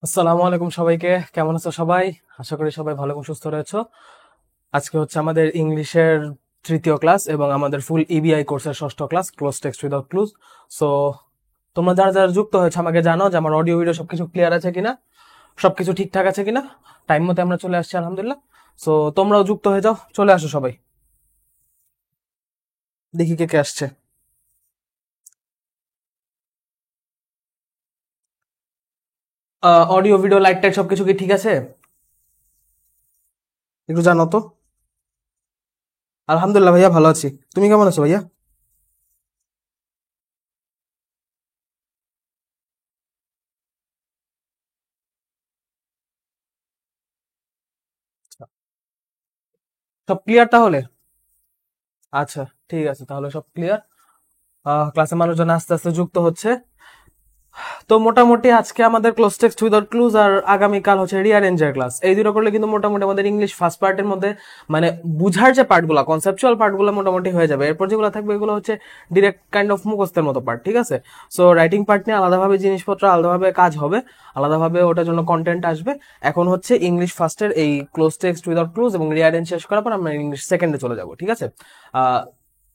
আসসালামু আলাইকুম সবাইকে। কেমন আছো সবাই? আশা করি সবাই ভালো এবং সুস্থ রয়েছো। আজকে হচ্ছে আমাদের ইংলিশের তৃতীয় ক্লাস এবং আমাদের ফুল ইবিআই কোর্সের ষষ্ঠ class, close text without clues. So তোমরা যারা যারা যুক্ত হয়েছে আমাকে জানো যে আমার অডিও ভিডিও সবকিছু ক্লিয়ার আছে কিনা, সবকিছু ঠিকঠাক আছে কিনা। টাইম মতো আমরা চলে আসছি আলহামদুলিল্লাহ। সো তোমরাও যুক্ত হয়ে যাও, চলে আসো সবাই। দেখি কে কে আসছে। অডিও ভিডিও লাইট টাইট সবকিছু কি ঠিক আছে? একটু জানো তো। আলহামদুলিল্লাহ ভাইয়া, ভালো আছি। তুমি কেমন আছো ভাইয়া? সব ক্লিয়ার তাহলে? আচ্ছা, ঠিক আছে, তাহলে সব ক্লিয়ার। ক্লাসে মানুষজন আস্তে আস্তে যুক্ত হচ্ছে। তো মোটামুটি আজকে আমাদের ক্লোজ টেক্সট উইদাউট ক্লুজ আর আগামীকাল হচ্ছে রিঅ্যারেঞ্জের ক্লাস। এই দুটো করলে কিন্তু মোটামুটি আমাদের ইংলিশ ফার্স্ট পার্টের মধ্যে মানে বুঝার যে পার্টগুলো, কনসেপচুয়াল পার্টগুলো মোটামুটি হয়ে যাবে। এরপর যেগুলো থাকবে এগুলো হচ্ছে ডিরেক্ট কাইন্ড অফ মুখস্থের মতো পার্ট, ঠিক আছে? সো রাইটিং পার্ট নিয়ে আলাদাভাবে জিনিসপত্র, আলাদাভাবে কাজ হবে, আলাদাভাবে ওটার জন্য কন্টেন্ট আসবে। এখন হচ্ছে ইংলিশ ফার্স্টের এই ক্লোজ টেক্সট উইদাউট ক্লুজ এবং রিঅ্যারেঞ্জ শেষ করার পর আমরা ইংলিশ সেকেন্ডে চলে যাব, ঠিক আছে? আহ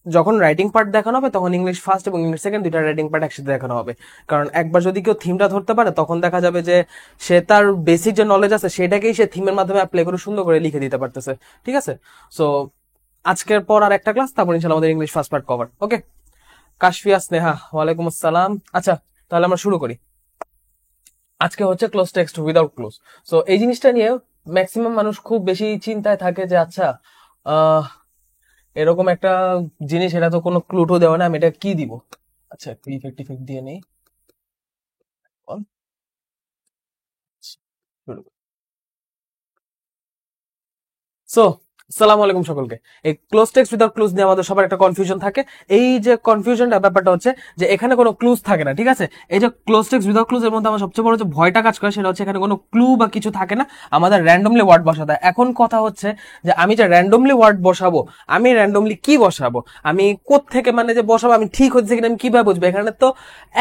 যখন রাইটিং পার্ট দেখানো হবে তখন ইংলিশ ফার্স্ট এবং ইংলিশ সেকেন্ড দুইটা রাইটিং পার্ট একসাথে দেখানো হবে। কারণ একবার যদি কেউ থিমটা ধরতে পারে তখন দেখা যাবে যে সে তার বেসিক যে নলেজ আছে সেটাকেই সে থিমের মাধ্যমে অ্যাপ্লাই করে সুন্দর করে লিখে দিতে পারতেছে, ঠিক আছে? সো আজকের পর আর একটা ক্লাস, তারপর ইনশাল্লাহ আমাদের ইংলিশ ফার্স্ট পার্ট কভার। ওকে। কাশফিয়া স্নেহা, ওয়ালাইকুম আসসালাম। আচ্ছা, তাহলে আমরা শুরু করি। আজকে হচ্ছে close text without close. So এই জিনিসটা নিয়ে ম্যাক্সিমাম মানুষ খুব বেশি চিন্তায় থাকে যে আচ্ছা, আহ এরকম একটা জিনিস, এটা তো কোনো ক্লুটো দেওয়া না, আমি এটা কি দিব? আচ্ছা, একটু ইফেক্ট ইফেক্ট দিয়ে নেই। সো আসসালামু আলাইকুম সকলকে। এই ক্লোজ টেক্সট উইদাউট ক্লুজ নিয়ে আমাদের সবার একটা কনফিউশন থাকে। এই যে কনফিউশনটা, ব্যাপারটা হচ্ছে যে এখানে কোনো ক্লুজ থাকে না, ঠিক আছে? এই যে ক্লোজ টেক্সট উইদাউট ক্লুজ এর মধ্যে আমার সবচেয়ে বড় যে ভয়টা কাজ করে সেটা হচ্ছে এখানে কোনো ক্লু বা কিছু থাকে না, আমাদের র্যান্ডমলি ওয়ার্ড বসাতে হয়। এখন কথা হচ্ছে যে আমি যে র্যান্ডমলি ওয়ার্ড বসাবো, আমি র্যান্ডমলি কি বসাবো, আমি কোত্থেকে মানে যে বসাবো, আমি ঠিক হচ্ছে কিনা আমি কিভাবে বুঝবো? এখানে তো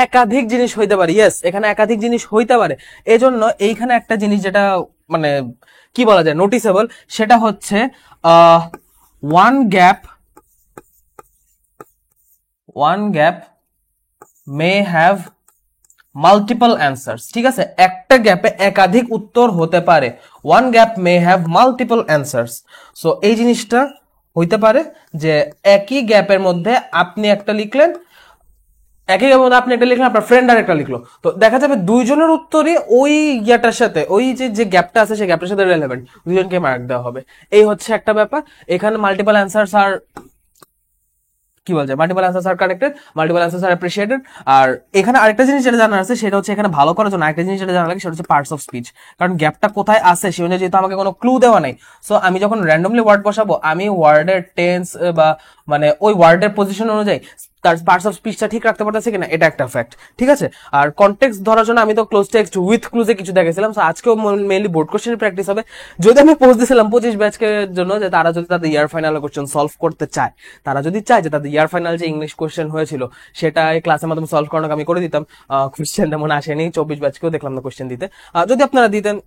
একাধিক জিনিস হইতে পারে। ইয়েস, এখানে একাধিক জিনিস হইতে পারে। এজন্য এইখানে একটা জিনিস যেটা মানে কি বলা যায়, নোটিসেবল, সেটা হচ্ছে one gap, one gap may have multiple answers, ঠিক আছে? একটা গ্যাপে একাধিক উত্তর হতে পারে। One gap may have multiple answers. So এই জিনিসটা হইতে পারে যে একই গ্যাপের মধ্যে আপনি একটা লিখলেন, একই গ্যাপের মধ্যে আপনি একটা লিখলেন, আপনার ফ্রেন্ড আর একটা লিখলো, তো দেখা যাবে দুইজনের উত্তরই ওই ইয়াটার সাথে, ওই যে যে গ্যাপটা আছে সেই গ্যাপটার সাথে রেলেভেন্ট, দুজনকে মার্ক দেওয়া হবে। এই হচ্ছে একটা ব্যাপার। এখানে মাল্টিপল অ্যান্সার্স আর কি বলা যায়, মাল্টিপল অ্যান্সার্স আর কারেক্টেড, মাল্টিপল অ্যান্সার্স আর অ্যাপ্রিসিয়েটেড। আর এখানে আরেকটা জিনিস যেটা জানার আছে সেটা হচ্ছে এখানে ভালো করার জন্য আরেকটা জিনিস যেটা জানা লাগে সেটা হচ্ছে পার্টস অফ স্পিচ। কারণ গ্যাপটা কোথায় আছে সে অনুযায়ী যেহেতু আমাকে কোনো ক্লু দেওয়া নাই, সো আমি যখন র্যান্ডমলি ওয়ার্ড বসাবো আমি ওয়ার্ডের টেন্স বা মানে ওই ওয়ার্ডের পজিশন অনুযায়ী তার পার্টস অফ স্পিচটা ঠিক রাখতে পারতেছে কিনা, এটা একটা ফ্যাক্ট, ঠিক আছে? আর কনটেক্সট ধরার জন্য আমি তো ক্লোজ টেক্সট উইথ ক্লুজে কিছু দেখেছিলাম, সো আজকেও মেইনলি বোর্ড কোশ্চেনের প্র্যাকটিস হবে। যদি আমি পোস্ট দিয়েছিলাম 25 ব্যাচকে জন্য যে তারা যদি তাদের ইয়ার ফাইনাল কোশ্চেন সলভ করতে চায়, তারা যদি চায় যে তাদের ইয়ার ফাইনাল যে ইংলিশ কোশ্চেন হয়েছিল সেটা এই ক্লাসের মাধ্যমে সলভ করানো আমি করে দিতাম। কোশ্চেন তেমন আসেনি, 24 ব্যাচকেও দেখলাম না কোশ্চেন দিতে। যদি আপনারা দিতেন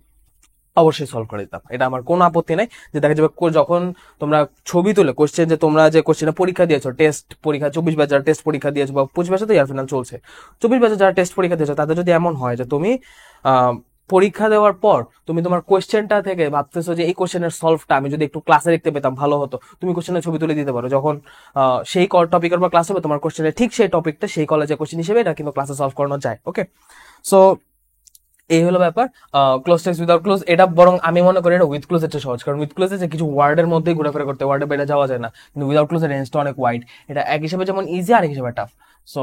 অবশ্যই সলভ করে দিতাম, এটা আমার কোনো আপত্তি নাই। যে দেখা যাবে যখন তোমরা ছবি তুলে কোশ্চেন, যে তোমরা যে কোশ্চেনে পরীক্ষা দিয়েছো, টেস্ট পরীক্ষা, 24 ব্যাচ যারা টেস্ট পরীক্ষা দিয়েছো বা 25 ব্যাচে তো ইয়ার ফাইনাল চলছে, 24 ব্যাচে যারা টেস্ট পরীক্ষা দিয়েছো তাদের যদি এমন হয় যে তুমি পরীক্ষা দেওয়ার পর তুমি তোমার কোশ্চেনটা থেকে ভাবতেছো যে এই কোশ্চেনের সলভটা আমি যদি একটু ক্লাসে দেখতে পেতাম ভালো হতো, তুমি কোশ্চেনের ছবি তুলে দিতে পারো। যখন সেই টপিকের উপর ক্লাস হবে তোমার কোশ্চেনের ঠিক সেই টপিকটা সেই কলেজে কোশ্চেন হিসেবে এটা কিন্তু ক্লাসে সলভ করানো যায়। ওকে, সো এই হলো ব্যাপার। ক্লোজ টেক্সট উইদাউট ক্লোজ, এটা বরং আমি মনে করি এটা উইথ ক্লোজ একটা সহজ, কারণ উইথ ক্লোজে যে কিছু ওয়ার্ডের মধ্যেই ঘোরাফেরা করতে, ওয়ার্ডে বেড়ে যাওয়া যায় না, কিন্তু উইদাউট ক্লোজের রেঞ্জটা অনেক ওয়াইড। এটা এক হিসেবে যেমন ইজি আর এক হিসেবে টাফ। সো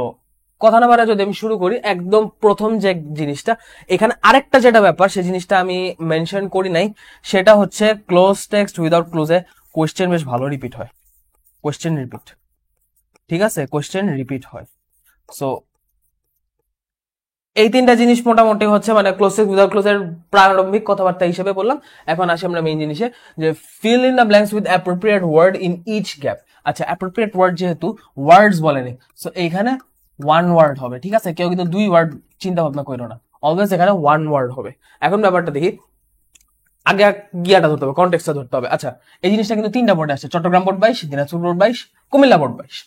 কথা না বাড়া যদি আমি শুরু করি, একদম প্রথম যে জিনিসটা, এখানে আরেকটা যেটা ব্যাপার সেই জিনিসটা আমি মেনশন করি নাই, সেটা হচ্ছে ক্লোজ টেক্সট উইদাউট ক্লোজে কোয়েশ্চেন বেশ ভালো রিপিট হয়। কোয়েশ্চেন রিপিট, ঠিক আছে? কোয়েশ্চেন রিপিট হয়। সো এই তিনটা জিনিস মোটামুটি হচ্ছে মানে ক্লোজ টেক্সট উইদাউট ক্লোজের প্রারম্ভিক কথাবার্তা হিসেবে বললাম। এখন আসি আমরা মেইন জিনিসে, যে fill in the blanks with appropriate word in each gap. আচ্ছা, অ্যাপ্রোপ্রিয়েট ওয়ার্ড যেহেতু ওয়ার্ডস বলেনি, সো এইখানে ওয়ান ওয়ার্ড হবে, ঠিক আছে? কেউ কিন্তু দুই ওয়ার্ড চিন্তা ভাবনা করো না, অলওয়েজ এখানে ওয়ান ওয়ার্ড হবে। এখন ব্যাপারটা দেখি, আগে গিয়াটা ধরতে হবে, কনটেক্সটটা ধরতে হবে। আচ্ছা, এই জিনিসটা কিন্তু 3টা বোর্ডে আসছে, Chittagong board 22, Dinajpur board 22, Comilla board 22।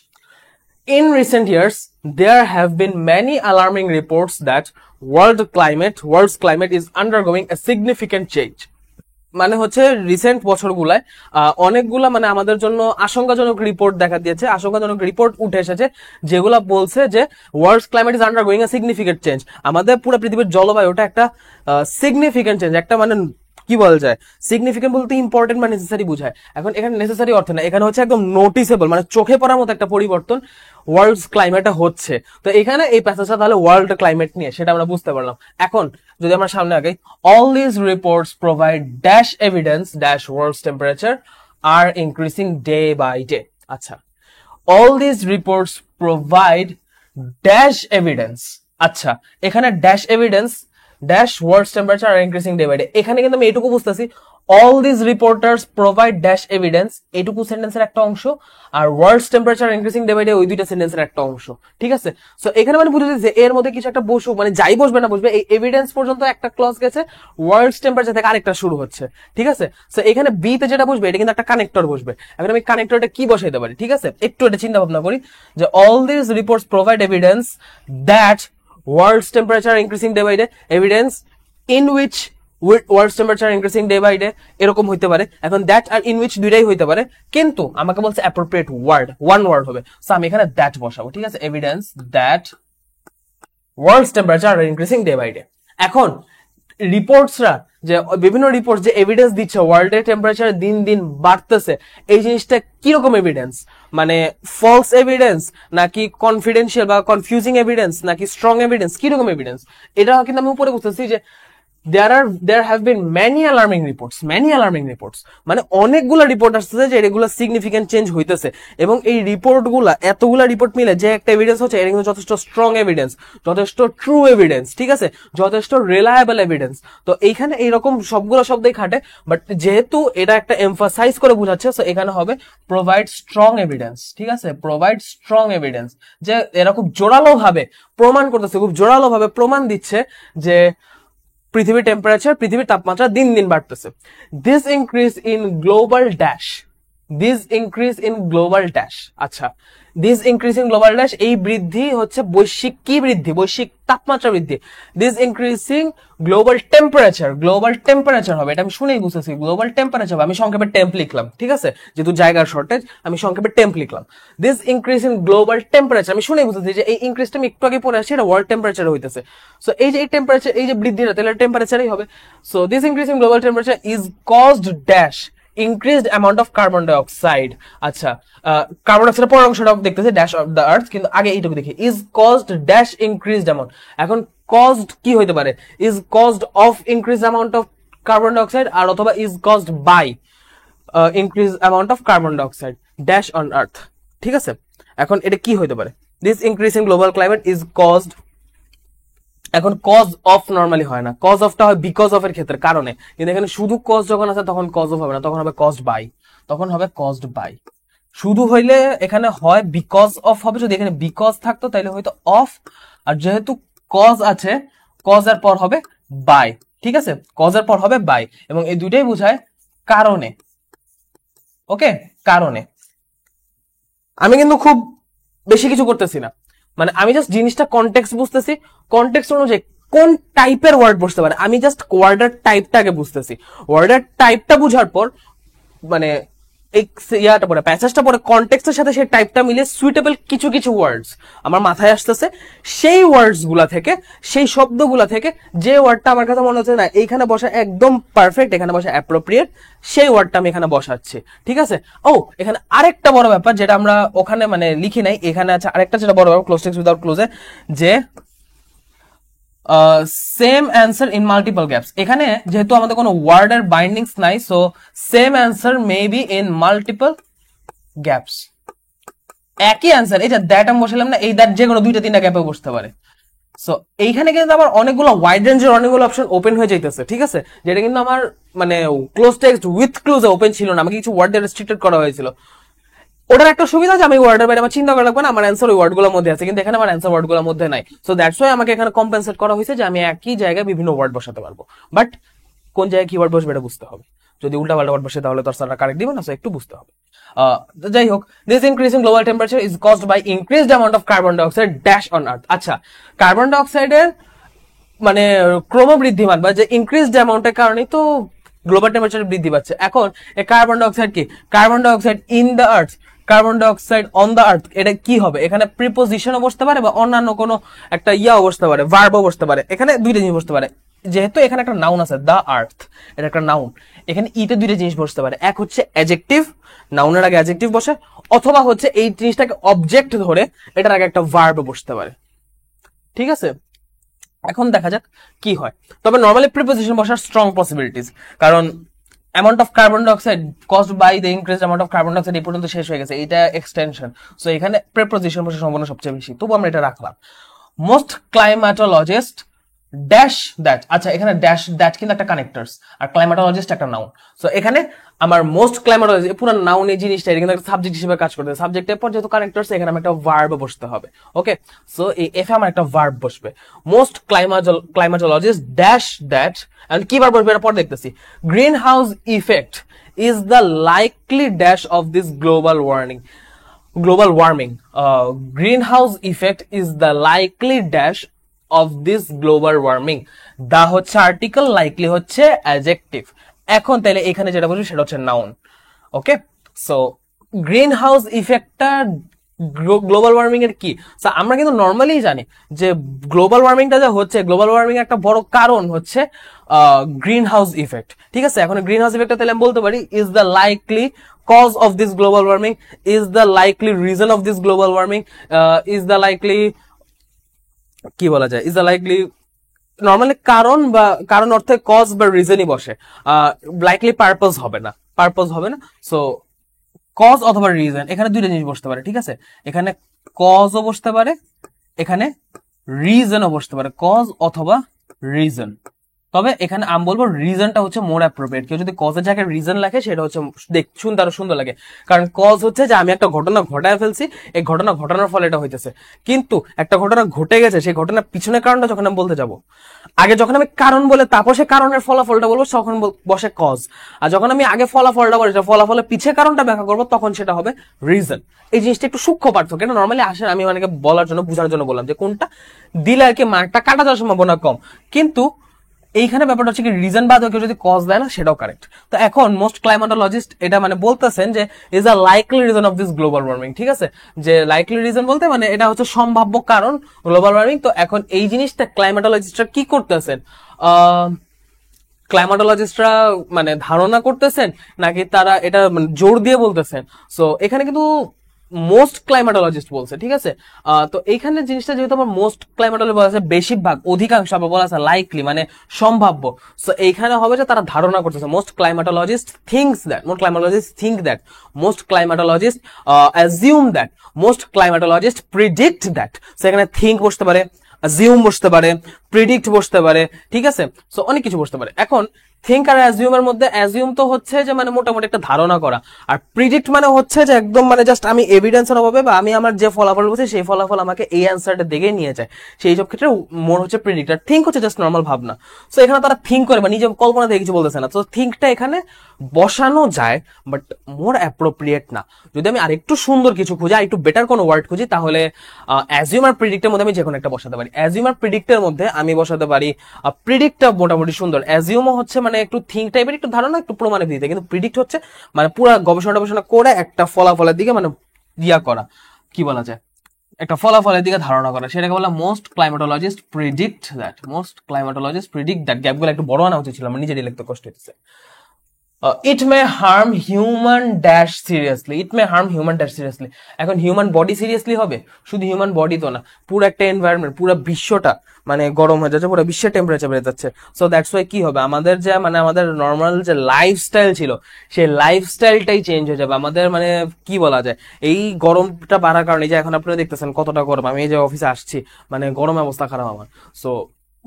In recent years, there have been many alarming reports that world's climate is undergoing a significant change. মানে হচ্ছে রিসেন্ট বছরগুলায় অনেকগুলা মানে আমাদের জন্য আশঙ্কাজনক রিপোর্ট দেখা দিয়েছে, আশঙ্কাজনক রিপোর্ট উঠে এসেছে যেগুলা বলছে যে world's climate is undergoing a significant change. আমাদের পুরো পৃথিবীর জলবায়ুটা একটা সিগনিফিকেন্ট চেঞ্জ, একটা মানে কি বলা যায়, সিগনিফিকেন্ট বলতে ইম্পর্টেন্ট বা নেসেসারি বুঝায়। এখন এখানে নেসেসারি অর্থ না, এখানে হচ্ছে একদম নোটিসেবল, মানে চোখে পড়ার মতো একটা পরিবর্তন ওয়ার্ল্ডস ক্লাইমেটে হচ্ছে। তো এখানে এই প্যাসেজটা তাহলে ওয়ার্ল্ড ক্লাইমেট নিয়ে, সেটা আমরা বুঝতে পারলাম। এখন যদি আমরা সামনে আগাই, all this reports provide dash evidence dash world's temperature are increasing day by day. আচ্ছা, all this reports provide dash evidence. আচ্ছা, এখানে dash evidence dash world's temperature are increasing day by day, এখানে কিন্তু আমি এটুকু বুঝতেছি all these reporters provide dash evidence, এটুকু সেন্টেন্সের একটা অংশ, আর world's temperature increasing day by day ওই দুইটা সেন্টেন্সের একটা অংশ। ঠিক আছে, সো এখানে মানে বুঝে দিচ্ছে এর মধ্যে কিছু একটা বসুক, মানে যাই বসবে না বসবে, এই এভিডেন্স পর্যন্ত একটা ক্লজ গেছে, ওয়ার্ল্ডস টেম্পারেচার থেকে আরেকটা শুরু হচ্ছে। ঠিক আছে, সো এখানে বি তে যেটা বসবে এটা কিন্তু একটা কানেক্টর বসবে। এখন আমি কানেক্টরটা কি বসাইতে পারি? ঠিক আছে, একটু এটা চিন্তা ভাবনা করি যে all these reports provide evidence that world's temperature increasing day by day, evidence in which world's temperature increasing day by day, এরকম হইতে পারে। এখন দ্যাট আর ইন উইচ দুইটাই হইতে পারে, কিন্তু আমাকে বলছে অ্যাপ্রোপ্রিয়েট ওয়ার্ড, ওয়ান ওয়ার্ড হবে, সো আমি এখানে দ্যাট বসাবো। ঠিক আছে, evidence that world's temperature are increasing day by day. এখন রিপোর্টসরা যে বিভিন্ন রিপোর্ট যে এভিডেন্স দিচ্ছে ওয়ার্ল্ডের টেম্পারেচার দিন দিন বাড়তেছে, এই জিনিসটা কিরকম এভিডেন্স, মানে ফলস এভিডেন্স নাকি কনফিডেন্সিয়াল বা কনফিউজিং এভিডেন্স নাকি স্ট্রং এভিডেন্স, কিরকম এভিডেন্স, এটা কিন্তু আমি উপরে বুঝতেছি যে there have been many alarming reports, মানে অনেকগুলা রিপোর্ট আসছে যে এগুলা সিগনিফিকেন্ট চেঞ্জ হইতেছে, এবং এই রিপোর্ট গুলা এতগুলা রিপোর্ট মিলে যে একটা এভিডেন্স হচ্ছে, এটা কিন্তু যথেষ্ট স্ট্রং এভিডেন্স, যথেষ্ট ট্রু এভিডেন্স। ঠিক আছে, যথেষ্ট রিলায়েবল এভিডেন্স। তো এইখানে এইরকম সবগুলো শব্দই খাটে, বাট যেহেতু এটা একটা এমফাসাইজ করে বোঝাচ্ছে, সো এখানে হবে প্রোভাইড স্ট্রং এভিডেন্স। ঠিক আছে, প্রোভাইড স্ট্রং এভিডেন্স, যে এরা খুব জোরালো ভাবে প্রমাণ করতেছে, খুব জোরালো ভাবে প্রমাণ দিচ্ছে যে পৃথিবীর টেম্পারেচার, পৃথিবীর তাপমাত্রা দিন দিন বাড়তেছে। This increase in global dash, this increase in global dash. আচ্ছা, this increase in global dash, এই বৃদ্ধি হচ্ছে বৈশ্বিক কি বৃদ্ধি? বৈশ্বিক তাপমাত্রা বৃদ্ধি। দিস ইনক্রিজিং গ্লোবাল টেম্পারেচার হবে, এটা আমি শুনেই বুঝতেছি, গ্লোবাল টেম্পারেচার হবে। আমি সংক্ষেপে টেম্প লিখলাম, ঠিক আছে, যেহেতু জায়গার শর্টেজ আমি সংক্ষেপে টেম্প লিখলাম। This increase in global temperature, আমি শুনেই বুঝতেছি যে এই ইনক্রিজটা আমি একটু আগে পড়ে আসছি, এটা ওয়ার্ল্ড টেম্পারেচার হইতেছে। সো এই যে এই টেম্পারেচার, এই যে বৃদ্ধিটা, তাহলে টেম্পারেচারই হবে। So this increase in global temperature is caused dash increased amount of carbon dioxide। আচ্ছা, কার্বন ডাইঅক্সাইডের পরের অংশটা দেখতেছে ড্যাশ অফ দ্য আর্থ, কিন্তু আগে এইটুকু দেখি, is caused dash increased amount. এখন কজড কি হইতে পারে? Is caused of increased amount of carbon dioxide, আর অথবা is caused by increase amount of carbon dioxide dash on earth. ঠিক আছে, এখন এটা কি হইতে পারে? This increase in global climate is caused, এখন কজ অফ নরমালি হয় না, কজ অফটা হয় বিকজ অফ এর ক্ষেত্রে, কারণে, কিন্তু এখানে শুধু কজ যখন আছে তখন কজ অফ হবে না, তখন হবে কজড বাই, তখন হবে কজড বাই। শুধু হইলে এখানে হয় বিকজ অফ হবে, যদি এখানে বিকজ থাকতো তাহলে হয়তো অফ, আর যেহেতু কজ আছে, কজ এর পর হবে বাই। ঠিক আছে, কজ এর পর হবে বাই, এবং এই দুইটাই বোঝায় কারণে। ওকে, কারণে। আমি কিন্তু খুব বেশি কিছু করতেছি না, মানে আমি জাস্ট জিনিসটা কনটেক্সট বুঝতেছি, কনটেক্সট অনুযায়ী কোন টাইপের ওয়ার্ড বসতে পারে আমি জাস্ট ওয়ার্ডের টাইপটাকে বুঝতেছি। ওয়ার্ডের টাইপটা বুঝার পর মানে এই ইয়াটা পরে প্যাসেজটা পরে কনটেক্সটের সাথে সেই টাইপটা মিলে সুইটেবল কিছু কিছু ওয়ার্ডস আমার মাথায় আসতেছে, সেই ওয়ার্ডস গুলা থেকে, সেই শব্দগুলা থেকে যে ওয়ার্ডটা আমার কাছে মনে হচ্ছে না এইখানে বসা একদম পারফেক্ট, এখানে বসা অ্যাপ্রোপ্রিয়েট, সেই ওয়ার্ডটা আমি এখানে বসাচ্ছি। ঠিক আছে, ও এখানে আরেকটা বড় ব্যাপার যেটা আমরা ওখানে মানে লিখি নাই, এখানে আছে আরেকটা যেটা বড় ব্যাপার, ক্লোজ টেক্সট উইদাউট ক্লোজে, যে same answer in multiple gaps. এখানে যেহেতু আমাদের কোনো ওয়ার্ডের বাইন্ডিংস নাই, so same answer may be in multiple gaps. একই অ্যান্সার, এই যে দ্যাট আমি বসালাম না, এই দ্যাট যে কোনো দুইটা তিনটা গ্যাপে বসতে পারে। সো এইখানে কিন্তু আবার অনেকগুলো ওয়াইড রেঞ্জের অনেকগুলো অপশন ওপেন হয়ে যাইতেছে। ঠিক আছে, যেটা কিন্তু আমার মানে ক্লোজ টেক্সট উইথ ক্লোজে ওপেন ছিল না, আমাকে কিছু ওয়ার্ড রেস্ট্রিক্টেড করা হয়েছিল। ওটার একটা সুবিধা যে আমি ওয়ার্ডের বাইরে আমার চিন্তা করা লাগবে না, আমার অ্যান্সার ওই ওয়ার্ডগুলোর মধ্যে আছে, কিন্তু এখানে আমার অ্যান্সার ওয়ার্ডগুলোর মধ্যে নাই। সো দ্যাটস ওয়াই আমাকে এখানে কম্পেনসেট করা হয়েছে যে আমি একই জায়গায় বিভিন্ন ওয়ার্ড বসাতে পারবো, বাট কোন জায়গায় কি ওয়ার্ড বসবে এটা বুঝতে হবে। যদি উল্টা পাল্টা ওয়ার্ড বসে তাহলে তো স্যাররা কারেক্ট দিবে না, সো একটু বুঝতে হবে। যাই হোক, this increase in global temperature is caused by increased amount of carbon dioxide dash on earth. আচ্ছা, কার্বন ডাইঅক্সাইডের মানে ক্রমবৃদ্ধিমান বা যে ইনক্রিজড অ্যামাউন্টের কারণেই তো গ্লোবাল টেম্পারেচার বৃদ্ধি পাচ্ছে। এখন এই কার্বন ডাইঅক্সাইড কি, carbon dioxide in the earth, carbon dioxide on the earth, এটা কি হবে? এখানে প্রিপোজিশনও বসতে পারে বা অন্যান্য কোনো একটা ইয়াও বসতে পারে, ভার্বও বসতে পারে, এখানে দুইটা জিনিস বসতে পারে। যেহেতু এখানে একটা নাউন আছে দ্য আর্থ, এটা একটা নাউন, এখানে ইতে দুইটা জিনিস বসতে পারে। এক হচ্ছে অ্যাডজেক্টিভ, নাউনের আগে অ্যাডজেক্টিভ বসে, অথবা হচ্ছে এই জিনিসটাকে অবজেক্ট ধরে এটার আগে একটা ভার্ব বসতে পারে। ঠিক আছে, এখন দেখা যাক কি হয়। তবে নর্মালি প্রিপোজিশন বসার স্ট্রং পসিবিলিটিস, কারণ amount of carbon dioxide caused by the increase amount of carbon dioxide এই পর্যন্ত শেষ হয়ে গেছে, এটা এক্সটেনশন। সো এখানে প্রিপোজিশন বসার সম্ভাবনা সবচেয়ে বেশি, তবু আমরা এটা রাখলাম। Most climatologist dash that. আচ্ছা, এখানে ড্যাশ দ্যাট কিন্তু একটা কানেক্টরস, আর ক্লাইমাটোলজিস্ট একটা নাউন। সো এখানে আমার মোস্ট ক্লাইমাটোলজিস্ট পুরো নাউন এই জিনিসটা এটা কিন্তু একটা সাবজেক্ট হিসেবে কাজ করতে, সাবজেক্টের পর যেহেতু কানেক্টরস এখানে আমার একটা ভার্ব বসতে হবে। ওকে, সো এই এফ আমার একটা ভার্ব বসবে। Most climatologist dash that, and কি ভার্ব বসবে এটা পর দেখতেছি। Green house effect is the likely dash of this global warming. Greenhouse effect is the likely dash of this global warming. দা হচ্ছে আর্টিকেল, লাইকলি হচ্ছে অ্যাডজেক্টিভ। এখন তাহলে এখানে যেটা বলছি সেটা হচ্ছে নাউন। ওকে, সো গ্রিন হাউস ইফেক্টটা গ্লোবাল ওয়ার্মিং এর কি? আমরা কিন্তু নর্মালি জানি যে গ্লোবাল ওয়ার্মিংটা যা হচ্ছে, গ্লোবাল ওয়ার্মিং একটা বড় কারণ হচ্ছে গ্রিন হাউস ইফেক্ট। ঠিক আছে, এখন গ্রিন হাউস ইফেক্টটা তাহলে আমি বলতে পারি is the likely cause of this global warming, is the likely reason of this global warming, is the likely কি বলা যায়, is the likely নর্মালি কারণ বা কারণ অর্থে কজ বা রিজনই বসে, লাইকলি পারপোজ হবে না। সো কজ অথবা রিজন, এখানে দুইটা জিনিস বসতে পারে। ঠিক আছে, এখানে কজও বসতে পারে, এখানে রিজনও বসতে পারে, কজ অথবা রিজন। তবে এখানে আমি বলবো রিজনটা হচ্ছে মোর অ্যাপ্রোপ্রিয়েট। কেউ যদি কজের জায়গায় রিজন লেখে সেটা হচ্ছে শুনতে আরো সুন্দর লাগে, কারণ কজ হচ্ছে যে আমি একটা ঘটনা ঘটায় ফেলছি, এই ঘটনা ঘটানোর ফলে এটা হইতেছে। কিন্তু একটা ঘটনা ঘটে গেছে, সেই ঘটনার পিছনের কারণটা যখন আমি বলতে যাবো, আগে যখন আমি কারণ বলে তারপর সে কারণের ফলাফলটা বলবো তখন বসে কজ, আর যখন আমি আগে ফলাফলটা বলি ফলাফলের পিছে কারণটা ব্যাখ্যা করবো তখন সেটা হবে রিজন। এই জিনিসটা একটু সূক্ষ্ম পার্থক্য, এটা নর্মালি আসে, আমি অনেকে বলার জন্য বোঝার জন্য বললাম যে কোনটা দিলে আর কি মার্কটা কাটা যাওয়ার সম্ভাবনা কম, কিন্তু এইখানে ব্যাপারটা হচ্ছে কি রিজন বাদ কেউ যদি কজ দেয় না সেটাও কারেক্ট। তো এখন মোস্ট ক্লাইমাটোলজিস্ট এটা মানে বলতেছেন যে is a likely reason of this global warming. ঠিক আছে, যে লাইকলি রিজন বলতে মানে এটা হচ্ছে সম্ভাব্য কারণ গ্লোবাল ওয়ার্মিং। তো এখন এই জিনিসটা ক্লাইমাটোলজিস্টরা কি করতেছেন, ক্লাইমাটোলজিস্টরা মানে ধারণা করতেছেন নাকি তারা এটা মানে জোর দিয়ে বলতেছেন? সো এখানে কিন্তু মোস্ট ক্লাইমাটোলজিস্ট বলছে। ঠিক আছে, তো এইখানে জিনিসটা যেহেতু আমার মোস্ট ক্লাইমাটোলজিস্ট বলা আছে, বেশিরভাগ অধিকাংশ আবার বলা আছে লাইকলি মানে সম্ভাব্য। সো এইখানে হবে যে তারা ধারণা করতেছে, most climatologist thinks that, most climatologist think that, most climatologist assume that, most climatologist predict that. So এখানে থিঙ্ক বসতে পারে, অ্যাজিউম বসতে পারে, প্রিডিক্ট বসতে পারে। ঠিক আছে, সো অনেক কিছু বসতে পারে। এখন থিঙ্ক আর অ্যাজিউমের মধ্যে অ্যাজিউম তো হচ্ছে যে মানে মোটামুটি একটা ধারণা করা, আর প্রিডিক্ট মানে হচ্ছে যে একদম মানে জাস্ট আমি এভিডেন্সের অভাবে বা আমি আমার যে ফলাফল বলছি সেই ফলাফল আমাকে এই অ্যান্সারটা দিকে নিয়ে যায়, সেই সব ক্ষেত্রে মোর হচ্ছে প্রিডিক্ট। আর থিঙ্ক হচ্ছে জাস্ট নর্মাল ভাবনা। সো এখানে তারা থিঙ্ক করে বা নিজে কল্পনা থেকে কিছু বলতেছে না, তো থিঙ্কটা এখানে বসানো যায় বাট মোর অ্যাপ্রোপ্রিয়েট না। যদি আমি আরেকটু সুন্দর কিছু খুঁজি, আর একটু বেটার কোনো ওয়ার্ড খুঁজি, তাহলে অ্যাজিউম আর প্রিডিক্টের মধ্যে আমি যে কোনো একটা বসাতে পারি। অ্যাজিউম আর প্রিডিক্টের মধ্যে আমি বসাতে পারি প্রিডিক্টটা মোটামুটি সুন্দর, অ্যাজিউমও হচ্ছে মানে একটু থিঙ্ক টাইপের, একটু ধারণা, একটু প্রমাণের ভিত্তিতে, কিন্তু প্রিডিক্ট হচ্ছে মানে পুরো গবেষণা করে একটা ফলাফলের দিকে মানে ইয়া করা, কি বলা যায়, একটা ফলাফলের দিকে ধারণা করা, সেটাকে বলা most climatologist predict that. Most climatologist predict that, গ্যাপগুলো একটু বড় আনা উচিত ছিল, আমার নিজেরই লিখতে কষ্ট হচ্ছে। ইট may harm human dash seriously, ইট may harm human dash seriously. এখন হিউম্যান বডি সিরিয়াসলি হবে, শুধু হিউম্যান বডি তো না, পুরো একটা এনভায়রনমেন্ট, পুরো বিশ্বটা মানে গরম হয়ে যাচ্ছে, পুরো বিশ্বের টেম্পারেচার বেড়ে যাচ্ছে। সো দ্যাটস ওয়াই কি হবে, আমাদের যে মানে আমাদের নর্মাল যে লাইফস্টাইল ছিল সেই লাইফস্টাইলটাই চেঞ্জ হয়ে যাবে। আমাদের মানে কি বলা যায়, এই গরমটা বাড়ার কারণে, যে এখন আপনারা দেখতেছেন কতটা গরম, আমি এই যে অফিসে আসছি মানে গরম অবস্থা খারাপ আমার। সো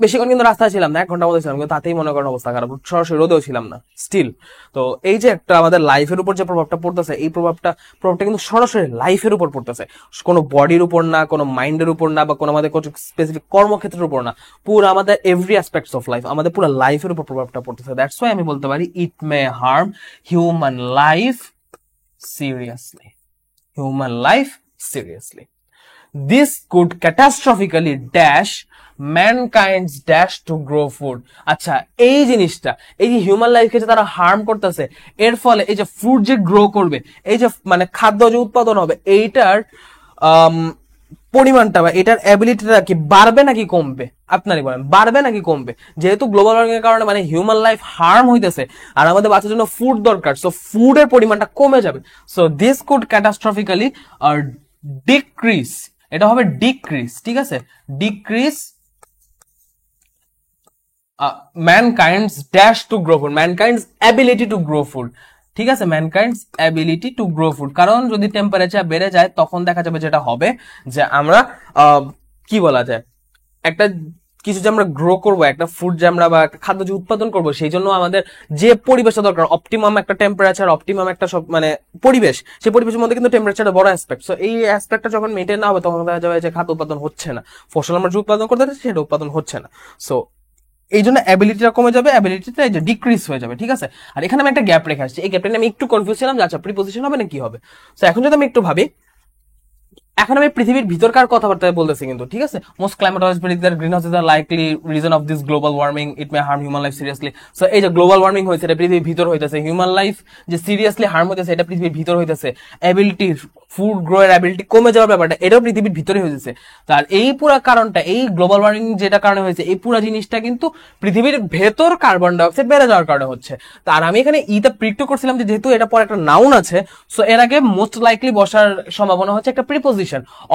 বেশিক্ষণ কিন্তু রাস্তায় ছিলাম না, 1 ঘন্টার মধ্যে ছিলাম, কিন্তু তাতেই মনে করেন অবস্থা খারাপ, সরাসরি রোদেও ছিলাম না স্টিল। তো এই যে একটা আমাদের লাইফের উপর যে প্রভাবটা পড়তেছে, এই প্রভাবটা কিন্তু সরাসরি লাইফের উপর পড়তেছে, কোনো বডির উপর না, কোনো মাইন্ডের উপর না, বা কোনো আমাদের কোনো স্পেসিফিক কর্মক্ষেত্রের উপর না, পুরো আমাদের এভরি অ্যাসপেক্টস অফ লাইফ, আমাদের পুরো লাইফের উপর প্রভাবটা পড়তেছে। দ্যাটস ওয়াই আমি বলতে পারি it may harm human life seriously, human life seriously. This could catastrophically dash mankind's dash to grow food. আচ্ছা, এই জিনিসটা, এই যে হিউম্যান লাইফকে যে তারা হার্ম করতেছে, এর ফলে এই যে ফুড যে গ্রো করবে, এই যে মানে খাদ্য যে উৎপাদন হবে, এইটার পরিমাণটা বা এটার অ্যাবিলিটিটা কি বাড়বে নাকি কমবে? আপনারই বলেন, বাড়বে নাকি কমবে? যেহেতু গ্লোবাল ওয়ার্মিং এর কারণে মানে হিউম্যান লাইফ হার্ম হইতেছে, আর আমাদের বাঁচার জন্য ফুড দরকার, সো ফুডের পরিমাণটা কমে যাবে। সো দিস কুড ক্যাটাস্ট্রফিক্যালি ডিক্রিজ, এটা হবে ডিক্রিজ, ঠিক আছে, decrease ম্যানকাইন্ডস dash to grow food, ম্যানকাইন্ডস ability to grow food, ঠিক আছে, ম্যানকাইন্ডস অ্যাবিলিটি টু গ্রো ফুড। কারণ যদি টেম্পারেচার বেড়ে যায়, তখন দেখা যাবে যেটা হবে যে আমরা কি বলা যায়, একটা কিছু যে আমরা গ্রো করবো, একটা ফুড যে আমরা বা একটা খাদ্য যে উৎপাদন করবো, সেই জন্য আমাদের যে পরিবেশটা দরকার, অপটিমাম একটা টেম্পারেচার, অপটিমাম একটা সব মানে পরিবেশ, সেই পরিবেশের মধ্যে কিন্তু টেম্পারেচারটা বড় অ্যাসপেক্ট। সো এই অ্যাসপেক্টটা যখন মেনটেন না হবে, তখন দেখা যাবে যে খাদ্য উৎপাদন হচ্ছে না, ফসল আমরা যে উৎপাদন করতে চাচ্ছি সেটা উৎপাদন হচ্ছে না। সো এই জন্য অ্যাবিলিটিটা কমে যাবে, অ্যাবিলিটিটা এই যে ডিক্রিজ হয়ে যাবে, ঠিক আছে। আর এখানে আমি একটা গ্যাপ রেখে আসছি, এই গ্যাপটা নিয়ে আমি একটু কনফিউজ ছিলাম যে আচ্ছা প্রিপোজিশন হবে না কি হবে। সো এখন যদি আমি একটু ভাবি, এখন আমি পৃথিবীর ভিতরকার কথাবার্তা বলতেছি কিন্তু, ঠিক আছে। Most climatologist predict that greenhouse is the likely reason of this global warming, it may harm human life seriously. So এই যে গ্লোবাল ওয়ার্মিং হয়েছে, এটা পৃথিবীর ভিতর হইতেছে, হিউম্যান লাইফ যে সিরিয়াসলি হার্ম হইতেছে, এটা পৃথিবীর ভিতর হইতেছে, অ্যাবিলিটি ফুড গ্রো এর অ্যাবিলিটি কমে যাওয়ার ব্যাপারটা, এটাও পৃথিবীর ভিতরে হয়েছে। তার এই পুরো কারণটা, এই গ্লোবাল ওয়ার্মিং যেটা কারণে হয়েছে, এই পুরো জিনিসটা কিন্তু পৃথিবীর ভেতর কার্বন ডাইঅক্সাইড বেড়ে যাওয়ার কারণে হচ্ছে। তার আমি এখানে ইটা প্রিডিক্ট করছিলাম যে যেহেতু এটা পরে একটা নাউন আছে, সো এর আগে মোস্ট লাইকলি বসার সম্ভাবনা হচ্ছে একটা প্রিপোজিশন।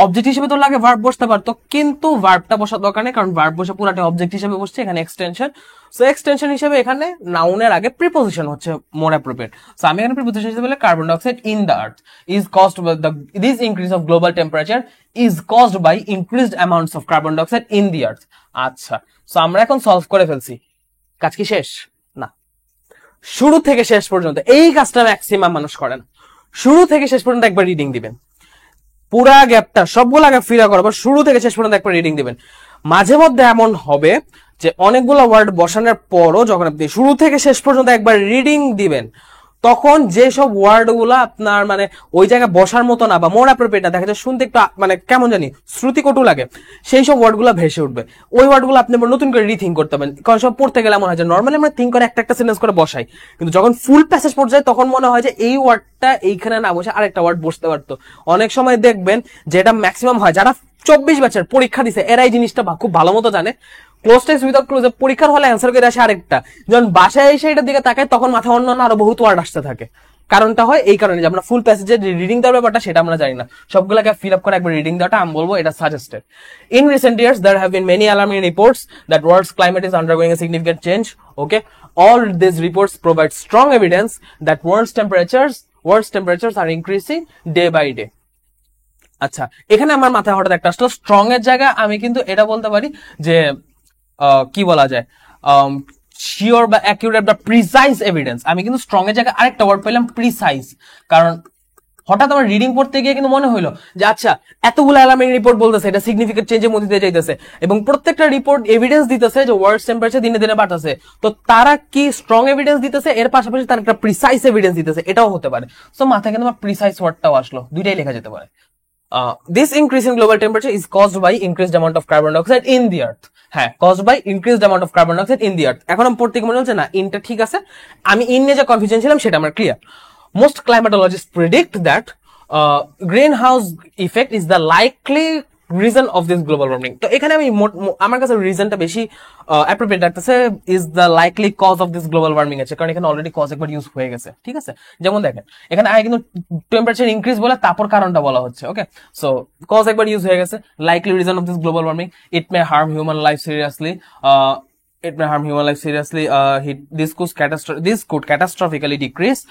অবজেক্ট হিসেবে তো লাগে ভার্ব বসতে পারতো, কিন্তু ভার্বটা বসার দরকার নেই, কারণ ভার্ব বসে পুরাটা অবজেক্ট হিসেবে বসছে, এখানে এক্সটেনশন। সো এক্সটেনশন হিসেবে এখানে নাউনের আগে প্রিপোজিশন হচ্ছে মোর অ্যাপ্রোপ্রিয়েট। সো আমি এখানে প্রিপোজিশন হিসেবে বলে carbon dioxide in the earth is caused by this increase of global temperature is caused by increased amounts of carbon dioxide in the earth. আচ্ছা, সো আমরা এখন সলভ করে ফেলছি, কাজ কি শেষ? না, শুরু থেকে শেষ পর্যন্ত এই কাজটা ম্যাক্সিমাম মানুষ করেন। শুরু থেকে শেষ পর্যন্ত একবার রিডিং দিবেন, পুরা গ্যাপটা সবগুলো আগে ফিরা করবো, শুরু থেকে শেষ পর্যন্ত একবার রিডিং দিবেন। মাঝে মধ্যে এমন হবে যে অনেকগুলো ওয়ার্ড বসানোর পরও যখন আপনি শুরু থেকে শেষ পর্যন্ত একবার রিডিং দিবেন, তখন যেসব ওয়ার্ড গুলো আপনার মানে ওই জায়গায় বসার মতো না বা মোর অ্যাপ্রোপ্রিয়েট না, দেখা যায় শুনতে একটু মানে কেমন জানি শ্রুতিকটু লাগে, সেই সব ওয়ার্ড গুলো ভেসে উঠবে। ওই ওয়ার্ড গুলো আপনি নতুন করে রিথিঙ্ক করতে পারেন, কারণ সব পড়তে গেলে এমন হয় যে নর্মালি আমরা থিঙ্ক করে একটা একটা সেন্টেন্স করে বসাই, কিন্তু যখন ফুল প্যাসেজ পড়ে যায় তখন মনে হয় যে এই ওয়ার্ডটা এইখানে না বসে আরেকটা ওয়ার্ড বসতে পারতো। অনেক সময় দেখবেন যেটা ম্যাক্সিমাম হয়, যারা 24 ব্যাচের পরীক্ষা দিছে এরা এই জিনিসটা খুব ভালো মতো জানে, ক্লোজ টেক্সট উইদাউট ক্লোজ, পরীক্ষার হলে অ্যান্সার করে আসে আরেকটা, যখন বাসায় এসে এটার দিকে তাকায় তখন মাথা অন্য আরো বহুত ওয়ার্ড আসতে থাকে। কারণটা হয় এই কারণে যে আমরা ফুল প্যাসেজের রিডিং দেওয়ার ব্যাপারটা সেটা আমরা জানি না, সবগুলোকে ফিল আপ করে একবার রিডিং দেওয়াটা আমি বলবো এটা suggested. In recent years there have been many alarming reports that world's climate is undergoing a significant change. Okay, all these reports provide strong evidence that world's temperatures are increasing day by day. আচ্ছা, এখানে আমার মাথায় হঠাৎ একটা আসলো strong এর জায়গায় আমি কিন্তু এটা বলতে পারি যে কি বলা যায়, শিওর বা অ্যাকিউরেট বা প্রিসাইজ এভিডেন্স। আমি কিন্তু স্ট্রং এর জায়গায় আরেকটা ওয়ার্ড পেলাম, প্রিসাইজ। কারণ হঠাৎ আমার রিডিং পড়তে গিয়ে কিন্তু মনে হইলো যে আচ্ছা এতগুলো অ্যালার্মিং রিপোর্ট বলতেছে এটা সিগনিফিকেন্ট চেঞ্জের মধ্যে দিয়ে যাইতেছে, এবং প্রত্যেকটা রিপোর্ট এভিডেন্স দিতেছে যে ওয়ার্ল্ড টেম্পারেচার দিনে দিনে বাড়তেছে। তো তারা কি স্ট্রং এভিডেন্স দিতেছে, এর পাশাপাশি তারা একটা প্রিসাইজ এভিডেন্স দিতেছে, এটাও হতে পারে। সো মাথায় কিন্তু আমার প্রিসাইজ ওয়ার্ডটাও আসলো, দুইটাই লেখা যেতে পারে। This increase in global temperature is caused by increased amount of carbon dioxide in the earth. হ্যাঁ, caused by increased amount of carbon dioxide in the earth. এখন আমি পড়তে মনে হচ্ছে না ইনটা ঠিক আছে, আমি ইন নিয়ে যে কনফিউশন ছিলাম সেটা আমার clear. Most climatologists predict that greenhouse effect is the likely reason of this global warming. তো এখানে আমি আমার কাছে রিজনটা বেশি অ্যাপ্রোপ্রিয়েট লাগতেছে, is the likely cause of this global warming আছে, কারণ এখানে অলরেডি কজ একবার ইউজ হয়ে গেছে, ঠিক আছে। যেমন দেখেন এখানে আগে কিন্তু টেম্পারেচার ইনক্রিজ বলে তারপর কারণটা বলা হচ্ছে, ওকে। সো কজ একবার ইউজ হয়ে গেছে, likely reason of this global warming, it may harm human life seriously, this could catastrophically decrease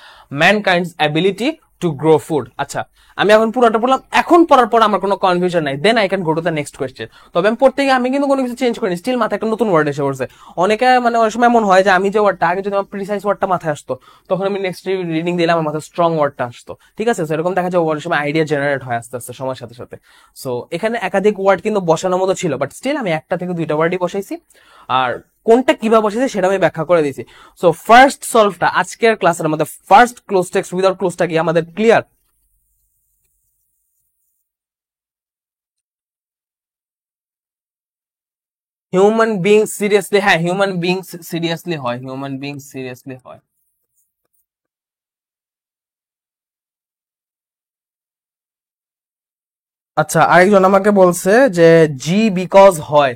mankind's ability to grow food. আচ্ছা, আমি এখন পুরোটা পড়লাম, এখন পড়ার পর আমার কোনো কনফিউশন নাই, then I can go to the next question. তবে আমি পড়তে গিয়ে আমি কিন্তু কোনো কিছু চেঞ্জ করিনি, স্টিল মাথায় একটা নতুন ওয়ার্ড এসে পড়ছে। অনেকে মানে অনেক সময় এমন হয় যে আমি যে ওয়ার্ডটা আগে যদি আমার প্রিসাইজ ওয়ার্ডটা মাথায় আসতো, তখন আমি নেক্সট রিডিং দিলে আমার মাথায় স্ট্রং ওয়ার্ডটা আসতো। ঠিক আছে, সেরকম দেখা যায় অনেক সময় আইডিয়া জেনারেট হয় আস্তে আস্তে সময়ের সাথে সাথে। সো এখানে একাধিক ওয়ার্ড কিন্তু বসানোর মতো ছিল, বাট স্টিল আমি একটা থেকে দুইটা ওয়ার্ডই বসাইছি, আর কোনটা কিভাবে বসেছে সেটা আমি ব্যাখ্যা করে দিয়েছি। সো ফার্স্ট সলভটা আজকের ক্লাসের মধ্যে ফার্স্ট ক্লোজ টেক্সট উইদাউট ক্লোজটা কি আমাদের ক্লিয়ার? হিউম্যান বিং সিরিয়াসলি, হ্যাঁ হিউম্যান বিং সিরিয়াসলি হয়, হিউম্যান বিং সিরিয়াসলি হয়। আচ্ছা, আরেকজন আমাকে বলছে যে জি বিকজ হয়,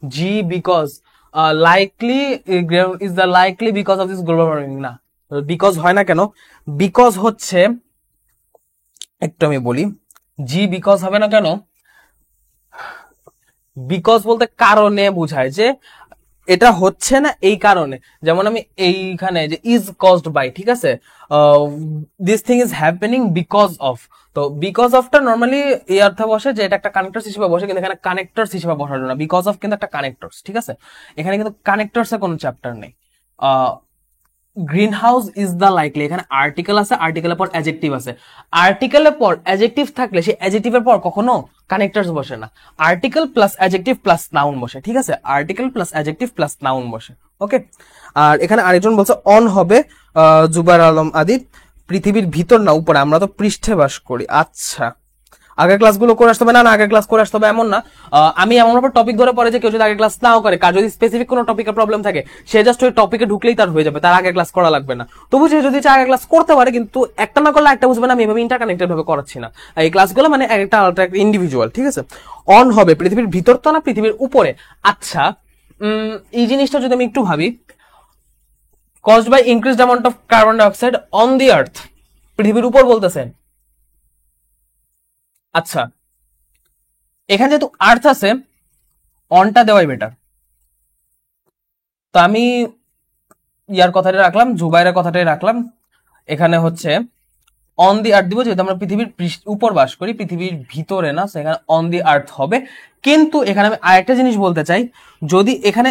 জি because likely is the likely because of this global warming. না, বিকজ হয় না কেন, বিকজ হচ্ছে, একটু আমি বলি, জি বিকজ হবে না কেন, বিকজ বলতে কারণে বোঝায় যে এটা হচ্ছে না এই কারণে। যেমন আমি এইখানে যে ইজ কজড বাই, ঠিক আছে, this thing is happening because of, তো বিকজ অফটা নর্মালি এই অর্থে বসে যে এটা একটা কানেক্টরস হিসেবে বসে, কিন্তু এখানে কানেক্টরস হিসেবে বসার জন্য বিকজ অফ কিন্তু একটা কানেক্টরস। ঠিক আছে, এখানে কিন্তু কানেক্টরস এর কোনো চ্যাপ্টার নেই। Green house is the likely, এখানে আর্টিকেল আছে, আর্টিকেলের পর অ্যাডজেক্টিভ আছে, আর্টিকেলের পর অ্যাডজেক্টিভ থাকলে সেই অ্যাডজেক্টিভের পর কখনো কানেক্টরস বসে না, article plus adjective plus noun বসে। ঠিক আছে, article plus adjective plus noun বসে। ওকে, আর এখানে আরেকজন বলছে অন হবে, জুবাইর আলম আদিত, পৃথিবীর ভিতর না উপরে, আমরা তো পৃষ্ঠে বাস করি। আচ্ছা, আগের ক্লাসগুলো করে আসতে হবে না, আগের ক্লাস করে আসতে হবে এমন না, আমি এমন ভাবে টপিক ধরে পড়ে যে কেউ যদি আগের ক্লাস নাও করে, কার যদি স্পেসিফিক কোনো টপিকের প্রবলেম থাকে, সে জাস্ট ওই টপিকে ঢুকলেই তার হয়ে যাবে, তার আগের ক্লাস করা লাগবে না। তবু সে যদি আগের ক্লাস করতে পারে, কিন্তু একটা না করলে একটা বুঝবে না, আমি এভাবে ইন্টারকানেক্টেড ভাবে করাচ্ছি না এই ক্লাসগুলো, মানে একটা আলাদা একটা ইন্ডিভিজুয়াল। ঠিক আছে, অন হবে পৃথিবীর ভিতর তো না, পৃথিবীর উপরে। আচ্ছা, এই জিনিসটা যদি আমি একটু ভাবি, caused by increased amount of carbon dioxide on the earth, পৃথিবীর উপর বলতেছেন। আচ্ছা, এখানে যেহেতু আর্থ আছে, অনটা দেওয়াই বেটার। তো আমি ইয়ার কথাটাই রাখলাম, জুবাইরের কথাটাই রাখলাম, এখানে হচ্ছে অন দি আর্থ দিব, যেহেতু আমরা পৃথিবীর উপর বাস করি, পৃথিবীর ভিতরে না, সেখানে অন দি আর্থ হবে। কিন্তু এখানে আমি আরেকটা জিনিস বলতে চাই, যদি এখানে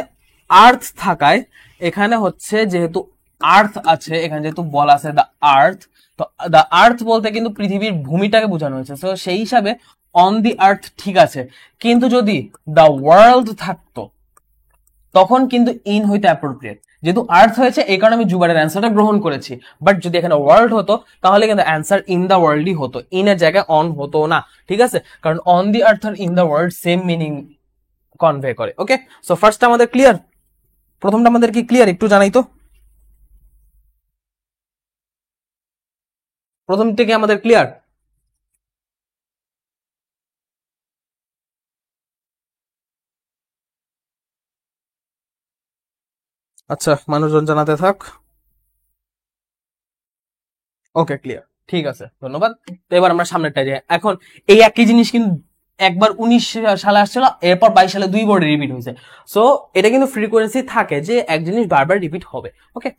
আর্থ থাকায়, এখানে হচ্ছে যেহেতু আর্থ আছে, এখানে যেহেতু বলা আছে দ্য আর্থ, তো দ্য আর্থ বলতে কিন্তু পৃথিবীর ভূমিটাকে বোঝানো হয়েছে, তো সেই হিসাবে অন দি আর্থ ঠিক আছে। কিন্তু যদি দ্য ওয়ার্ল্ড থাকতো, তখন কিন্তু ইন হইতে অ্যাপ্রোপ্রিয়েট, যেহেতু আর্থ হয়েছে এই কারণে আমি জুবারের অ্যান্সারটা গ্রহণ করেছি। বাট যদি এখানে ওয়ার্ল্ড হতো, তাহলে কিন্তু অ্যান্সার ইন দ্য ওয়ার্ল্ডই হতো, ইন এর জায়গায় অন হতো না। ঠিক আছে, কারণ অন দি আর্থ আর in the world same meaning convey করে। ওকে, সো ফার্স্ট আমাদের ক্লিয়ার, প্রথমটা আমাদের কি ক্লিয়ার একটু জানাই তো, প্রথম থেকে আমাদের ক্লিয়ার? আচ্ছা, মানুষজন জানাতে থাক। ওকে, ক্লিয়ার, ঠিক আছে, ধন্যবাদ। তো এবার আমরা সামনেরটা যাই। এখন এই একই জিনিস কিন্তু একবার 19 সালে আসছিল, এরপর 22 সালে 2 বার রিপিট হয়েছে। সো এটা কিন্তু ফ্রিকোয়েন্সি থাকে যে এক জিনিস বারবার রিপিট হবে। ওকে,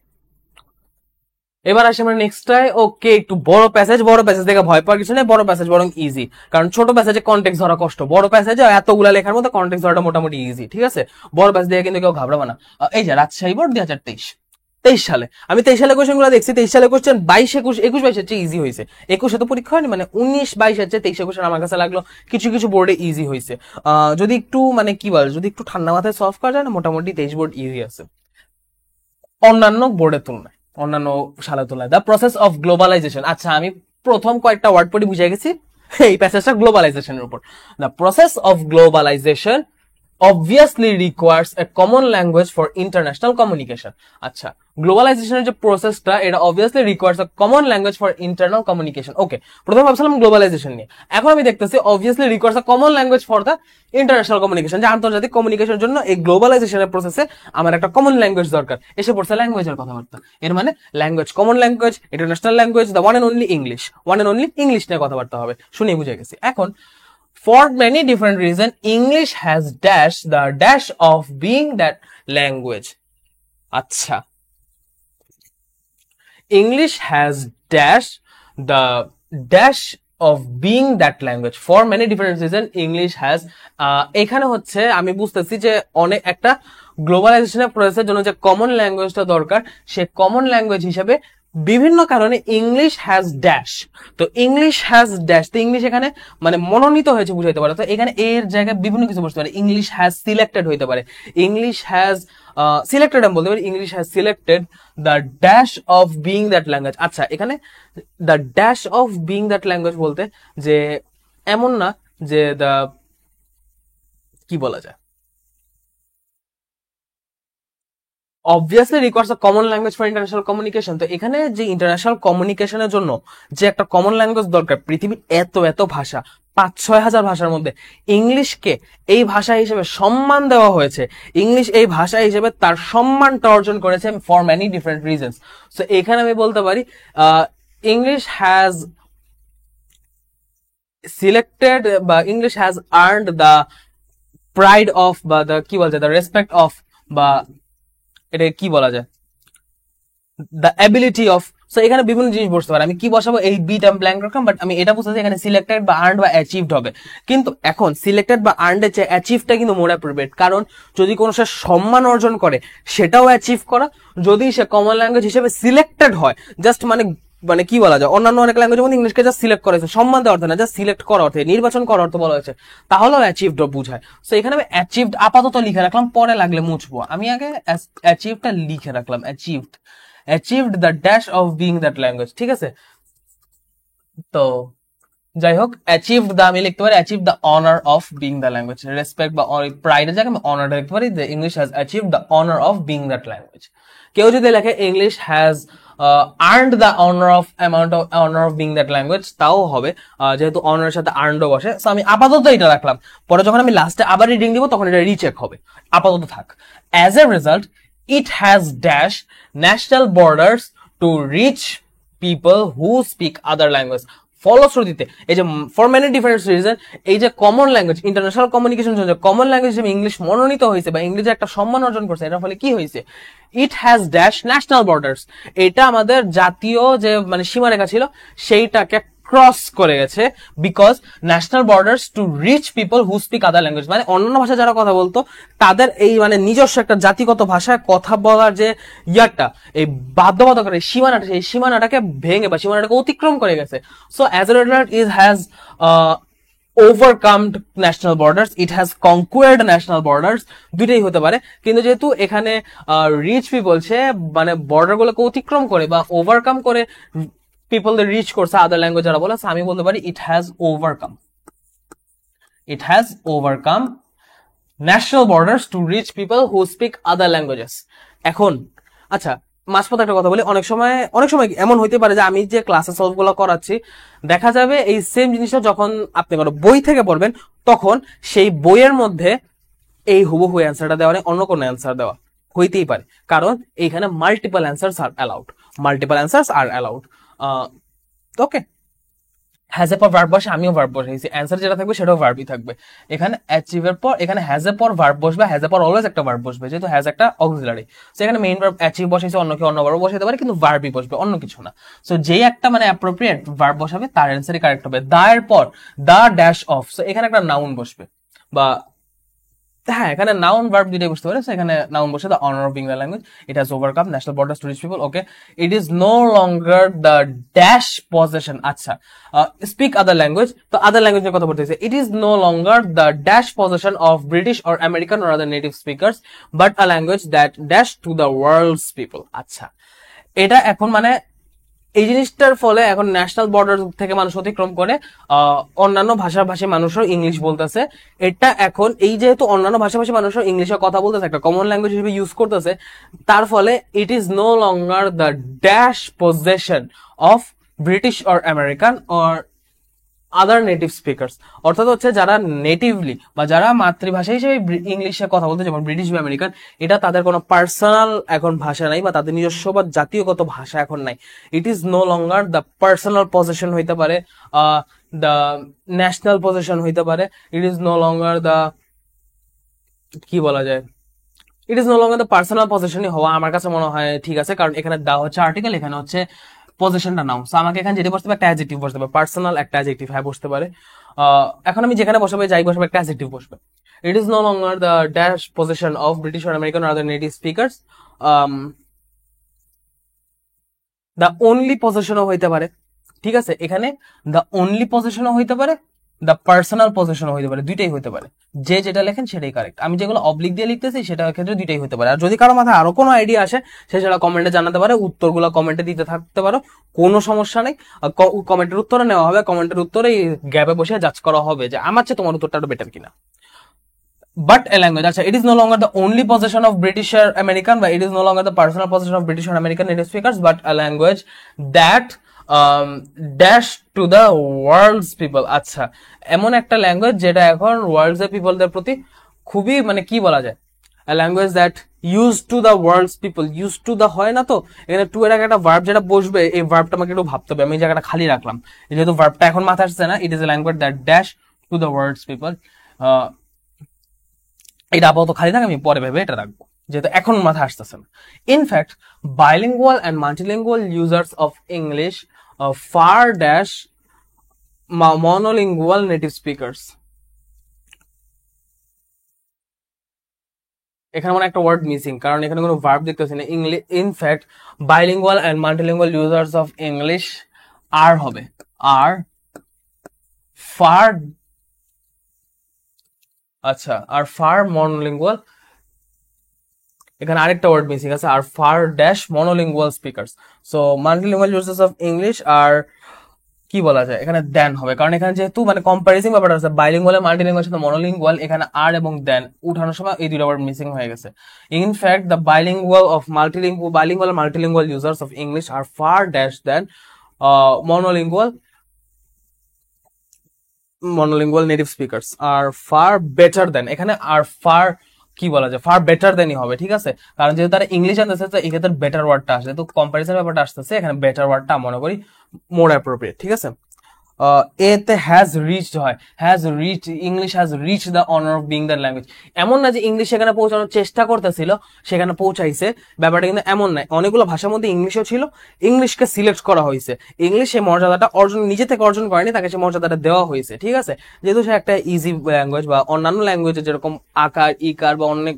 এবার আসি আমরা নেক্সটটায়। ওকে, একটু বড় প্যাসেজ, বড় প্যাসেজ দেখে ভয় পাওয়ার কিছু নেই, বড় প্যাসেজ বরং ইজি, কারণ ছোট প্যাসেজে কন্টেক্সট ধরা কষ্ট, বড় প্যাসেজে এতগুলা লেখার মধ্যে কন্টেক্সট ধরাটা মোটামুটি ইজি। ঠিক আছে, বড় প্যাসেজ দেখে কিন্তু কেউ ঘাবড়াবে না। এই যে রাজশাহী বোর্ড 2023, 23 সালে, আমি 23 সালে কোয়েশ্চেন গুলো দেখছি, 23 সালে কোয়েশ্চেন 22, 21, 21, 22 এর চেয়ে ইজি হয়েছে। 21 তো পরীক্ষা হয়নি, মানে 19, 22 এর চেয়ে 23 কোয়েশ্চেন আমার কাছে লাগলো কিছু কিছু বোর্ডে ইজি হয়েছে। যদি একটু মানে কি বল, যদি একটু ঠান্ডা মাথায় সলভ করা যায় না, মোটামুটি 23 বোর্ড ইজি আছে অন্যান্য বোর্ডের তুলনায়, অন্যান্য সালের তুলনায়। দ্য প্রসেস অফ গ্লোবালাইজেশন, আচ্ছা আমি প্রথম কয়েকটা ওয়ার্ড পড়ে বুঝে গেছি এই প্যাসেজটা গ্লোবালাইজেশনের উপর। The process of globalization obviously requires a common language for international communication. আচ্ছা, গ্লোবালাইজেশনের যে প্রসেসটা, এটা obviously requires a common language for internal communication. ওকে, প্রথমে ভাবছিলাম গ্লোবালাইজেশন নিয়ে, এখন আমি দেখতেছি obviously requires a common language for the international communication, যে আন্তর্জাতিক কমিউনিকেশনের জন্য এই গ্লোবালাইজেশনের প্রসেসে আমার একটা কমন ল্যাঙ্গুয়েজ দরকার। এসে পড়ছে ল্যাঙ্গুয়েজের কথাবার্তা, এর মানে language, common language, international language, the one and only English, one and only English নিয়ে কথাবার্তা হবে, শুনে বুঝে গেছি। এখন for many different reasons, English has dash the dash of being that language. Acha. English has dash the dash of being that language for many different reason English has, এখানে হচ্ছে আমি বুঝতেছি যে অনেক একটা গ্লোবালাইজেশনের প্রসেসের জন্য যে কমন ল্যাঙ্গুয়েজটা দরকার, সে কমন ল্যাঙ্গুয়েজ হিসেবে বিভিন্ন কারণে ইংলিশ হ্যাজ ড্যাশ। তো ইংলিশ হ্যাজ ড্যাশ, তো ইংলিশ এখানে মানে মনোনীত হয়েছে বুঝাইতে পারে। তো এখানে এর জায়গায় বিভিন্ন কিছু বসতে পারে, ইংলিশ হ্যাজ সিলেক্টেড হইতে পারে, ইংলিশ হ্যাজ সিলেক্টেড আমি বলতে পারি, English has selected the dash of being that language. আচ্ছা, এখানে the dash of being that language বলতে যে এমন না যে দ্য কি বলা যায়, obviously requires a common language for international communication। তো এখানে যে ইন্টারন্যাশনাল কমিউনিকেশনের জন্য যে একটা কমন ল্যাঙ্গুয়েজ দরকার, পৃথিবীর এত এত ভাষা, 5-6 হাজার ভাষার মধ্যে ইংলিশকে এই ভাষা হিসেবে সম্মান দেওয়া হয়েছে, ইংলিশ এই ভাষা হিসেবে তার সম্মানটা অর্জন করেছে for many different reasons. So এখানে আমি বলতে পারি ইংলিশ হ্যাজ সিলেক্টেড বা English has earned the pride of বা দ্য কি বলা যায় দ্য রেসপেক্ট অফ বা এটা কি বলা যায় দ্য অ্যাবিলিটি অফ। সো এখানে বিভিন্ন জিনিস বসতে পারে, আমি কি বসাবো এই বিটা ব্ল্যাঙ্ক রাখলাম, বাট আমি এটা বুঝতে এখানে সিলেক্টেড বা আর্নড বা অ্যাচিভড হবে। কিন্তু এখন সিলেক্টেড বা আর্নড এর চেয়ে অ্যাচিভটা কিন্তু মোর অ্যাপ্রোপ্রিয়েট, কারণ যদি কোনো সে সম্মান অর্জন করে সেটাও অ্যাচিভ করা, যদি সে কমন ল্যাঙ্গুয়েজ হিসেবে সিলেক্টেড হয়, জাস্ট মানে মানে কি বলা যায় অন্যান্য অনেক ল্যাঙ্গুয়েজের মধ্যে ইংলিশকে জাস্ট সিলেক্ট করা হয়েছে, সম্মান দেওয়ার অর্থে না, জাস্ট সিলেক্ট করার অর্থে, নির্বাচন করার অর্থে বলা হয়েছে, তাহলেও অ্যাচিভড বুঝায়। সো এখানে আমি অ্যাচিভড আপাতত লিখে রাখলাম, পরে লাগলে মুছবো, আমি আগে অ্যাচিভটা লিখে রাখলাম, achieved the dash of being that language, ঠিক আছে। তো যাই হোক, অ্যাচিভড দ্য আমি লিখতে পারি achieve the honour of being the language, respect বা প্রাইডের জায়গায় আমি অনারটা লিখতে পারি, the English has achieved the honour of being that language. কেউ যদি লেখে English has earned the honour of honour of being that language, তাও হবে, যেহেতু অনারের সাথে আর্নডও বসে। সো আমি আপাতত এটা রাখলাম, পরে যখন আমি লাস্টে আবার রিডিং দিব তখন এটা রিচেক হবে, আপাতত থাক। As a result it has dash national borders to reach people who speak other language। ফলশ্রুতিতে এই যে ফর মেনি ডিফারেন্ট রিজন, এই যে কমন ল্যাঙ্গুয়েজ ইন্টারন্যাশনাল কমিউনিকেশন জন্য কমন ল্যাঙ্গুয়েজ হিসেবে ইংলিশ মনোনীত হয়েছে বা ইংলিশে একটা সম্মান অর্জন করছে, এটার ফলে কি হয়েছে, it has dash national borders, এটা আমাদের জাতীয় যে মানে সীমারেখা ছিল সেইটাকে ক্রস করে গেছে, because national borders to reach people who speak other language, মানে অন্যান্য ভাষায় যারা কথা বলতো তাদের এই মানে নিজস্ব একটা জাতিগত ভাষায় কথা বলার যে ইয়ারটা, এই বাধ্যবাধকতা সীমানাটা, সেই সীমানাটাকে ভেঙে বা সীমানাটাকে অতিক্রম করে গেছে। So as a result it has overcome national borders, it has conquered national borders, দুইটাই হতে পারে। কিন্তু যেহেতু এখানে রিচ পিপল সে মানে বর্ডার গুলোকে অতিক্রম করে বা ওভারকাম করে people they reach করছে আদার ল্যাঙ্গুয়েজ যারা বলে, আমি বলতে পারি it has overcome national borders to reach people who speak other languages। এখন আচ্ছা মাঝপথে একটা কথা বলি, অনেক সময় এমন হইতে পারে যে আমি যে ক্লাসে সলভ গুলো করাচ্ছি দেখা যাবে এই সেম জিনিসটা যখন আপনি কোনো বই থেকে পড়বেন তখন সেই বইয়ের মধ্যে এই হুবহু অ্যান্সারটা দেওয়া নেই, অন্য কোনো অ্যান্সার দেওয়া হইতেই পারে, কারণ এইখানে multiple answers R allowed. Okay, has a পর ভার্ব বসে, আমিও ভার্ব বসাইছি, অ্যান্সার যেটা থাকবে সেটাও ভার্বই থাকবে। এখানে অ্যাচিভের পর এখানে হ্যাজ এ পর ভার্ব বসবে, হ্যাজ এ পর অলওয়েজ একটা ভার্ব বসবে, যেহেতু হ্যাজ একটা অক্সিলারি। সেখানে মেইন ভার্ব অ্যাচিভ বসাইছে, অন্য কেউ অন্য ভার্ব বসাইতে পারে, কিন্তু ভার্বই বসবে, অন্য কিছু না। সো যেই একটা মানে অ্যাপ্রোপ্রিয়েট ভার্ব বসাবে তার অ্যান্সারই কারেক্ট হবে। দা এর পর দা ড্যাশ অফ, সো এখানে একটা নাউন বসবে, বা হ্যাঁ এখানে নাউন ভার্ব দুইটাই বুঝতে পারে। এখানে নাউন বসে the honour of being the language, it has overcome national borders to reach people. Okay, it is no longer the dash possession. আচ্ছা, স্পিক আদার ল্যাঙ্গুয়েজ, তো আদার ল্যাঙ্গুয়েজের কথা বলতেছে, it is no longer the dash possession of British or American or other native speakers but a language that dash to the world's people. আচ্ছা, এটা এখন মানে এই জিনিসটার ফলে এখন ন্যাশনাল বর্ডার থেকে মানুষ অতিক্রম করে অন্যান্য ভাষাভাষী মানুষও ইংলিশ বলতেছে। এটা এখন এই যেহেতু অন্যান্য ভাষাভাষী মানুষও ইংলিশে কথা বলতেছে, একটা কমন ল্যাঙ্গুয়েজ হিসেবে ইউজ করতেছে, তার ফলে it is no longer the dash possession of British or American or other native speakers, অর্থাৎ হচ্ছে যারা নেটিভলি বা যারা মাতৃভাষা হিসেবে ইংলিশে কথা বলতে, যেমন ব্রিটিশ বা আমেরিকান, এটা তাদের কোনো পার্সোনাল এখন ভাষা নাই বা তাদের নিজস্ব বা জাতীয়গত ভাষা এখন নাই। It is no longer the personal position হইতে পারে, দ্য ন্যাশনাল পজিশন হইতে পারে, it is no longer the কি বলা যায়, it is no longer the personal পজিশনই হওয়া আমার কাছে মনে হয় ঠিক আছে, কারণ এখানে দা হচ্ছে আর্টিকেল, এখানে হচ্ছে পজিশনটা নাও। সো আমাকে এখানে যেটা বসতে হবে একটা অ্যাডজেক্টিভ বসতে হবে, পার্সোনাল একটা অ্যাডজেক্টিভ হ্যাঁ বসতে পারে। এখন আমি যেখানে বসাবো যাই বসাবো একটা অ্যাডজেক্টিভ বসবে। It is no longer the dash position of British or American or the native speakers, the only পজিশনও হইতে পারে, ঠিক আছে। এখানে দ্য অনলি পজিশনও হইতে পারে, দ্য পার্সোনাল পজিশনও হইতে পারে, দুইটাই হইতে পারে। যে যেটা লেখেন সেটাই কারেক্ট। আমি যেগুলো অবলিক দিয়ে লিখতেছি সেটার ক্ষেত্রে দুইটাই হইতে পারে। আর যদি কারো মাথায় আরো কোনো আইডিয়া আসে সে সেটা কমেন্টে জানাতে পারে, উত্তরগুলো কমেন্টে দিতে থাকতে পারো, কোনো সমস্যা নেই। কমেন্টের উত্তরে নেওয়া হবে, কমেন্টের উত্তরে গ্যাপে বসে জাজ করা হবে যে আমার চেয়ে তোমার উত্তরটা বেটার কিনা। But a language, আচ্ছা, it is no longer the only possession of British or American, but it is no longer the personal possession of British or American native speakers, but a language that dash to the world's people. আচ্ছা, এমন একটা language যেটা এখন world's এর পিপলদের প্রতি খুবই মানে কি বলা যায়, a language that used to the world's people. used to the হয় না তো, এখানে টু এর আগে একটা ভার্ব যেটা বসবে, এই ভার্বটা আমাকে একটু ভাবতে হবে। আমি এই জায়গাটা খালি রাখলাম যেহেতু ভার্বটা এখন মাথায় আসছে না। It is a language that dash to the world's people. এটা আপাতত খালি থাক, আমি পরে ভেবে এটা রাখবো যেহেতু এখন মাথা আসতেছে না। In fact bilingual and multilingual users of English far dash monolingual native speakers. এখানে মানে একটা ওয়ার্ড মিসিং, কারণ এখানে কোনো ভার্ব দেখতেছি না। In fact bilingual and multilingual users of English are হবে are far, আচ্ছা, আর ফার মনোলিঙ্গুয়াল, এখানে আরেকটা ওয়ার্ড মিসিং আছে, are far dash monolingual speakers. So multilingual users of English are কি বলা যায়, এখানে দেন হবে, কারণ এখানে যেহেতু মানে কম্পারিজিং ব্যাপারটা আছে বাইলিঙ্গুয়াল মাল্টিলিঙ্গুয়াল সাথে মনোলিঙ্গুয়াল, এখানে আর এবং দেন উঠানোর সময় এই দুইটা ওয়ার্ড মিসিং হয়ে গেছে। In fact the bilingual multilingual users of English are far dash than monolingual native speakers are far better than, এখানে আর ফার কি বলা যায়, ফার বেটার দেনই হবে, ঠিক আছে। কারণ যেহেতু তারা ইংলিশ জানতেছে তো এক্ষেত্রে বেটার ওয়ার্ডটা আসে, তো কম্পারিজন ব্যাপারটা আসতেছে, এখানে বেটার ওয়ার্ডটা মনে করি মোর অ্যাপ্রোপ্রিয়েট, ঠিক আছে। এতে হ্যাজ রিচড হয়, has reach, English has reach the honour of being the language. এমন না যে ইংলিশ সেখানে পৌঁছানোর চেষ্টা করতেছিল সেখানে পৌঁছাইছে, ব্যাপারটা কিন্তু এমন নাই। অনেকগুলো ভাষার মধ্যে ইংলিশও ছিল, ইংলিশকে সিলেক্ট করা হয়েছে, ইংলিশ সেই মর্যাদাটা নিজে থেকে অর্জন করেনি, তাকে সেই মর্যাদাটা দেওয়া হয়েছে, ঠিক আছে। যেহেতু সে একটা ইজি ল্যাঙ্গুয়েজ, বা অন্যান্য ল্যাঙ্গুয়েজে যেরকম আকার ইকার বা অনেক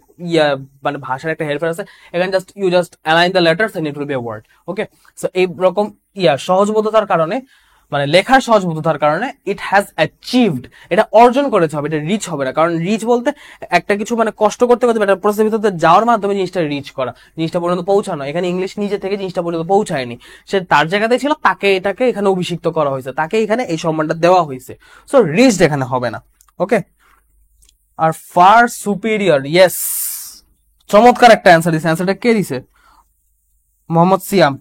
মানে ভাষার একটা হেল্পার আছে, এখানে just you just align the letters and it will be a word, okay. So এইরকম সহজবোধতার কারণে, মানে লেখার সহজবোধতার কারণে ইট হ্যাজ অ্যাচিভড, এটা অর্জন করেছে হবে, এটা রিচ হবে না। কারণ রিচ বলতে একটা কিছু মানে কষ্ট করতে করতে একটা প্রসেসের ভিতরে যাওয়ার মাধ্যমে জিনিসটা রিচ করা, জিনিসটা পর্যন্ত পৌঁছানো। এখানে ইংলিশ নিজে থেকে জিনিসটা পর্যন্ত পৌঁছায়নি, সে তার জায়গাতে ছিল, তাকে এটাকে এখানে অভিষিক্ত করা হয়েছে, তাকে এখানে এই সম্মানটা দেওয়া হয়েছে। সো রিচ এখানে হবে না, ওকে। আর ফার সুপিরিয়র, ইয়েস, চমৎকার একটা অ্যান্সার দিছে। অ্যান্সারটা কে দিছে? মোহাম্মদ সিয়াম,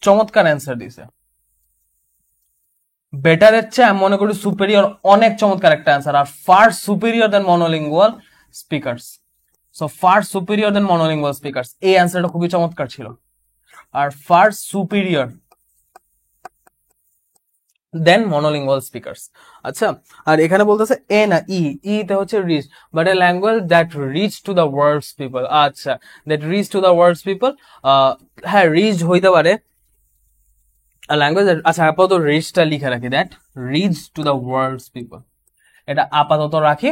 চমৎকার অ্যান্সার দিছে। বেটারের চেয়ে আমি মনে করি সুপেরিয়র অনেক চমৎকার একটা answer, are far superior than monolingual speakers. So far superior than monolingual speakers, এই অ্যান্সারটা খুবই চমৎকার ছিল। Are far superior than monolingual speakers, আচ্ছা। আর এখানে বলতেছে এ না ই তে হচ্ছে reach, but a language that reach to the world's people, আচ্ছা, that reach to the world's people, হ্যাঁ রিচ হইতে পারে ল্যাঙ্গুয়েজ, আচ্ছা আপাতত রিচটা লিখে রাখি, that reach to the world's people, এটা আপাতত রাখি,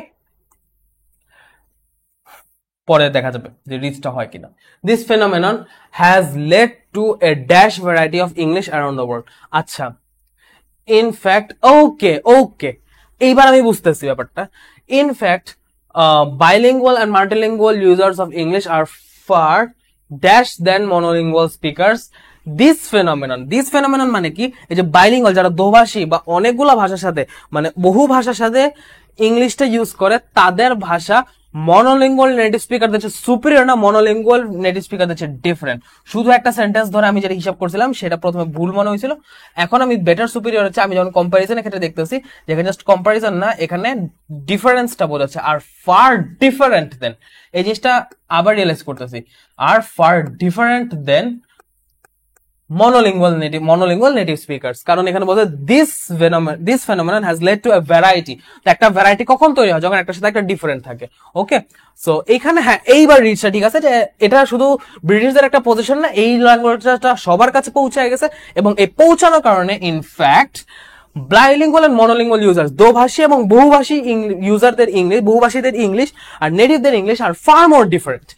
পরে দেখা যাবে যে রিচটা হয় কিনা। This phenomenon has led to a dash variety of English around the world, আচ্ছা। ইনফ্যাক্ট ওকে এইবার আমি বুঝতেছি ব্যাপারটা। In fact bilingual and multilingual users of English are far dash than monolingual speakers. This phenomenon মানে কি, এই যে বাইলিঙ্গুয়াল যারা দোভাষী বা অনেকগুলো ভাষার সাথে মানে বহু ভাষার সাথে ইংলিশটা ইউজ করে, তাদের ভাষা মনোলিঙ্গুয়াল নেটিভ স্পিকারদের চেয়ে সুপিরিয়র না, মনোলিঙ্গুয়াল নেটিভ স্পিকারদের চেয়ে ডিফারেন্ট। শুধু একটা সেন্টেন্স ধরে আমি যেটা হিসাব করছিলাম সেটা প্রথমে ভুল মনে হয়েছিল, এখন আমি বেটার সুপিরিয়র হচ্ছে আমি যখন কম্পারিজনের ক্ষেত্রে দেখতেছি, যেখানে জাস্ট কম্পারিজন না, এখানে ডিফারেন্সটা বোঝাচ্ছে, আর ফার ডিফারেন্ট দেন, এই জিনিসটা আবার রিয়েলাইজ করতেছি, আর ফার ডিফারেন্ট দেন monolingual native speakers, কারণ এখানে বলতে this phenomenon has led to a variety, তো একটা ভ্যারাইটি কখন তৈরি হয়, যখন একটার সাথে একটা ডিফারেন্ট থাকে। ওকে, সো এখানে হ্যাঁ এইবার রিচটা ঠিক আছে যে এটা শুধু ব্রিটিশদের একটা পজিশন না, এই ল্যাঙ্গুয়েজটা সবার কাছে পৌঁছে গেছে, এবং এই পৌঁছানোর কারণে in fact bilingual and monolingual users, দোভাষী এবং বহুভাষী ইউজারদের ইংলিশ, বহুভাষীদের ইংলিশ আর নেটিভদের ইংলিশ আর far more different.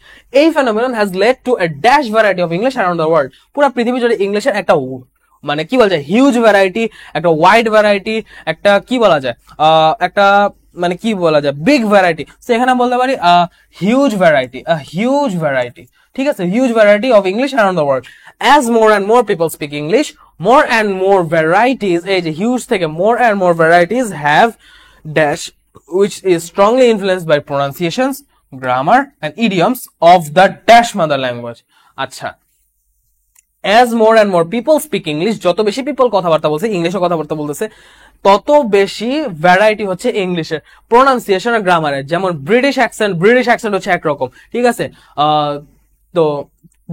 এই phenomenon has led to a dash variety of English around the world. পুরো পৃথিবী জুড়ে ইংলিশের একটা মানে কি বলা যায় হিউজ ভ্যারাইটি, একটা ওয়াইড ভ্যারাইটি, একটা কি বলা যায় একটা মানে কি বলা যায় বিগ ভ্যারাইটি। তো এখানে বলতে পারি হিউজ ভ্যারাইটি, ঠিক আছে, huge variety of English around the world. As more and more people speak English, more and more varieties, এই যে হিউজ থেকে more and more varieties have dash which is strongly influenced by pronunciations, grammar and idioms of the dash mother language. আচ্ছা, as more and more people speak English, যত বেশি people কথাবার্তা বলছে, ইংলিশে কথাবার্তা বলতেছে, তত বেশি ভ্যারাইটি হচ্ছে ইংলিশের প্রোনাউন্সিয়েশন আর গ্রামারের। যেমন ব্রিটিশ অ্যাকসেন্ট হচ্ছে একরকম, ঠিক আছে, তো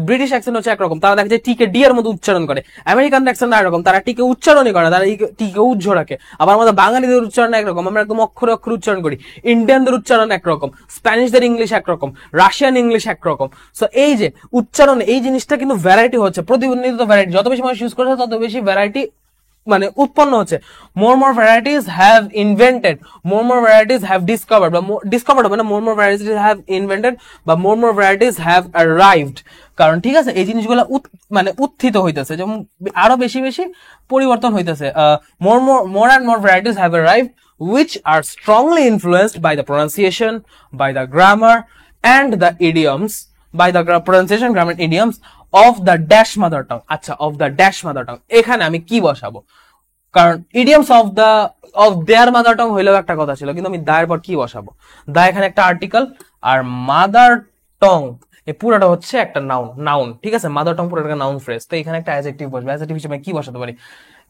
ব্রিটিশ অ্যাকসেন্ট হচ্ছে একরকম, তারা দেখা যায় টিকে ডি এর মতো উচ্চারণ করে। আমেরিকান অ্যাকসেন্ট একরকম, তারা টিকে উচ্চারণই করে, তারা টিকে উজ্জ রাখে। আবার আমাদের বাঙালিদের উচ্চারণ একরকম, আমরা একদম অক্ষরে অক্ষর উচ্চারণ করি। ইন্ডিয়ানদের উচ্চারণ একরকম, স্প্যানিশদের ইংলিশ একরকম, রাশিয়ান ইংলিশ একরকম। সো এই যে উচ্চারণ, এই জিনিসটা কিন্তু ভ্যারাইটি হচ্ছে, প্রতিনিয়ত ভ্যারাইটি, যত বেশি মানুষ ইউজ করছে তত বেশি ভ্যারাইটি মানে উৎপন্ন হচ্ছে। more varieties have invented, more varieties have discovered, বা discovered হবে না, more varieties have invented বা more varieties have arrived, কারণ ঠিক আছে এই জিনিসগুলো মানে উত্থিত হইতেছে, যেমন আরো বেশি বেশি পরিবর্তন হইতেছে। more and more varieties have arrived which are strongly influenced by the pronunciation, by the grammar and the idioms, by the pronunciation, grammar and idioms of the dash mother tongue. আচ্ছা, of the dash mother tongue, এখানে আমি কি বসাবো, কারণ idioms of their mother tongue হইলেও একটা কথা ছিল, কিন্তু আমি দায়ের পর কি বসাবো, দা এখানে একটা আর্টিকেল, আর মাদার টং এই পুরোটা হচ্ছে একটা নাউন, ঠিক আছে, মাদার টং পুরোটা একটা নাউন ফ্রেজ। তো এখানে একটা অ্যাডজেক্টিভ বসবে, অ্যাডজেক্টিভ হিসেবে কি বসাতে পারি,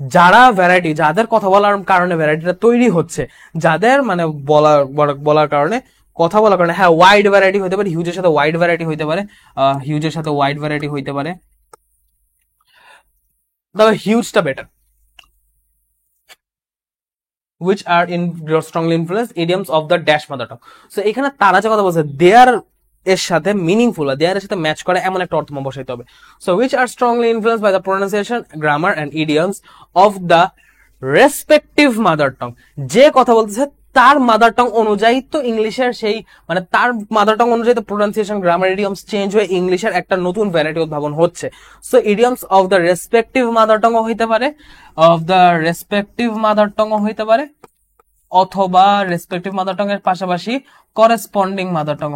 যারা ভ্যারাইটি, যাদের কথা বলার কারণে ভ্যারাইটিটা তৈরি হচ্ছে, যাদের মানে বলার কারণে, কথা বলার কারণে, হ্যাঁ ওয়াইড ভ্যারাইটি হতে পারে, হিউজের সাথে ওয়াইড ভ্যারাইটি হইতে পারে, তবে হিউজটা better. which are strongly influenced idioms of the dash mother tongue. So এখানে তারা যে কথা বলছে দেয়ার এর সাথে মিনিংফুল, দেয়ার এর সাথে ম্যাচ করে এমন একটা অর্থ বসাইতে হবে। So which are strongly influenced by the pronunciation, grammar and idioms of the respective mother tongue, যে কথা বলতেছে তার মাদার টং অনুযায়ী তো ইংলিশের সেই মানে তার মাদার টং অনুযায়ী তো প্রোনাউন্সিয়েশন, গ্রামার, ইডিয়মস চেঞ্জ হয়ে ইংলিশের একটা নতুন ভ্যারাইটি উদ্ভাবন হচ্ছে। So idioms of the respective mother টং হইতে পারে, অথবা রেসপেক্টিভ মাদার টং এর পাশাপাশি করেসপন্ডিং মাদার টং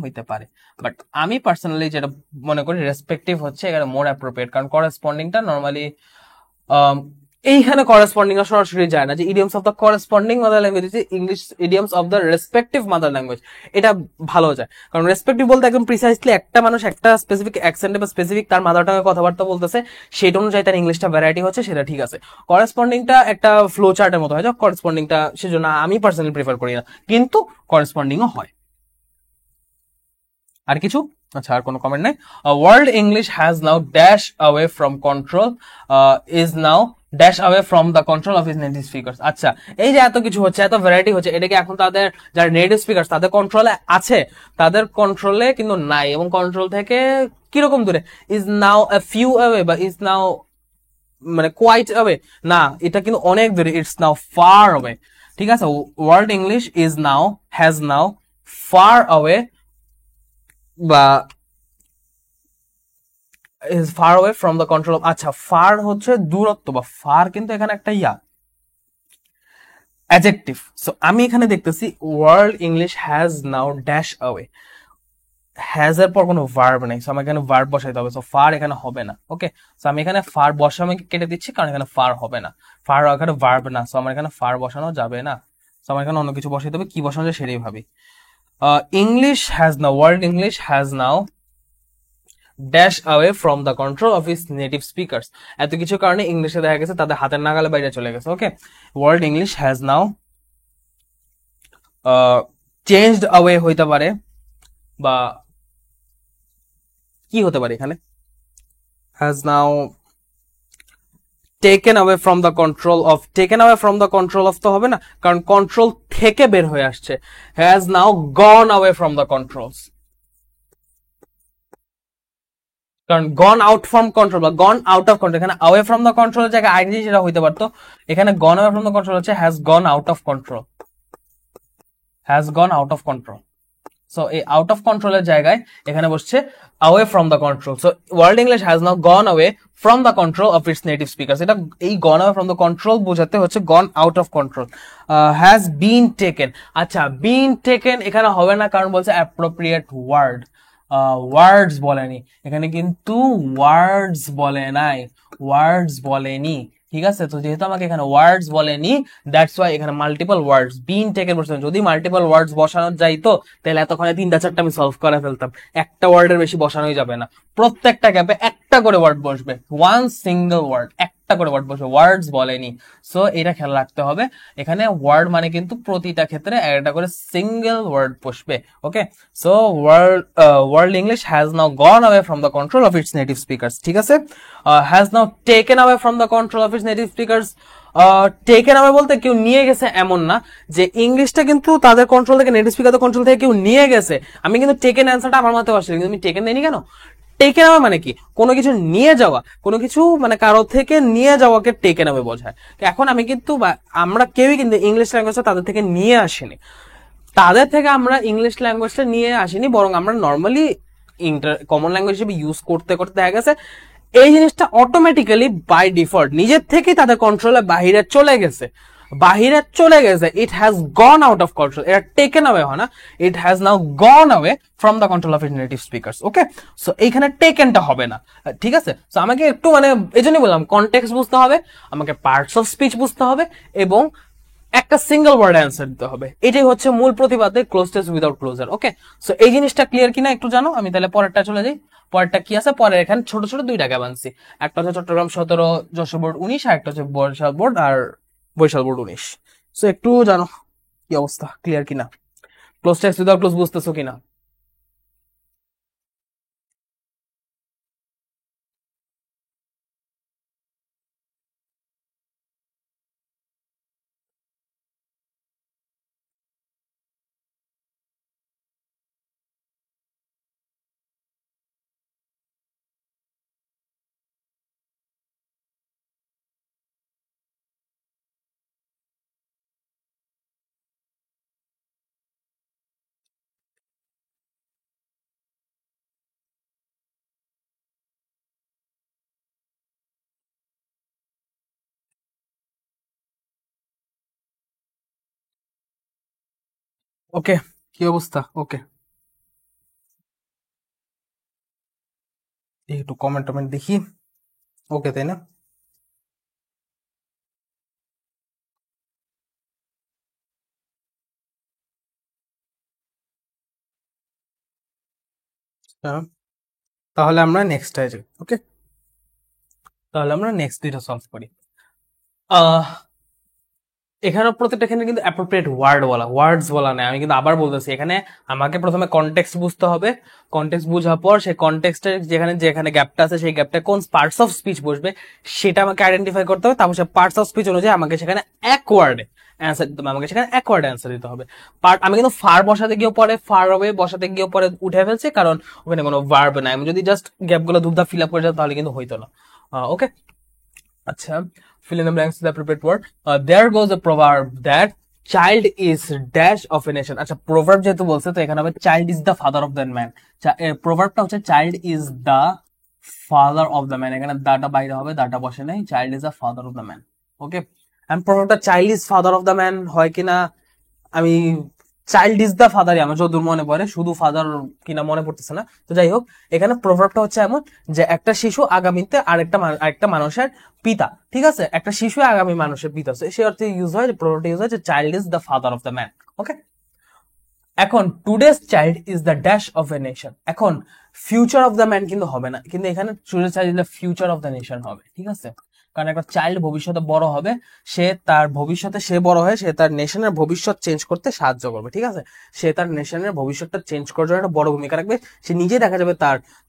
হইতে পারে, বাট আমি পার্সোনালি যেটা মনে করি রেসপেক্টিভ হচ্ছে এখানে মোর অ্যাপ্রোপ্রিয়েট, কারণ করেসপন্ডিংটা নর্মালি এইখানে করেসপন্ডিং সরাসরি যায় না, যে idioms of the corresponding mother language English, idioms of the respective mother language, এটা ভালো যায়। কারণ রেসপেক্টিভ বলতে একদম প্রিসাইসলি একটা মানুষ একটা স্পেসিফিক অ্যাকসেন্টে বা স্পেসিফিক তার মাদার টাঙ্গে কথাবার্তা বলতেছে, সেটা অনুযায়ী তার ইংলিশটা ভ্যারাইটি হচ্ছে, সেটা ঠিক আছে। করেসপন্ডিংটা একটা ফ্লো চার্টের মতো হয়, করেসপন্ডিংটা সেজন্য আমি পার্সোনালি প্রিফার করি না, কিন্তু করেসপন্ডিংও হয়। আর কিছু? আচ্ছা, আর কোনো কমেন্ট নাই। World English has now dash away from control, is now dash away from the control of his native speakers. আচ্ছা, এই যে এত কিছু হচ্ছে, এত ভ্যারাইটি হচ্ছে, এটাকে এখন তাদের যারা নেটিভ স্পিকার্স তাদের কন্ট্রোলে আছে, তাদের কন্ট্রোলে কিন্তু নাই, এবং কন্ট্রোল থেকে কিরকম দূরে, is now a few away বা ইজ নাও মানে কোয়াইট অ্যাওয়ে, না এটা কিন্তু অনেক দূরে, ইটস নাও ফার অ্যাওয়ে, ঠিক আছে। World English is now, has now, far away বা is far away from the control of, আচ্ছা ফার হচ্ছে দূরত্ব, বা ফার কিন্তু এখানে একটা অ্যাডজেক্টিভ। সো আমি এখানে দেখতেছি world English has now dash away, has এর পর কোনো ভার্ব নেই, সো আমাকে এখানে ভার্ব বসাইতে হবে, সো ফার এখানে হবে না। ওকে, সো আমি এখানে ফার বসা আমি কেটে দিচ্ছি, কারণ এখানে ফার হবে না, ফার এখানে ভার্ব না, সো আমার এখানে ফার বসানো যাবে না, সো আমার এখানে অন্য কিছু বসাইতে হবে, কি বসানো যায় সেটাই ভাবি। English has now, world English has now dash away from the control of his native speakers, এত কিছু কারণে ইংলিশে দেখা গেছে তাদের হাতের নাগালে বাইরে চলে গেছে। Okay, world English has now changed away হইতে পারে, বা কি হতে পারে এখানে? has now taken away from the control of, taken away from the control of তো হবে না, কারণ কন্ট্রোল থেকে বের হয়ে আসছে, has now gone away from the controls, কারণ gone out from control বা gone out of control, এখানে away from the control এর জায়গায় আইডি যেটা হইতে পারতো, এখানে gone away from the control হচ্ছে has gone out of control, has gone out of control. So এই আউট অফ কন্ট্রোলের জায়গায় এখানে বসছে away from the control. So world English has now gone away from the control of its native speakers. এটা এই gone away from the control বোঝাতে হচ্ছে gone out of control. Has been taken. আচ্ছা, been taken এখানে হবে না, কারণ বলছে appropriate word. ওয়ার্ডস বলেনি এখানে, কিন্তু ওয়ার্ডস বলে নাই, ওয়ার্ডস বলেনি, ঠিক আছে? তো যেহেতু আমাকে এখানে ওয়ার্ডস বলেনি, দ্যাটস ওয়াই এখানে মাল্টিপল ওয়ার্ডস বিন টেকেন বসে। যদি মাল্টিপল ওয়ার্ডস বসানো যাইতো তাহলে এতক্ষণে 3-4টা আমি সলভ করে ফেলতাম। একটা ওয়ার্ডের বেশি বসানোই যাবে না, প্রত্যেকটা গ্যাপে একটা করে ওয়ার্ড বসবে, ওয়ান সিঙ্গেল ওয়ার্ড, একটা করে ওয়ার্ড বসবে, ওয়ার্ডস বলেনি। সো এটা খেয়াল রাখতে হবে, এখানে ওয়ার্ড মানে কিন্তু প্রতিটা ক্ষেত্রে একটা করে সিঙ্গেল ওয়ার্ড বসবে। Okay, so world English has now gone away from the control of its native speakers, ঠিক আছে? Has now taken away from the control of its native speakers. Taken away বলতে কেউ নিয়ে গেছে এমন না, যে ইংলিশটা কিন্তু তাদের কন্ট্রোল থেকে, নেটিভ স্পিকারদের কন্ট্রোল থেকে কেউ নিয়ে গেছে। আমি কিন্তু টেকেন অ্যান্সারটা আমার মাথায় আসলে, কিন্তু আমি টেকেন দেইনি কেন? টেকেন অ্যাওয়ে মানে কি? কোনো কিছু নিয়ে যাওয়া, কোনো কিছু মানে কারো থেকে নিয়ে যাওয়াকে টেকেন অ্যাওয়ে বোঝায়। এখন আমি কিন্তু, আমরা কেউই কিন্তু ইংলিশ ল্যাঙ্গুয়েজটা তাদের থেকে নিয়ে আসিনি, তাদের থেকে আমরা ইংলিশ ল্যাঙ্গুয়েজটা নিয়ে আসিনি, বরং আমরা নর্মালি কমন ল্যাঙ্গুয়েজ হিসেবে ইউজ করতে করতে দেখা গেছে এই জিনিসটা অটোমেটিক্যালি বাই ডিফল্ট নিজের থেকেই তাদের কন্ট্রোলের বাহিরে চলে গেছে, বাহিরে চলে গেছে। It has gone out of control, এটা টেকেন অ্যাওয়ে হয় না, it has now gone away from the control of it native speakers. Okay, so এইখানে টেকেনটা হবে না, ঠিক আছে? সো আমাকে একটু মানে এই জন্যই বললাম কনটেক্সট বুঝতে হবে, আমাকে পার্টস অফ স্পিচ বুঝতে হবে, এবং একটা সিঙ্গেল ওয়ার্ড অ্যান্সার দিতে হবে। এটাই হচ্ছে মূল প্রতিবাদে ক্লোজ টেস্ট উইদাউট ক্লোজার। ওকে, সো এই জিনিসটা ক্লিয়ার কিনা একটু জানো? আমি তাহলে পরেরটা চলে যাই। পরেরটা কি আছে? পরে এখানে ছোট ছোট দুইটা গ্যাপ আনছি, একটা হচ্ছে চট্টগ্রাম 17, যশোর বোর্ড 19, আর একটা হচ্ছে বরিশাল বোর্ড আর বরিশাল বোর্ড 19। সো একটু জানো কি অবস্থা, ক্লিয়ার কিনা? ক্লোজ টেস্ট উইদাউট ক্লোজ বুঝতেছো কিনা? ওকে, কি অবস্থা? ওকে, একটু কমেন্ট টমেন্ট দেখি। ওকে, তাই না? হ্যাঁ, তাহলে আমরা নেক্সট যাই। ওকে, তাহলে আমরা নেক্সট দুইটা সলভ করি। এখানে প্রত্যেকটা ক্ষেত্রে কিন্তু অ্যাপ্রোপ্রিয়েট ওয়ার্ডস বলা নেই। আমি কিন্তু আবার বলতেছি, এখানে আমাকে প্রথমে কনটেক্সট বুঝতে হবে, কনটেক্সট বোঝার পর সেই কনটেক্সটের যেখানে যেখানে গ্যাপটা আছে সেই গ্যাপটা কোন পার্টস অফ স্পিচ বসবে সেটা আমাকে আইডেন্টিফাই করতে হবে। তারপর সে পার্টস অফ স্পিচ অনুযায়ী আমাকে সেখানে এক ওয়ার্ডে অ্যান্সার দিতে হবে, আমাকে সেখানে এক ওয়ার্ডে অ্যান্সার দিতে হবে। আমি কিন্তু ফার বসাতে গিয়েও পরে, ফার অ্যাওয়ে বসাতে গিয়েও পরে উঠে ফেলছি, কারণ ওখানে কোনো ভার্ব নাই। আমি যদি জাস্ট গ্যাপগুলো ধুপধাপ ফিল আপ করে যাই তাহলে কিন্তু হইতো না। ওকে, আচ্ছা, fill in the blanks with the appropriate word. There goes a proverb that child is dash of a nation. আচ্ছা, proverb যেহেতু বলছে তো এখানে হবে child is the father of the man. proverbটা হচ্ছে child is the father of the man, এখানে দাটা বাইরে হবে, দাটা বসে নাই, child is the father of the man. Okay, and proverbটা child is father of the man হয় কিনা আমি, চাইল্ড ইজ দ্য ফাদার আমার যতদূর মনে পড়ে, শুধু ফাদার কিনা মনে পড়তেছে না। তো যাই হোক, এখানে প্রভাবটা হচ্ছে এমন যে একটা শিশু আগামীতে আরেকটা মানুষের পিতা, ঠিক আছে? একটা শিশু আগামী মানুষের পিতা, সে অর্থে ইউজ হয়, প্রভাবটা ইউজ হয় যে child is the father of the man. Okay, এখন today's child is the dash of a nation, এখন ফিউচার অফ দ্য ম্যান কিন্তু হবে না, কিন্তু এখানে today's child is the future of the nation হবে, ঠিক আছে? কারণ একটা চাইল্ড ভবিষ্যতে বড় হবে, সে তার ভবিষ্যতে সে বড় হয়ে সে তার নেশনের ভবিষ্যৎ চেঞ্জ করতে সাহায্য করবে, ঠিক আছে। সে তার নেশনের ভবিষ্যৎটা চেঞ্জ করার জন্য একটা বড় ভূমিকা রাখবে, সে নিজেই দেখা যাবে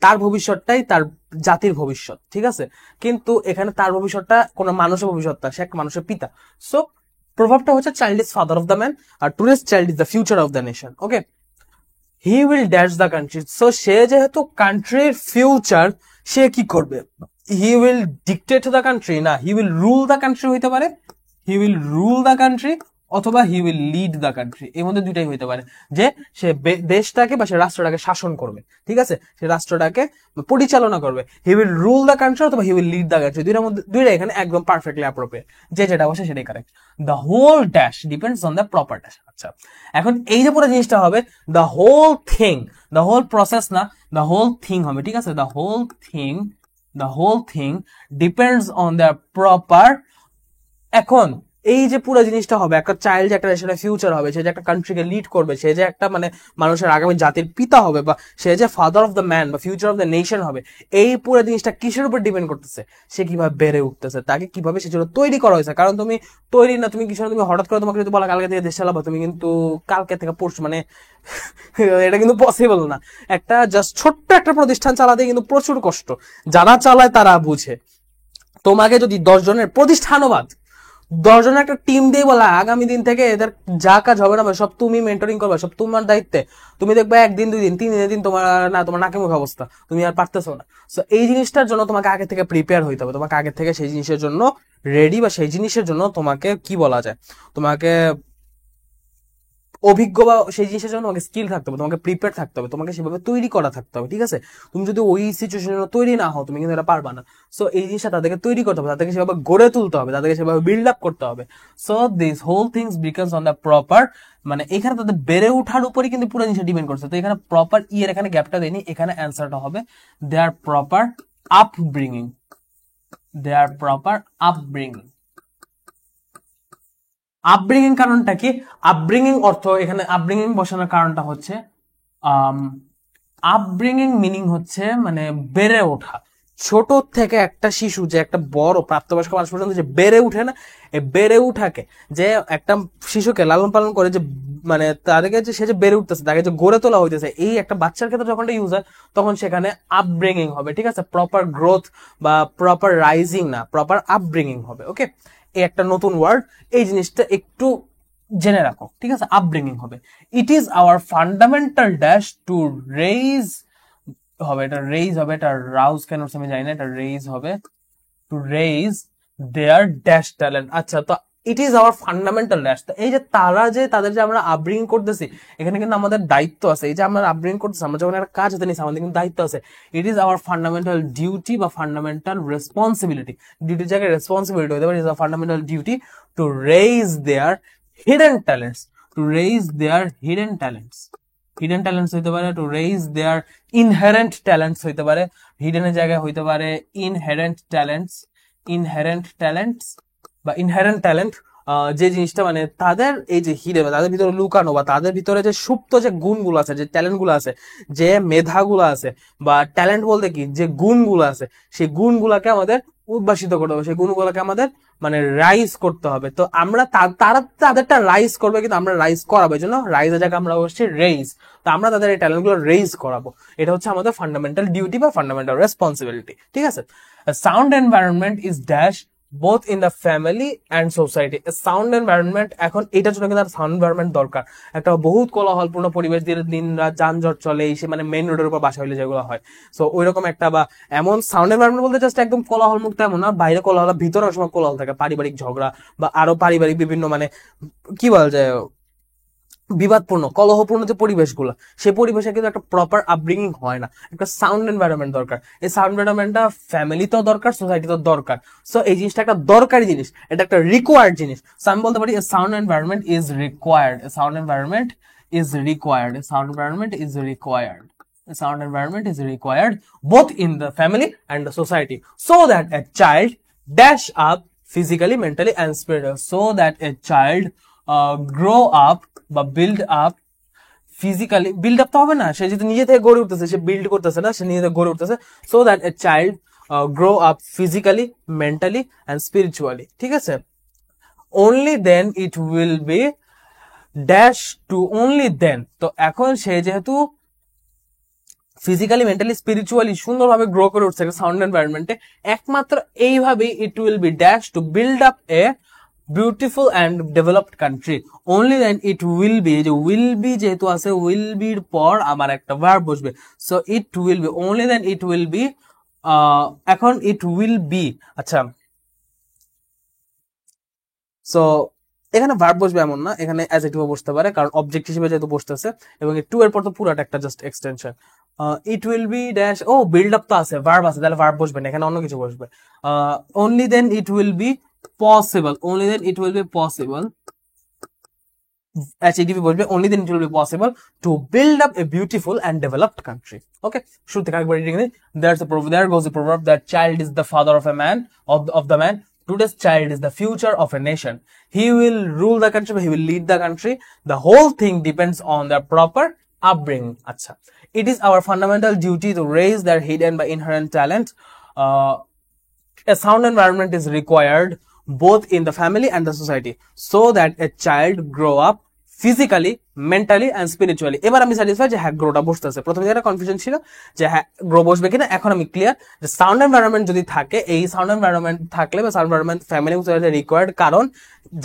তার ভবিষ্যৎটাই তার জাতির ভবিষ্যৎ, ঠিক আছে। কিন্তু এখানে তার ভবিষ্যৎটা কোনো মানুষের ভবিষ্যৎ না, সে এক মানুষের পিতা। সো প্রভাবটা হচ্ছে child is father of the man আর today's child is the future of the nation. Okay, he will dash the country. So সে যেহেতু কান্ট্রির ফিউচার, সে কি করবে? He will dictate the country, না he will rule the country হইতে পারে, he will rule the country অথবা he will lead the country, এর মধ্যে দুইটাই হইতে পারে, যে সে দেশটাকে বা সে রাষ্ট্রটাকে শাসন করবে, ঠিক আছে, সে রাষ্ট্রটাকে পরিচালনা করবে। He will rule the country অথবা he will lead the country, দুইটার মধ্যে দুইটা এখানে একদম পারফেক্টলি অ্যাপ্রোপ্রিয়েট, যে যেটা বসে সেটাই correct. The whole dash depends on the proper dash. আচ্ছা, এখন এই যে পুরো জিনিসটা হবে the whole thing, the whole process না, দ্য হোল থিং হবে, ঠিক আছে। The whole thing depends on the proper. এখন এই যে পুরো জিনিসটা হবে, একটা চাইল্ড যে একটা নেশনের ফিউচার হবে, সে যে একটা কান্ট্রিকে লিড করবে, সে যে একটা মানে মানুষের আগামী জাতির পিতা হবে, বা সে যে ফাদার অফ দ্য ম্যান বা ফিউচার অফ দ্য নেশন হবে, এই পুরো জিনিসটা কিসের উপর ডিপেন্ড করতেছে? সে কিভাবে বেড়ে উঠতেছে, তাকে কিভাবে সেজন্য তৈরি করা হয়েছে। কারণ তুমি তৈরি না, তুমি কিছু না, তুমি হঠাৎ করে তোমাকে যদি বলা কালকে থেকে দেশ চালাবো, তুমি কিন্তু কালকে থেকে পড়ছো, মানে এটা কিন্তু পসিবল না। একটা জাস্ট ছোট্ট একটা প্রতিষ্ঠান চালাতে কিন্তু প্রচুর কষ্ট, যারা চালায় তারা বুঝে। তোমাকে যদি 10 জনের প্রতিষ্ঠানবাদ 10 জনের একটা টিম দিয়ে বলা আগামী দিন থেকে এদের যা কাজ হবে না সব তুমি মেন্টরিং করবে, সব তোমার দায়িত্বে, তুমি দেখবে 1 দিন 2 দিন 3 দিন তোমার নাকে মুখে অবস্থা, তুমি আর পারতেছো না। সো এই জিনিসটার জন্য তোমাকে আগে থেকে প্রিপেয়ার হইতে হবে, তোমাকে আগে থেকে সেই জিনিসের জন্য রেডি, বা সেই জিনিসের জন্য তোমাকে কি বলা যায়, তোমাকে অভিজ্ঞ বা সেই জিনিসের জন্য তোমাকে স্কিল থাকতে হবে, তোমাকে প্রিপেয়ার থাকতে হবে, তোমাকে সেভাবে তৈরি করা থাকতে হবে, ঠিক আছে। তুমি যদি ওই সিচুয়েশনের জন্য তৈরি না হও, তুমি কিন্তু এটা পারবা না। সো এই জিনিসটা তাদেরকে তৈরি করতে হবে, তাদেরকে সেভাবে গড়ে তুলতে হবে, তাদেরকে সেভাবে বিল্ড আপ করতে হবে। So this whole things becomes on the proper, মানে এখানে তাদের বেড়ে ওঠার উপরই কিন্তু পুরো জিনিসটা ডিপেন্ড করছে। তো এখানে প্রপার এর এখানে গ্যাপটা দেয়নি, এখানে অ্যান্সারটা হবে দেয়ার প্রপার আপব্রিঙ্গিং, দেয়ার প্রপার আপব্রিঙ্গিং। আপব্রিঙ্গিং কারণটা কি? আপব্রিঙ্গিং অর্থ এখানে আপব্রিঙ্গিং বসানোর কারণটা হচ্ছে আপব্রিঙ্গিং মিনিং হচ্ছে মানে বেড়ে ওঠা। ছোট থেকে একটা শিশু যে একটা বড় প্রাপ্তবয়স্ক মানুষ পর্যন্ত যে বেড়ে উঠে না, এই বেড়ে উঠাকে যে একটা শিশুকে লালন পালন করে, যে মানে তাদেরকে যে সে যে বেড়ে উঠতেছে, তাকে যে গড়ে তোলা হইতেছে, এই একটা বাচ্চার ক্ষেত্রে যখন এটা ইউজ হয় তখন সেখানে আপব্রিঙ্গিং হবে, ঠিক আছে। প্রপার গ্রোথ বা প্রপার রাইজিং না, প্রপার আপব্রিঙ্গিং হবে। ওকে, এই একটা নতুন ওয়ার্ড, এই জিনিসটা একটু জেনে রাখো, ঠিক আছে। আপব্রিঙ্গিং হবে it is our fundamental dash two raise হবে, এটা রেইজ হবে, এটা রাউজ কেন আমি জানি না, এটা রেইজ হবে, two raise there dash talent. আচ্ছা, তো it is our fundamental dash, এই যে তারা যে তাদের যে আমরা আপব্রিঙ্গিং করতেছি, এখানে কিন্তু আমাদের দায়িত্ব আছে। এই যে আমরা আপব্রিঙ্গিং করতেছি, আমরা যখন একটা কাজ হাতে নিচ্ছি, আমাদের কিন্তু দায়িত্ব আছে। It is our fundamental duty বা ফান্ডামেন্টাল রেসপন্সিবিলিটি, ডিউটির জায়গায় রেসপন্সিবিলিটি হতে পারে। It is a fundamental duty to raise their hidden talents, two raise their hidden talents, hidden talents হইতে পারে, two raise their inherent talents হইতে পারে, হিডেনের জায়গায় হইতে পারে ইনহেরেন্ট ট্যালেন্টস, ইনহেরেন্ট ট্যালেন্টস বা ইনহেরেন্ট ট্যালেন্ট, যে জিনিসটা মানে তাদের এই যে হিডেন, তাদের ভিতরে লুকানো বা তাদের ভিতরে যে সুপ্ত যে গুণগুলো আছে, যে ট্যালেন্টগুলো আছে, যে মেধাগুলো আছে, বা ট্যালেন্ট বলতে কি যে গুণগুলো আছে, সেই গুণগুলোকে আমাদের উদ্ভাসিত করতে হবে, সেই গুণগুলোকে আমাদের মানে রাইজ করতে হবে। তো আমরা তারা তাদেরটা রাইজ করবে, কিন্তু আমরা রাইজ করাবো, এই জন্য রাইজের জায়গায় আমরা বলছি রেইজ। তো আমরা তাদের এই ট্যালেন্টগুলো রেইজ করাবো, এটা হচ্ছে আমাদের ফান্ডামেন্টাল ডিউটি বা ফান্ডামেন্টাল রেসপন্সিবিলিটি, ঠিক আছে। Sound environment is dash both in the family and society. A sound environment, এখন এটার জন্য কিন্তু সাউন্ড এনভায়রনমেন্ট দরকার। একটা বহুত কোলাহলপূর্ণ পরিবেশ দিয়ে দিন রাত যানজট চলে, এসে মানে মেইন রোডের উপর বাসা হইলে যেগুলো হয়, সো ওইরকম একটা বা এমন সাউন্ড এনভায়রনমেন্ট বলতে জাস্ট একদম কোলাহল মুক্ত এমন না, বাইরে কোলাহল, ভিতরে অনেক সময় কোলাহল থাকে, পারিবারিক ঝগড়া বা আরো পারিবারিক বিভিন্ন মানে কি বলা যায় বিবাদপূর্ণ কলহপূর্ণ যে পরিবেশগুলো, সেই পরিবেশে কিন্তু একটা প্রপার আপব্রিঙ্গিং হয় না। একটা সাউন্ড এনভায়রনমেন্ট দরকার, এই সাউন্ড এনভায়রনমেন্টটা ফ্যামিলিতেও দরকার, সোসাইটিতেও দরকার। সো এই জিনিসটা একটা দরকারি জিনিস, এটা একটা রিকোয়ার্ড জিনিস। সো আমি বলতে পারি sound environment is required, sound environment is required, sound environment is required, sound environment is required both in the family and the society, so that a child dash up physically, mentally and spiritually, so that a child grow up বা build up physically. Build up তো হবে না, সে যদি নিজে থেকে গড়ে উঠতেছে, সে build করতেছে না, সে নিজে থেকে গড়ে উঠতেছে। So that a child grow up physically, mentally and spiritually, ঠিক আছে, only then it will be dash to only then। তো এখন সে যেহেতু ফিজিক্যালি, মেন্টালি, স্পিরিচুয়ালি সুন্দরভাবে গ্রো করে উঠছে একটা সাউন্ড এনভায়রনমেন্টে, একমাত্র এইভাবেই it will be dash to build up a beautiful and developed country. Only then it will be, যে উইল বি যেহেতু আছে, উইল বির পর আমার একটা ভার্ব বসবে, so it will be, only then it will be, এখন ইট উইল বি, আচ্ছা সো এখানে ভার্ব বসবে এমন না, এখানে অ্যাডজেক্টিভ বসতে পারে, কারণ অবজেক্ট হিসেবে যেহেতু বসতেছে, এবং টু এর পর তো পুরাটা একটা just extension. It will be dash, ও বিল্ড আপ তো আছে, ভার্ব আছে, তাহলে ভার্ব বসবে না, এখানে অন্য কিছু বসবে। Only then it will be possible, only then it will be possible, HEDV বসবে, only then it will be possible to build up a beautiful and developed country. Okay, শুরু থেকে একবার রিডিং দিই। There goes the proverb that child is the father of a man, of the man. Today's child is the future of a nation. He will rule the country, he will lead the country. The whole thing depends on their proper upbringing. আচ্ছা, it is our fundamental duty to raise their hidden by inherent talent. A sound environment is required both in the family and the society so that a child grow up physically, mentally and spiritually। এবার আমি satisfy যে হ্যাঁ গ্রোটা বসতেছে, প্রথমে একটা confusion ছিল যে হ্যাঁ grow বসবে কিনা, এখন আমি ক্লিয়ার যে সাউন্ড এনভায়রনমেন্ট যদি থাকে, এই সাউন্ড এনভায়রনমেন্ট থাকলে বা সাউন্ড এনভায়রনমেন্ট ফ্যামিলি রিকোয়ার্ড, কারণ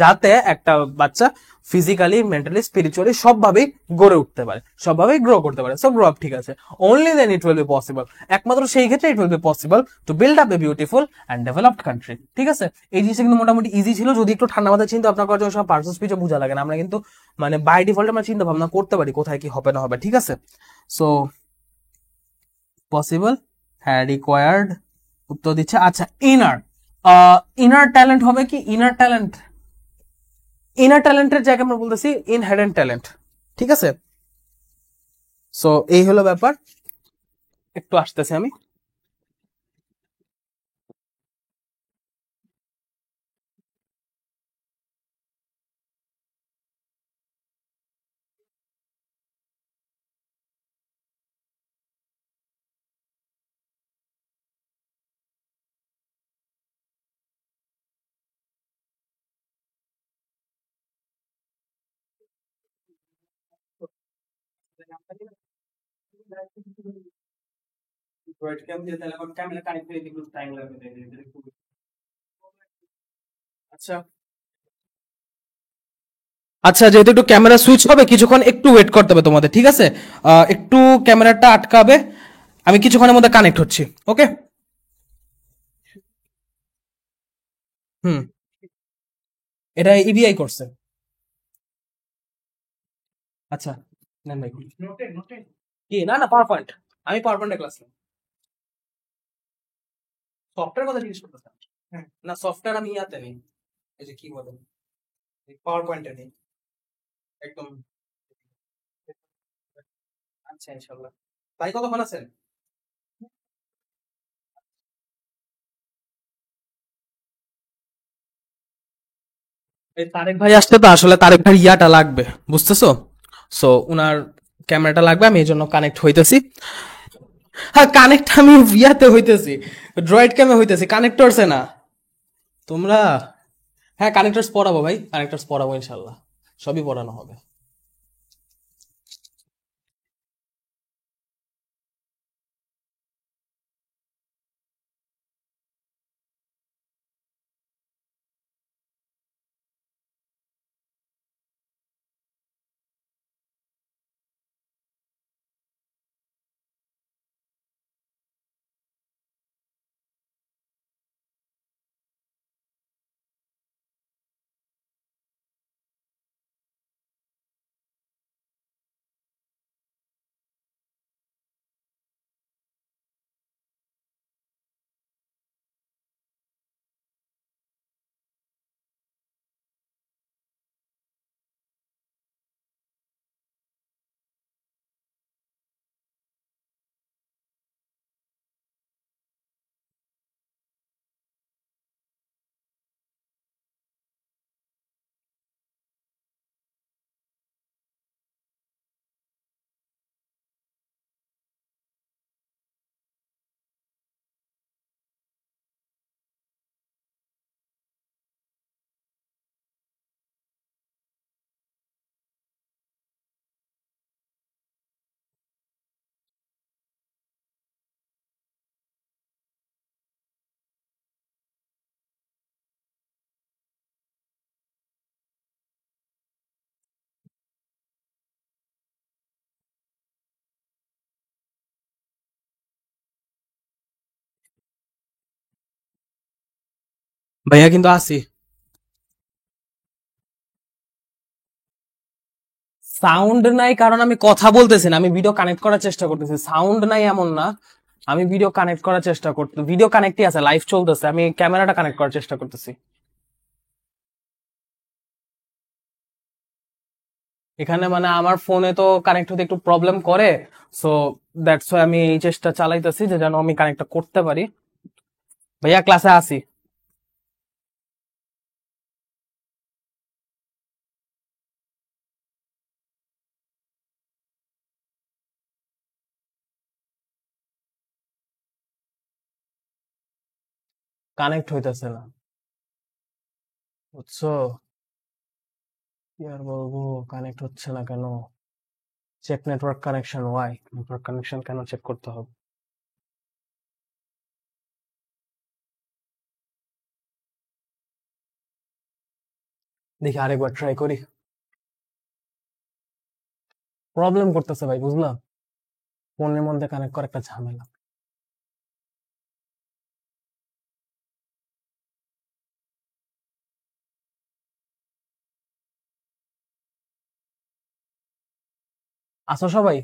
যাতে একটা বাচ্চা ফিজিক্যালি, মেন্টালি, স্পিরিচুয়ালি সবভাবেই গড়ে উঠতে পারে, সবভাবেই গ্রো করতে পারে, সো গ্রো আপ, ঠিক আছে। Only then it will be possible, একমাত্র সেই ক্ষেত্রে it will be possible to build up a beautiful and developed country, ঠিক আছে। এই জিনিসটা কিন্তু মোটামুটি ইজি ছিল, যদি একটু ঠান্ডা মাথায় চিন্তা ভাবনা করার জন্য সব পার্সন স্পিচও বোঝা লাগে না, আমরা কিন্তু মানে বাই ডিফল্ট আমরা চিন্তা ভাবনা করতে পারি কোথায় কি হবে না হবে, ঠিক আছে। সো পসিবল, হ্যাঁ রিকোয়ার্ড উত্তর দিচ্ছে। আচ্ছা, ইনার, ইনার ট্যালেন্ট হবে কি, ইনার ট্যালেন্ট, ইনার ট্যালেন্টের জায়গায় আমরা বলতেছি ইনহেরেন্ট ট্যালেন্ট, ঠিক আছে। সো এই হলো ব্যাপার, একটু আসতেছি আমি। আচ্ছা আচ্ছা, যেহেতু একটু ক্যামেরা সুইচ হবে কিছুক্ষণ, একটু ওয়েট করতে হবে তোমাদের, ঠিক আছে। একটু ক্যামেরাটা আটকাবে, আমি কিছুক্ষণের মধ্যে কানেক্ট হচ্ছি, ওকে। হুম, এটা ইবিআই করছে। আচ্ছা নেন ভাই, কি না না পাওয়ার পয়েন্ট, আমি পাওয়ার পয়েন্টে ক্লাস নেব, সফটওয়্যার কথা জিজ্ঞেস করতেছেন। হ্যাঁ না, সফটওয়্যার আমি ইয়াতে নেই, এই যে কি বলেন, পাওয়ার পয়েন্টে নেই একদম। আচ্ছা ইনশাল্লাহ। ভাই কতক্ষণ আছেন? এই তারেক ভাই আসছে তো, আসলে তারেক ভাই ইয়াটা লাগবে, বুঝতেছো, সো উনার ক্যামেরাটা লাগবে, আমি এই জন্য কানেক্ট হইতেছি। হ্যাঁ কানেক্ট আমি ইয়াতে হইতেছি, ড্রয়েড ক্যামে হইতেছি, কানেক্টরসে না তোমরা। হ্যাঁ কানেক্টরস পড়াবো ভাই, কানেক্টরস পড়াবো ইনশাল্লাহ, সবই পড়ানো হবে। ভাইয়া কিন্তু আসি। সাউন্ড নাই কারণ আমি কথা বলতেছি না, আমি ভিডিও কানেক্ট করার চেষ্টা করতেছি। সাউন্ড নাই এমন না, আমি ভিডিও কানেক্ট করার চেষ্টা করতে, ভিডিও কানেক্টই আছে, লাইভ চলতেছে, আমি ক্যামেরাটা কানেক্ট করার চেষ্টা করতেছি। এখানে মানে আমার ফোনে তো কানেক্ট হতে একটু প্রবলেম করে, সো দ্যাটস ওয়াই আমি এই চেষ্টা চালাইতেছি যে যেন আমি কানেক্টটা করতে পারি। ভাইয়া ক্লাসে আসি। কানেক্ট হইতেছে না, বুঝছো? কি আর বলবো, কানেক্ট হচ্ছে না কেন? Check network connection, why network connection কেন চেক করতে হবে? দেখি আরেকবার ট্রাই করি। প্রবলেম করতেছে ভাই, বুঝলাম, ফোনের মধ্যে কানেক্ট করা একটা ঝামেলা। আসো সবাই।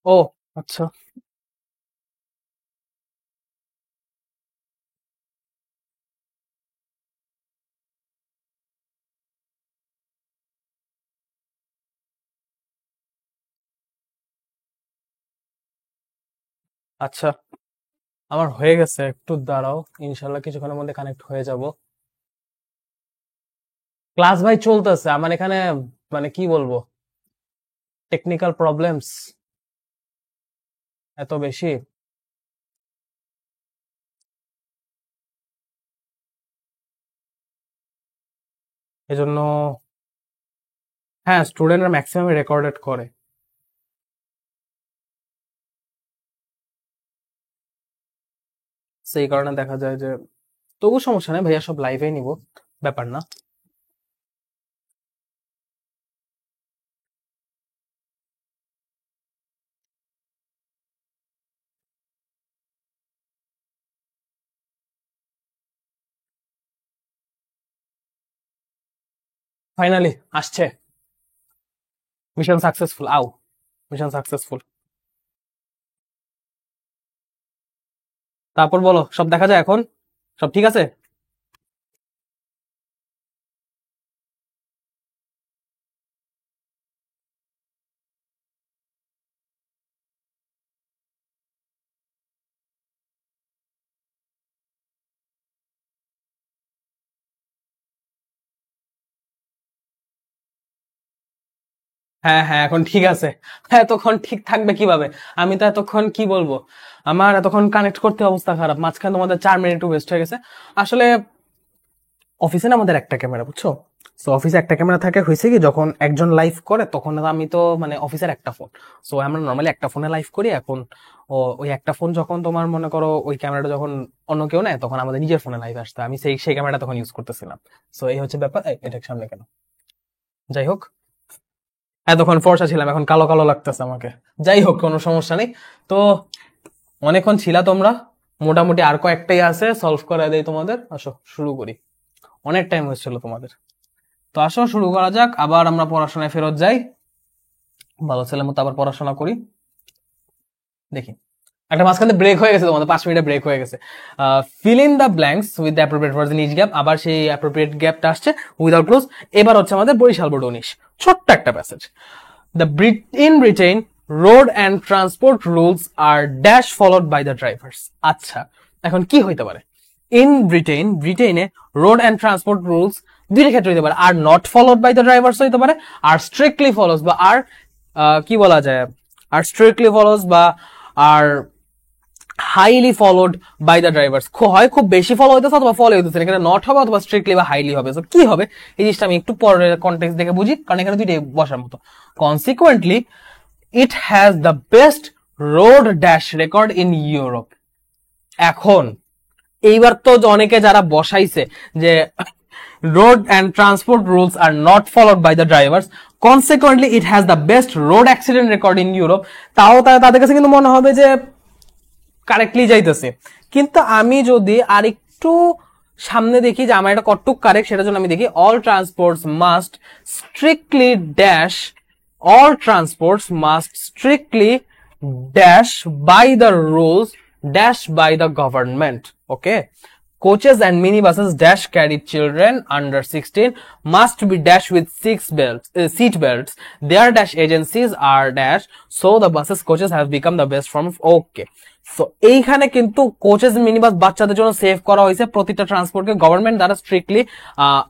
ও আচ্ছা। আচ্ছা, আমার হয়ে গেছে, একটু দাঁড়াও, ইনশাল্লাহ কিছুক্ষণের মধ্যে কানেক্ট হয়ে যাব। ক্লাস ভাই চলতেছে আমার এখানে, মানে কি বলবো, টেকনিক্যাল প্রবলেমস এত বেশি, এজন্য। হ্যাঁ, স্টুডেন্টরা ম্যাক্সিমাম রেকর্ডেড করে, সেই কারণে দেখা যায় যে, তবু সমস্যা নেই ভাইয়া, সব লাইভেই নিব, ব্যাপার না। ফাইনালি আসছে, মিশন সাকসেসফুল, আও, মিশন সাকসেসফুল। তারপর বলো, সব দেখা যায় এখন, সব ঠিক আছে? হ্যাঁ হ্যাঁ, এখন ঠিক আছে। হ্যাঁ, এতক্ষণ ঠিক থাকবে কিভাবে? আমি তো এতক্ষণ কি বলবো, আমার এতক্ষণ কানেক্ট করতে অবস্থা খারাপ, মাঝখানে তোমাদের 4 মিনিট ওয়েস্ট হয়ে গেছে। আসলে অফিসে না আমাদের একটা ক্যামেরা, বুঝছো? সো অফিসে একটা ক্যামেরা থাকে, হয়েছে কি যখন একজন লাইভ করে তখন আমি তো মানে অফিসের একটা ফোন, সো আমরা নর্মালি একটা ফোনে লাইভ করি এখন। ওই একটা ফোন যখন তোমার মনে করো ওই ক্যামেরাটা যখন অন্য কেউ নেয় তখন আমাদের নিজের ফোনে লাইভ আসতে, আমি সেই সেই ক্যামেরাটা তখন ইউজ করতেছিলাম। সো এই হচ্ছে ব্যাপার। এটা সামনে কেন, যাই হোক, এতক্ষণ ফর্সা ছিলাম, এখন কালো কালো লাগতেছে আমাকে। যাই হোক, কোনো সমস্যা নেই। তো অনেকক্ষণ ছিলা তোমরা, মোটামুটি আর কয়েকটাই আছে, সলভ করে দেই তোমাদের, আসো শুরু করি। অনেক টাইম হয়েছিল তোমাদের, তো আসো শুরু করা যাক, আবার আমরা পড়াশোনায় ফেরত যাই, ভালো ছেলের মতো আবার পড়াশোনা করি। দেখি, একটা মাঝখানে ব্রেক হয়ে গেছে, তোমাদের 5 মিনিটে ব্রেক হয়ে গেছে। Fill in the blanks with the appropriate words in each gap, আবার সেই অ্যাপ্রোপ্রিয়েট গ্যাপটা আসছে উইদাউট ক্লোজ। এবার হচ্ছে আমাদের বরিশাল বোর্ড 19, ছোট্ট একটা passage. In Britain, road and transport rules are dash followed by the drivers. আচ্ছা, এখন কি হইতে পারে? ইন ব্রিটেনে রোড অ্যান্ড ট্রান্সপোর্ট রুলস দুইটা ক্ষেত্রে হইতে পারে, are not followed by the drivers হইতে পারে, আর স্ট্রিক্টলি ফলোস বা আর কি বলা যায়, আর স্ট্রিক্টলি ফলোস বা are highly followed by the drivers, হয় খুব বেশি ফলো হইতেছে অথবা ফলো হইতেছে, এখানে নট হবে অথবা স্ট্রিক্টলি বা হাইলি হবে। তো কি হবে এই জিনিসটা আমি একটু পরের কনটেক্সট দেখে বুঝি, কারণ এখানে দুইটাই বসার মতো। Consequently it has the best road dash record in Europe. এখন এইবার তো অনেকে যারা বসাইছে যে road and transport rules are not followed by the drivers, consequently it has the best road accident record in Europe, তাও তাদের কাছে কিন্তু মনে হবে যে কারেক্টলি যাইতেছে। কিন্তু আমি যদি আরেকটু সামনে দেখি যে আমার এটা কতটুকু কারেক্ট, সেটার জন্য আমি দেখি all transports must strictly dash by the rules dash by the government. Okay, coaches and minibuses dash carry children under 16 must be dash with seat belts. Their dash agencies are dash, so the buses coaches have become the best form of okay. So এইখানে কিন্তু coaches minibus বাচ্চাদের জন্য save করা হয়েছে, প্রতিটা ট্রান্সপোর্টকে government দ্বারা strictly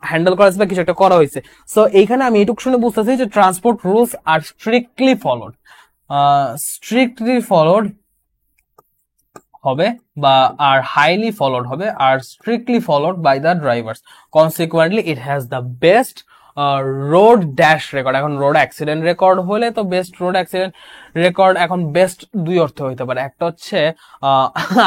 handle করা হয়েছে বা কিছু একটা করা হয়েছে। সো এইখানে আমি এইটুকু শুনে বুঝতেছি যে transport rules are strictly followed হবে বা আর হাইলি ফলোড হবে are strictly followed by the drivers. Consequently it has the best road dash record. এখন রোড অ্যাক্সিডেন্ট রেকর্ড হলে তো বেস্ট রোড অ্যাক্সিডেন্ট রেকর্ড এখন বেস্ট দুই অর্থে হইতে পারে, একটা হচ্ছে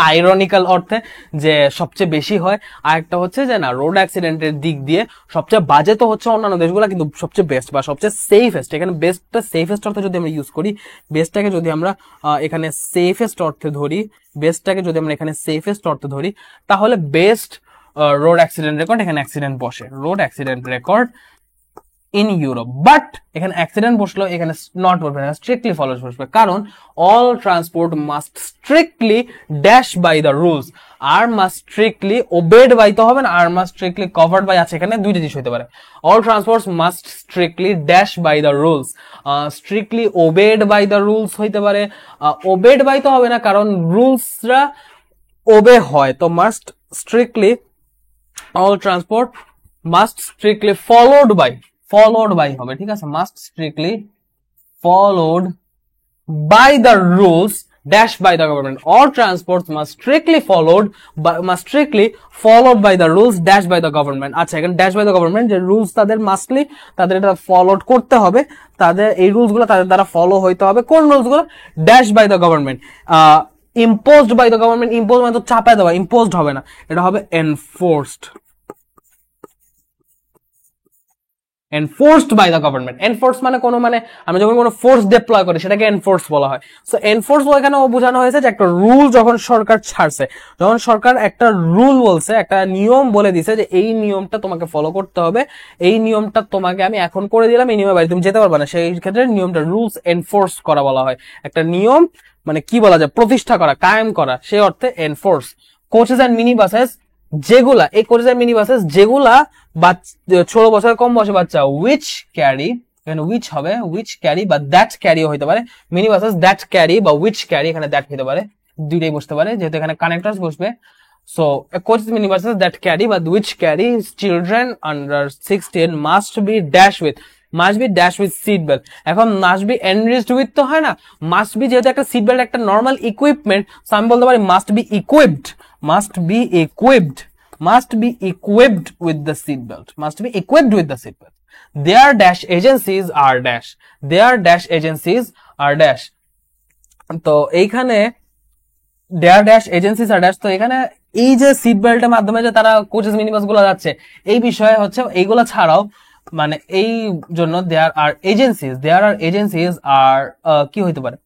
আইরনিক্যাল অর্থে যে সবচেয়ে বেশি হয়, আর একটা হচ্ছে যে না রোড অ্যাক্সিডেন্টের দিক দিয়ে সবচেয়ে বাজে তো হচ্ছে অন্যান্য দেশগুলো, কিন্তু সবচেয়ে বেস্ট বা সবচেয়ে সেফেস্ট। এখানে বেস্টটা সেফেস্ট অর্থে যদি আমরা ইউজ করি, বেস্টটাকে যদি আমরা এখানে সেফেস্ট অর্থে ধরি, তাহলে বেস্ট রোড অ্যাক্সিডেন্ট রেকর্ড, এখানে অ্যাক্সিডেন্ট বসে road accident record in Europe. But এখানে অ্যাক্সিডেন্ট বসলো, এখানে নট বসবে না, স্ট্রিক্টলি ফলো বসবে, কারণ all transport must strictly dash by the rules. আর মাস্ট স্ট্রিক্টলি ওবেড বাই তো হবে না, আর মাস্ট স্ট্রিক্টলি কভার্ড বাই আছে, এখানে দুইটা জিনিস হতে পারে। All transports must strictly dash by the rules, strictly obeyed by the rules হইতে পারে। ওবেড বাই তো হবে না, কারণ রুলসরা ওবে হয়, তো must strictly all transport must strictly followed by হবে, ঠিক আছে, must strictly followed by the rules dash by the government. All transports must strictly followed by the rules dash by the government. আচ্ছা, এখানে dash by the government যে rules তাদের এটা followed করতে হবে, তাদের এই রুলস গুলো তাদের দ্বারা ফলো হইতে হবে। কোন রুলস গুলো? dash by the government, imposed by the government, imposed মানে তো চাপায় দেওয়া, imposed হবে না, এটা হবে enforced by the government. enforced মানে কোনো মানে আমরা যখন কোনো ফোর্স ডিপ্লয় করি সেটাকে এনফোর্স বলা হয়। সো এনফোর্স এখানে বোঝানো হয়েছে যে একটা রুল যখন সরকার ছাড়ছে, যখন সরকার একটা রুল বলছে, একটা নিয়ম বলে দিছে যে এই নিয়মটা তোমাকে ফলো করতে হবে, এই নিয়মটা তোমাকে আমি এখন করে দিলাম, এই নিয়মের বাইরে তুমি যেতে পারবে না, সেই ক্ষেত্রে নিয়মটা রুলস এনফোর্স করা বলা হয়। একটা নিয়ম মানে কি বলা যায়, প্রতিষ্ঠা করা, কায়েম করা, সেই অর্থে enforce. Coaches and mini buses যেগুলা, এই কোচেস এন্ড মিনি বাসেস যেগুলা 16 বছরের কম বয়সী বাচ্চা, উইচ ক্যারি, এখানে উইচ হবে, উইচ ক্যারি বা দ্যাট ক্যারি হইতে পারে, মিনি বাসেস দ্যাট ক্যারি বা উইচ ক্যারি, এখানে দ্যাট হইতে পারে, দুইটাই বসতে পারে যেহেতু এখানে কানেক্টরস বসবে। So coaches mini buses that carry বা which carry children under 16 must be dash with seat belt. এখন মাস্ট বি এনরিচড উইথ তো হয় না, মাস্ট বি যেহেতু একটা সিট বেল্ট একটা নর্মাল ইকুইপমেন্ট, সো আমি বলতে পারি must be equipped with the seat belt. Their dash agencies are dash. তো এইখানে their dash agencies are dash, তো এখানে এই যে সিট বেল্টের মাধ্যমে যে তারা কোচেস মিনিবাস গুলো যাচ্ছে, এই বিষয়ে হচ্ছে এইগুলো ছাড়াও মানে এই জন্য there are agencies are কি হইতে পারে,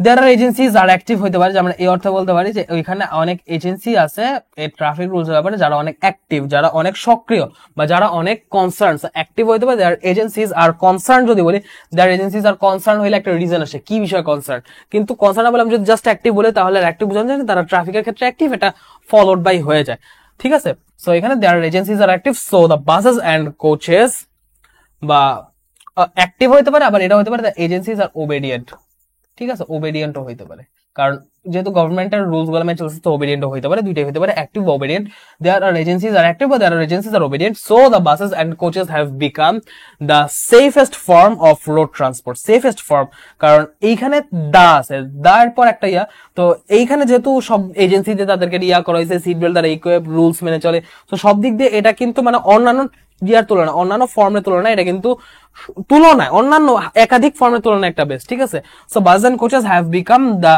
there are agencies are active হইতে পারে, যেমন এই অর্থে বলতে পারি যে ওইখানে অনেক এজেন্সি আছে এই ট্রাফিক রুলস এর ব্যাপারে যারা অনেক অ্যাক্টিভ, যারা অনেক সক্রিয় বা যারা অনেক কনসার্ন অ্যাক্টিভ হইতে পারে। there agencies are concerned যদি বলি, there agencies are concerned হইলে একটা রিজন আসে কি বিষয়ে কনসার্ন, কিন্তু কনসার্ন বলে আমি যদি জাস্ট অ্যাক্টিভ বলি তাহলে অ্যাক্টিভ বোঝানো যায় না, তারা ট্রাফিকের ক্ষেত্রে অ্যাক্টিভ, এটা ফলোড বাই হয়ে যায়, ঠিক আছে। সো এখানে there agencies are active, so the buses and coaches বা অ্যাক্টিভ হইতে পারে, আবার এটা হইতে পারে the agencies are obedient, ঠিক আছে, ওবেডিয়েন্টও হইতে পারে, কারণ যেহেতু গভর্নমেন্টের রুলস গুলো মেনে চলছে তো ওবেডিয়েন্টও হইতে পারে, দুইটাই হইতে পারে, অ্যাক্টিভ বা ওবেডিয়েন্ট। there are agencies are active but there are agencies are obedient, so the buses and coaches have become the safest form of road transport. কারণ এইখানে দা আছে, দার পর একটা ইয়া, তো এইখানে যেহেতু সব এজেন্সিতে তাদেরকে ইয়া করা হয়েছে, সিট বেল্ট দ্বারা ইকুইপ, রুলস মেনে চলে, তো সব দিক দিয়ে এটা কিন্তু মানে অন্যান্য ইয়ার তুলনায়, অন্যান্য ফর্মের তুলনায় এটা কিন্তু অন্যান্য একাধিক ফর্মের তুলনায় একটা বেস্ট, ঠিক আছে। So bus and coaches have become the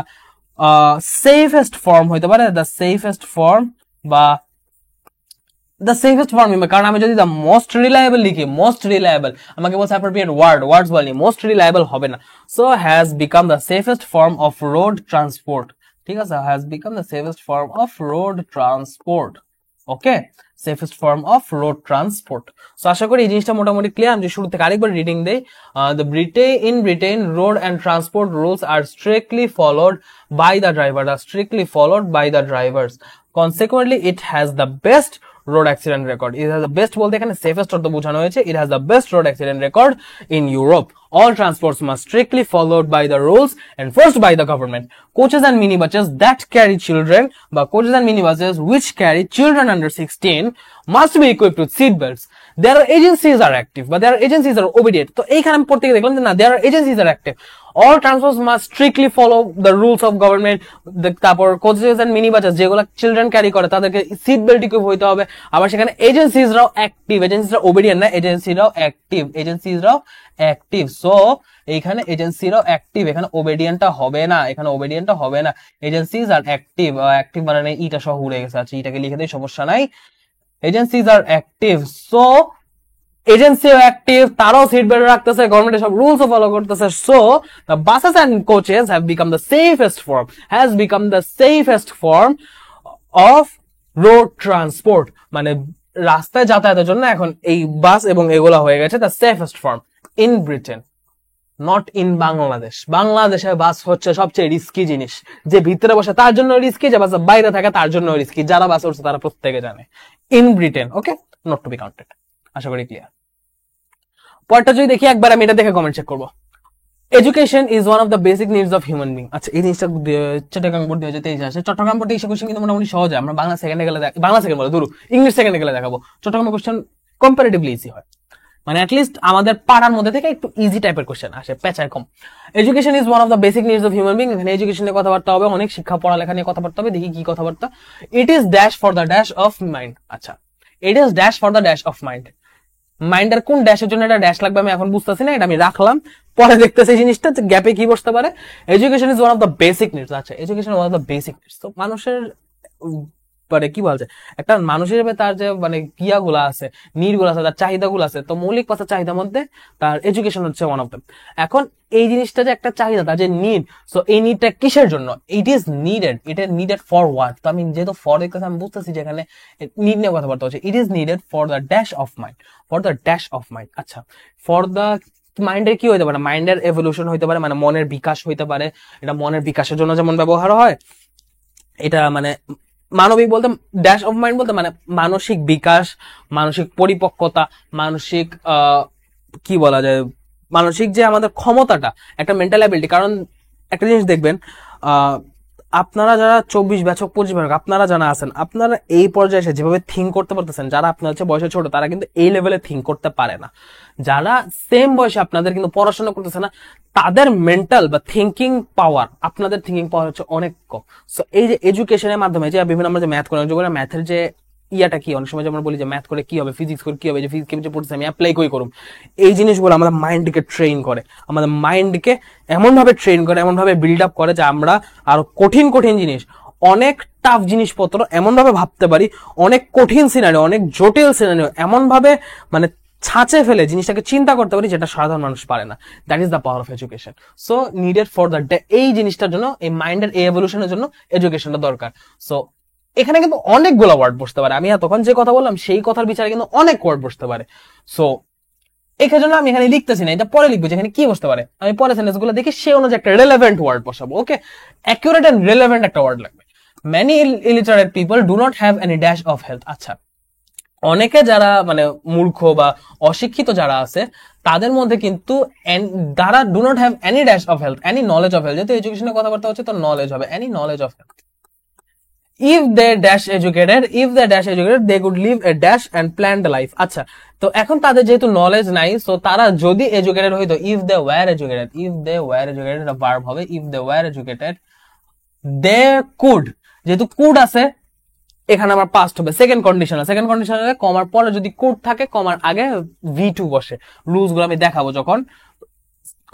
safest form হইতে পারে, দ্য সেফেস্ট ফর্ম বা দ্য সেফেস্ট ফর্ম, কারণ আমি যদি দ্য মোস্ট রিলায়েবল লিখি, মোস্ট রিলায়েবল আমাকে বলছে অ্যাপ্রোপ্রিয়েট ওয়ার্ডস বলেনি, মোস্ট রিলায়েবল হবে না। So has become the safest form of road transport, ঠিক আছে, has become the safest form of road transport. Okay, safest form of road transport. So আশা করি এই জিনিসটা মোটামুটি ক্লিয়ার। আমি শুরু থেকে আরেকবার রিডিং দেই। In Britain road and transport rules are strictly followed by the drivers, consequently it has the best road accident record. It has the best বলতে এখানে safest অর্থ বোঝানো হয়েছে। It has the best road accident record in Europe. All transports must strictly followed by the rules enforced by the government. Coaches and minibuses that carry children, বা coaches and minibuses which carry children under 16 must be equipped with seat belts. Their agencies are active, but their agencies are obedient. তো এইখানে আমি পড়তে গিয়ে দেখলাম যে না, their agencies are active. All transports must strictly follow the rules of government. তারপর coaches and mini buses যেগুলো চিলড্রেন ক্যারি করে তাদেরকে সিট বেল্ট ইকুইপ হইতে হবে। আবার সেখানে এজেন্সিজরাও অ্যাক্টিভ, এজেন্সিজরা ওবিডিয়েন্ট না, এজেন্সিরাও অ্যাক্টিভ। সো এইখানে এজেন্সিরাও অ্যাক্টিভ, এখানে ওবিডিয়েন্টটা হবে না, এজেন্সিজ আর অ্যাক্টিভ মানে ইটা সহ উড়ে গেছে। আচ্ছা, ইটাকে লিখে দেই, সমস্যা নাই। এজেন্সিজ আর অ্যাক্টিভ, সো এজেন্সিও অ্যাক্টিভ, তারাও সিট বেল্ট রাখতেছে, গভর্নমেন্টের সব রুলস ফলো করতেছে। So the buses and coaches have become the safest form of road transport, মানে রাস্তায় যাতায়াতের জন্য এখন এই বাস এবং এগুলা হয়ে গেছে the safest form in Britain, not in Bangladesh. বাংলাদেশে বাস হচ্ছে সবচেয়ে রিস্কি জিনিস। যে ভিতরে বসে তার জন্য রিস্কি, যে বাস বাইরে থাকে তার জন্য রিস্কি। যারা বাসে উঠছে তারা প্রত্যেকে জানে in Britain. Okay, not to be counted. আশা করি ক্লিয়ার। পরটা যদি দেখি একবার, আমি এটা দেখে কমেন্ট চেক করবো। Education is one of the basic needs of human being. আচ্ছা, এই জিনিসটা চট্টগ্রাম বোর্ড 2023 আসে। চট্টগ্রাম বোর্ডে এই কোশ্চেন কিন্তু মোটামুটি সহজ হয়। আমরা বাংলা সেকেন্ডে গেলে, বাংলা সেকেন্ড বলে দূর, ইংলিশ সেকেন্ডে গেলে দেখাবো। চট্টগ্রাম কোশ্চেন কম্পারেটিভলি ইজি হয়, মানে অ্যাটলিস্ট আমাদের পাড়ার মধ্যে থেকে একটু ইজি টাইপের কোশ্চেন আসে, পেঁচায় কম। Education is one of the basic needs of human being. এখানে এডুকেশন নিয়ে কথাবার্তা হবে, অনেক শিক্ষা পড়ালেখা নিয়ে কথাবার্তা হবে। দেখি কি কথাবার্তা। It is dash for the dash of mind. আচ্ছা, it is dash for the dash of mind. মাইন্ডের কোন ড্যাশের জন্য এটা ড্যাশ লাগবে আমি এখন বুঝতেছি না, এটা আমি রাখলাম, পরে দেখতেছি জিনিসটা গ্যাপে কি বসতে পারে। Education is one of the basic needs. আচ্ছা, education one of the basic needs. তো মানুষের মানে কি বলছে, একটা মানুষ হিসেবে তার যে মানে ক্রিয়াগুলো আছে, নিড গুলো আছে, তার চাহিদা গুলো আছে, তো মৌলিক পাঁচটা চাহিদার মধ্যে তার এডুকেশন হচ্ছে ওয়ান অফ দেম। এখন এই জিনিসটা যে একটা চাহিদা, তার যে নিড, সো এই নিডটা কিসের জন্য? ইট ইজ নিডেড। এটা নিডেড ফর হোয়াট? তো আমি যেহেতু ফর দেখতেছি আমি বুঝতেছি যে এখানে নিড নিয়ে কথাবার্তা হচ্ছে। ইট is needed for the dash of mind, আচ্ছা, ফর দ্য মাইন্ডের কি হইতে পারে? মাইন্ডের এভলিউশন হইতে পারে, মানে মনের বিকাশ হইতে পারে। এটা মনের বিকাশের জন্য যেমন ব্যবহার হয়, এটা মানে মানবিক বলতে, ড্যাশ অফ মাইন্ড বলতে মানে মানসিক বিকাশ, মানসিক পরিপক্কতা, মানসিক কি বলা যায়, মানসিক যে আমাদের ক্ষমতাটা, একটা মেন্টাল অ্যাবিলিটি। কারণ একটা জিনিস দেখবেন, আপনারা যারা 24 ব্যাচ 25 ব্যাচ আপনারা যারা আছেন, আপনারা এই পর্যায়ে এসে যেভাবে থিঙ্ক করতে পারতেছেন, যারা আপনার হচ্ছে বয়সে ছোট তারা কিন্তু এই লেভেলে থিঙ্ক করতে পারে না। যারা সেম বয়সে আপনাদের কিন্তু পড়াশোনা করতেছে না, তাদের মেন্টাল বা থিঙ্কিং পাওয়ার, আপনাদের থিঙ্কিং পাওয়ার হচ্ছে অনেক কম। সো এই যে এডুকেশনের মাধ্যমে যে বিভিন্ন আমরা যে ম্যাথ করে, ম্যাথের যে ইয়াটা কি, অনেক সময় আমরা বলি যে ম্যাথ করে কি হবে, ফিজিক্স করে কি হবে, যে ফিজিক্স কেমিস্ট্রি পড়তেছি আমি অ্যাপ্লাই কই করুম, এই জিনিসগুলো আমাদের মাইন্ডকে ট্রেন করে, আমাদের মাইন্ডকে এমন ভাবে ট্রেন করে, এমন ভাবে বিল্ড আপ করে যে আমরা আরো কঠিন কঠিন জিনিস, অনেক টাফ জিনিসপত্র এমন ভাবে ভাবতে পারি, অনেক কঠিন সিনারিও, অনেক জটিল সিনারিও এমন ভাবে মানে ছাঁচে ফেলে জিনিসটাকে চিন্তা করতে পারি, যেটা সাধারণ মানুষ পারে না। That is the power of education. So needed for the day, এই জিনিসটার জন্য, এই মাইন্ডের এই এভলিউশনের জন্য এডুকেশনটা দরকার। সো এখানে কিন্তু অনেকগুলো ওয়ার্ড বসতে পারে, আমি তখন যে কথা বললাম সেই কথার বিচারে কিন্তু অনেক ওয়ার্ড বসতে পারে। সো এখানে জন্য আমি এখানে লিখতেছি না, এটা পরে লিখবো যেখানে কি বসতে পারে, আমি পরে সেন্টেন্স গুলো দেখি সে অনুযায়ী একটা রেলেভেন্ট ওয়ার্ড বসাবো। ওকে, অ্যাকুরেট এন্ড রেলেভেন্ট একটা ওয়ার্ড লাগবে। Many illiterate people do not have any dash of health. আচ্ছা, অনেকে যারা মানে মূর্খ বা অশিক্ষিত যারা আছে তাদের মধ্যে কিন্তু তারা do not have any dash of health, any knowledge of health. যেহেতু এডুকেশনের কথাবার্তা হচ্ছে তো নলেজ হবে, any knowledge of health. If they dash educated, they could live a dash and planned life. আচ্ছা, তো এখন তাদের যেহেতু নলেজ নাই, সো তারা যদি এডুকেটেড হইতো, if they were educated, এটা ভার্ব হবে, if they were educated they could, যেহেতু could আছে এখানে আমার পাস্ট হবে, সেকেন্ড কন্ডিশনালে কমার পরে যদি could থাকে, কমার আগে V2 বসে। রুলস গুলো আমি দেখাবো যখন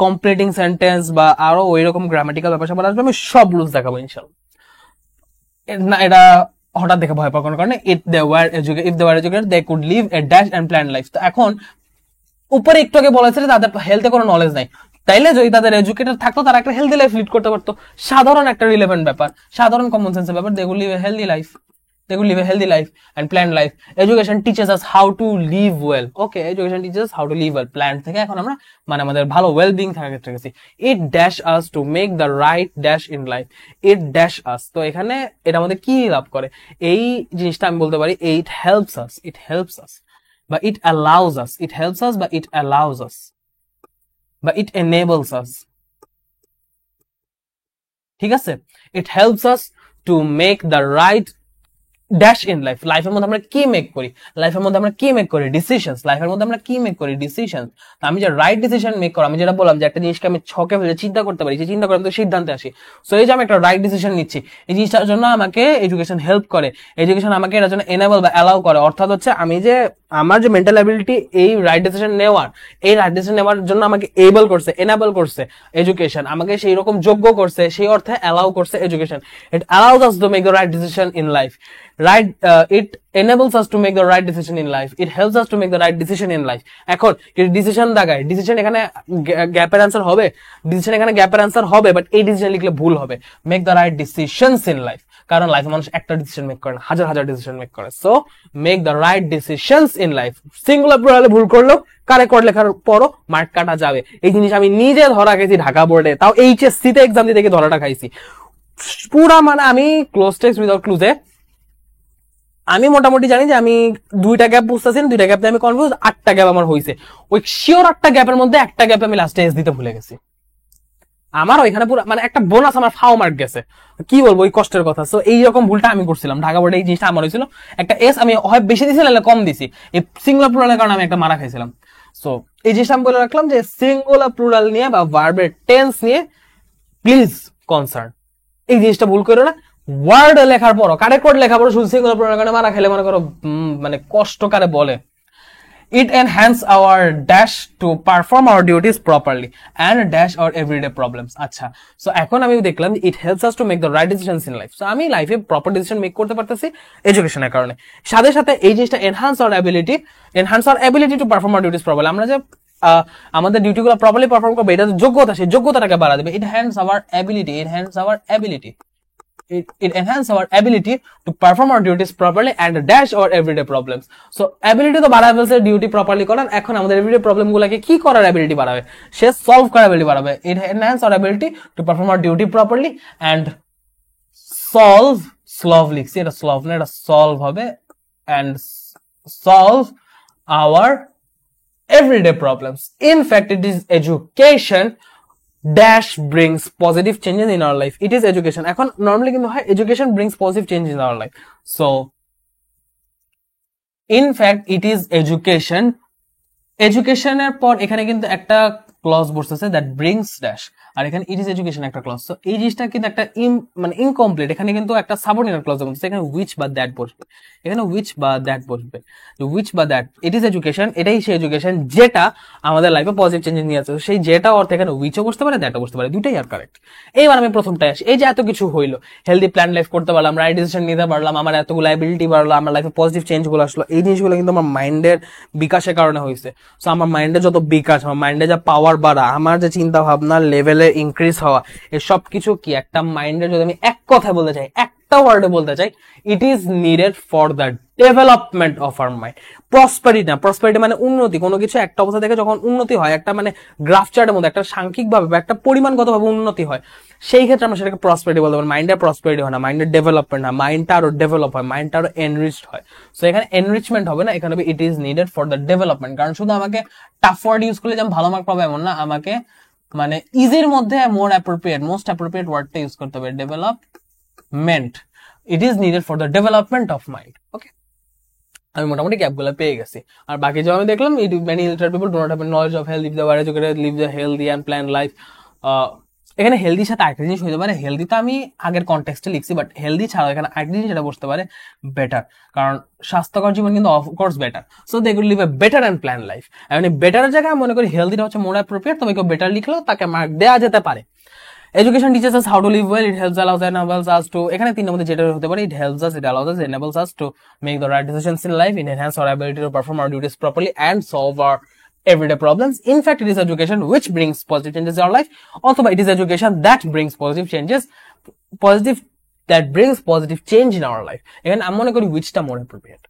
কমপ্লিটিং সেন্টেন্স বা আরো ওইরকম গ্রামাটিক্যাল ব্যাপার স্যাপার আসবে, আমি সব রুলস দেখাবো ইনশাআল্লাহ। এটা হঠাৎ দেখে ভয় পাওয়ার কারণে if they were educated they could live a dash and plan life. তো এখন উপরে একটু আগে বলেছে যে তাদের হেলথে কোনো নলেজ নাই, তাইলে যদি তাদের এডুকেটেড থাকতো তারা একটা হেলদি লাইফ লিড করতে পারতো। সাধারণ একটা রিলেভেন্ট ব্যাপার, সাধারণ কমন সেন্সের ব্যাপার। They could live a healthy life, they could live a healthy life and planned life. Education teaches us how to live well. Okay, education teaches us how to live well. Planned থেকে এখন আমরা মানে আমাদের ভালো well being থাকার ক্ষেত্রে গেছি। It dash us to make the right dash in life. It dash us, তো এখানে এটা আমাদের কি লাভ করে, এই জিনিসটা আমি বলতে পারি it helps us, it helps us, বা it allows us, it helps us বা it allows us, বা it enables us, ঠিক আছে। It helps us to make the right dash in life. লাইফের মধ্যে আমরা কি মেক করি, লাইফের মধ্যে আমরা কি মেক করি ডিসিশনস, লাইফের মধ্যে আমরা কি মেক করি ডিসিশন। আমি যে রাইট ডিসিশন মেক করি, আমি যেটা বললাম যে একটা জিনিসকে আমি ছকে ফেলে চিন্তা করতে পারি, যে চিন্তা করে আমি তো সিদ্ধান্তে আসি। সো এই যে আমি একটা রাইট ডিসিশন নিচ্ছি, এই জিনিসটার জন্য আমাকে এডুকেশন হেল্প করে, এডুকেশন আমাকে এটার জন্য এনেবল বা অ্যালাউ করে। অর্থাৎ হচ্ছে আমি যে আমার যে মেন্টাল অ্যাবিলিটি এই রাইট ডিসিশন নেওয়ার, এই রাইট ডিসিশন নেওয়ার জন্য আমাকে এবল করছে, এনেবল করছে এডুকেশন, আমাকে সেই রকম যোগ্য করছে, সেই অর্থে অ্যালাউ করছে education. It allows us to make the right decision in life. Right, it enables us to make the right decision in life. It helps us to make the right decision in life. এখন decision দাগায়, decision এখানে গ্যাপের answer হবে, decision এখানে গ্যাপের answer হবে, but এই decision লিখলে ভুল হবে। Make the right decisions in life, কারণ লাইফে মানুষ একটা ডিসিশন মেক করে না, হাজার হাজার ডিসিশন মেক করে। So make the right decisions in life. Singular প্লুরালে ভুল করলেও কারেক্ট লেখার পরও মার্ক কাটা যাবে। এই জিনিস আমি নিজে ধরা খাইছি ঢাকা বোর্ডে, তাও এইচএসসি তে এক্সাম দিতে গিয়ে ধরাটা খাইছি পুরা। মানে আমি ক্লোজ টেক্সট উইদাউট ক্লুজে আমি মোটামুটি জানি যে আমি 2টা গ্যাপ বুঝতেছি, 2টা গ্যাপে আমি কনফিউজ, 8টা গ্যাপ আমার হয়েছে। ওই শিওর 8টা গ্যাপের মধ্যে একটা গ্যাপে আমি লাস্টে এস দিতে ভুলে গেছি। আমার ওইখানে পুরো মানে একটা বোনাস আমার ফাও মার্ক গেছে, কি বলবো ওই কষ্টের কথা। সো এইরকম ভুলটা আমি করছিলাম ঢাকা বোর্ডে, এই জিনিসটা আমার হয়েছিল। একটা এস আমি হয় বেশি দিছি নাহলে কম দিছি, এই সিঙ্গুলার প্লুরালের কারণে আমি একটা মারা খাইছিলাম। সো এই জিনিসটা আমি বলে রাখলাম যে সিঙ্গুলার প্লুরাল নিয়ে বা ভার্বের টেন্স নিয়ে প্লিজ কনসার্ন, এই জিনিসটা ভুল করো না। ওয়ার্ড লেখার পরও, কারেক্ট ওয়ার্ড লেখার পরও শুধু সিঙ্গুলার প্লুরাল কারণে মারা খেলে মনে করো মানে কষ্টকারে বলে। It enhance our dash to perform our duties properly and dash our everyday problems. আচ্ছা, সো এখন আমি দেখলাম it helps us to make the right decisions in life. So আমি লাইফে প্রপার ডিসিশন মেক করতে পারতেছি এডুকেশনের কারণে। সাথে সাথে এই জিনিসটা enhance our ability to perform our duties properly. আমরা যে আমাদের ডিউটিগুলো প্রপারলি পারফর্ম করবো, এটা যোগ্যতা, সেই যোগ্যতাটাকে বাড়া দেবে। It enhance our ability, it enhance our ability to perform our duties properly and dash our everyday problems. So ability তো বাড়াবে ফেলছে ডিউটি প্রপারলি করার, এখন আমাদের এভরিডে প্রবলেম গুলাকে কি করার অ্যাবিলিটি বাড়াবে, সে সলভ করার অ্যাবিলিটি বাড়াবে। It enhance our ability to perform our duty properly and solve লিখছি, এটা সলভ না, এটা সলভ হবে, and solve our everyday problems. In fact, it is education dash brings positive changes in our life. It is education. এখন normally কিন্তু হয় education brings positive changes in our life. So in fact it is education. Education এর পর এখানে কিন্তু একটা clause বসতেছে that brings dash, আর এখানে it is education একটা ক্লজ। সো এই জিনিসটা কিন্তু একটা মানে ইনকমপ্লিট, এখানে কিন্তু একটা সাবঅর্ডিনেট ক্লজ বলতেছে, এখানে which বা that বসবে, এখানে which বা that বসবে, which বা that। it is education, এটাই সেই এডুকেশন যেটা আমাদের লাইফে পজিটিভ চেঞ্জ নিয়ে আসছে। সেই যেটা অর্থে এখানে which-ও বসতে পারে, that-ও বসতে পারে, দুইটাই আর কারেক্ট। এইবার আমি প্রথমটাই আসি, এই যে এত কিছু হইলো, হেলদি প্ল্যান লাইফ করতে পারলাম, রাইট ডিসিশন নিতে পারলাম, আমার এতগুলো অ্যাবিলিটি বাড়লো, আমার লাইফে পজিটিভ চেঞ্জ গুলো আসলো, এই জিনিসগুলো কিন্তু আমার মাইন্ডের বিকাশের কারণে হয়েছে। সো আমার মাইন্ডে যত বিকাশ, আমার মাইন্ডে যা পাওয়ার বাড়া, আমার যে চিন্তা ভাবনার লেভেলে ইনক্রিজ হওয়া, এসব কিছু কি একটা মাইন্ডের, যদি আমি এক কথায় বলতে চাই, একটা ওয়ার্ডে বলতে চাই, ইট is needed for the development of our mind. Prosperity না, প্রসপারিটি মানে উন্নতি, কোনো কিছু একটা অবস্থা থেকে যখন উন্নতি হয়, একটা মানে গ্রাফ চার্টের মধ্যে একটা সাংখ্যিক ভাবে বা একটা পরিমাণগতভাবে উন্নতি হয়, সেই ক্ষেত্রে আমরা সেটাকে প্রসপারিটি বলতে পারি। মাইন্ডের প্রসপারিটি হয় না, মাইন্ডের ডেভেলপমেন্ট না, মাইন্ডটা আরো ডেভেলপ হয়, মাইন্ডটা আরো এনরিচড হয়। সো এখানে এনরিচমেন্ট হবে না, এখানে ইট is needed for the development. কারণ শুধু আমাকে টাফ ওয়ার্ড ইউজ করলে যে আমি ভালো মার্ক পাবো এমন না, আমাকে মানে ইজির মধ্যে মোস্ট অ্যাপ্রোপ্রিয়েট ওয়ার্ডটা ইউজ করতে হবে, development. It is needed for the development of mind. Okay, আমি মোটামুটি গ্যাপগুলো পেয়ে গেছি। আর বাকি যে আমি দেখলাম, it many illiterate people do not have knowledge of health, if they were educated, live the healthy and plan life. এখানে হেলদির সাথে আরেকটা জিনিস হতে পারে, হেলদি তো আমি আগের কনটেক্সটে লিখছি, বাট হেলদি ছাড়াও এখানে আরেকটা জিনিস যেটা বসতে পারে বেটার, কারণ স্বাস্থ্যকর জীবন কিন্তু of course better. So they could live a better and plan life. মানে বেটারের জায়গায় মনে করি হেলদিটা হচ্ছে মোর অ্যাপ্রোপ্রিয়েট, তবে কেউ বেটার লিখলেও তাকে মার্ক দেওয়া যেতে পারে। Education teachers us how to live well, it helps allows enables us to, এখানে 3 এর মধ্যে যেটা হতে পারে, it helps us, it allows us, enables us to make the right decisions in life, it enhance our ability to perform our duties properly and solve our everyday problems. In fact, it is education which brings positive changes in our life. Also, it is education that brings positive change in our life. এখানে আমি মনে করি whichটা more appropriate.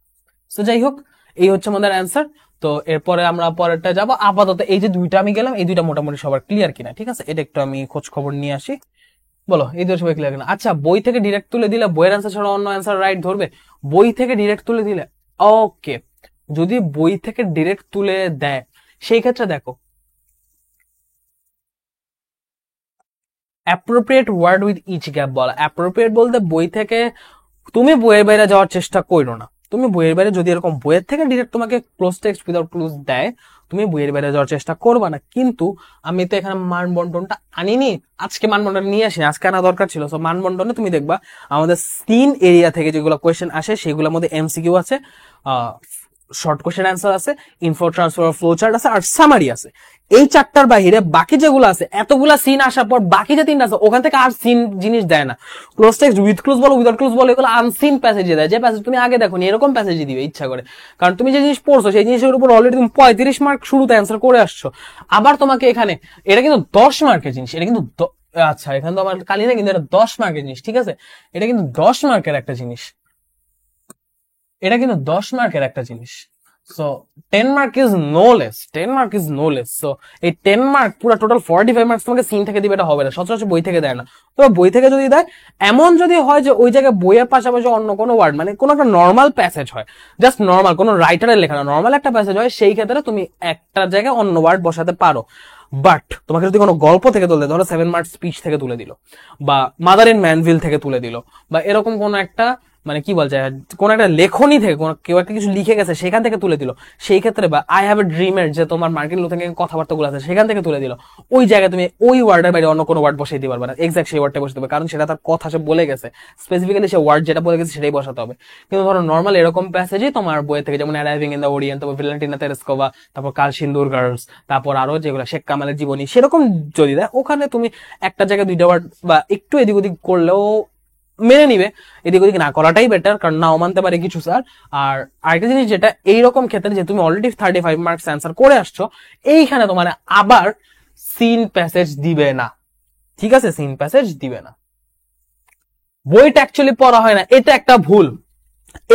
So যাই হোক, এই হচ্ছে আমাদের answer. তো এরপরে আমরা পরেরটা যাব। আপাতত এই যে দুইটা আমি গেলাম, এই দুইটা মোটামুটি সবার ক্লিয়ার কিনা, ঠিক আছে? এটা একটু আমি খোঁজ খবর নিয়ে আসি। বলো, এই দুটো সবাই ক্লিয়ার কিনা? আচ্ছা, বই থেকে ডিরেক্ট তুলে দিলে বইয়ের অ্যান্সার ছাড়া অন্য অ্যান্সার রাইট ধরবে? বই থেকে ডিরেক্ট তুলে দিলে ওকে, যদি বই থেকে ডিরেক্ট তুলে দেয় সেই ক্ষেত্রে দেখো, appropriate word with each gap বলা। অ্যাপ্রোপ্রিয়েট বলতে বই থেকে তুমি বইয়ের বাইরে যাওয়ার চেষ্টা করো না। তুমি বইয়ের বাইরে যদি এরকম বইয়ের থেকে ডিরেক্ট তোমাকে ক্লোজ টেক্সট উইদাউট ক্লুজ দেয়, তুমি বইয়ের বাইরে যাওয়ার চেষ্টা করবা না। কিন্তু আমি তো এখানে মানবন্টনটা আনিনি, আজকে মানবন্টন নিয়ে আসিনি, আজকে আনা দরকার ছিল। সো মানবন্টনে তুমি দেখবা আমাদের সিন এরিয়া থেকে যেগুলো কোয়েশ্চেন আসে সেগুলোর মধ্যে এমসিকিউ আছে, শর্ট কোয়েশ্চেন অ্যান্সার আছে, ইনফো ট্রান্সফার ফ্লো চার্ট আছে, আর সামারি আছে। এই চারটার বাহিরে বাকি যেগুলো আছে, এতগুলা সিন আসার পর বাকি যে 3টা আছে ওখান থেকে আর সিন জিনিস দেয় না। ক্লোজ টেক্সট উইথ ক্লোজ বলো উইদাউট ক্লোজ বলো, এগুলো আনসিন প্যাসেজে দেয়, যে প্যাসেজ তুমি আগে দেখো নি এরকম প্যাসেজে দিবে ইচ্ছা করে। কারণ তুমি যে জিনিস পড়ছো সেই জিনিসের উপর অলরেডি তুমি 35 মার্ক শুরুতে অ্যান্সার করে আসছো। আবার তোমাকে এখানে, এটা কিন্তু 10 মার্কের জিনিস, এটা কিন্তু আচ্ছা এখানে তো আমার কালি না, কিন্তু এটা 10 মার্কের জিনিস, ঠিক আছে? এটা কিন্তু 10 মার্কের একটা জিনিস, এটা কিন্তু 10 মার্কের একটা জিনিস। So 10 mark is no less, 10 mark is no less. So এই 10 মার্ক পুরো টোটাল 45 মার্কস তোমাকে সিন থেকে দিবে, এটা হবে না, সচরাচর বই থেকে দেয় না। তবে বই থেকে যদি দেয়, এমন যদি হয় যে ওই জায়গায় বইয়ের পাশাপাশি অন্য কোনো ওয়ার্ড, মানে কোনো একটা নর্মাল প্যাসেজ হয়, জাস্ট নর্মাল কোনো রাইটারের লেখা না, নর্মাল একটা প্যাসেজ হয়, সেই ক্ষেত্রে তুমি একটা জায়গায় অন্য ওয়ার্ড বসাতে পারো। বাট তোমাকে যদি কোনো গল্প থেকে তুলে, ধরো 7 মার্ক স্পিচ থেকে তুলে দিল, বা মাদার ইন ম্যানভিল থেকে তুলে দিল, বা এরকম কোনো একটা, মানে কি বলছে, কোন একটা লেখনী থেকে কেউ একটা কিছু লিখে গেছে সেখান থেকে তুলে দিল, সেই ক্ষেত্রে, বা আই হ্যাভ এ ড্রিমের যে তোমার মার্টিন লুথার কিং কথাবার্তা গুলো আছে সেখান থেকে তুলে দিল, ওই জায়গায় তুমি ওই ওয়ার্ডের বাইরে অন্য কোনো ওয়ার্ড বসাই দিতে পারবে না, এক্সাক্ট সেই ওয়ার্ডটা বসাতে হবে, কারণ সেটা তার কথা সে বলে গেছে, স্পেসিফিক্যালি সে ওয়ার্ড যেটা বলে গেছে সেটাই বসাতে হবে। কিন্তু ধরো নর্মাল এরকম প্যাসেজে তোমার বইয়ে থেকে, যেমন অ্যারাইভিং ইন দ্য ওরিয়েন্ট, তারপর ভ্যালেন্টিনা তেরেস্কোভা, তারপর কাল সিন্দুর গার্লস, তারপর আরো যেগুলো শেখ কামালের জীবনী, সেরকম যদি দেয় ওখানে তুমি একটা জায়গায় দুইটা ওয়ার্ড বা একটু এদিক ওদিক করলেও মেনে নিবে, এদিক ওদিক না করাটাই বেটার, কারণ নাও মানতে পারে কিছু স্যার। আর আরেকটা জিনিস যেটা এইরকম ক্ষেত্রে, যে তুমি অলরেডি 35 মার্কস অ্যান্সার করে আসছো, এইখানে তোমার আবার সিন প্যাসেজ দিবে না, ঠিক আছে? সিন প্যাসেজ দিবে না। বইটা অ্যাকচুয়ালি পড়া হয় না, এটা একটা ভুল,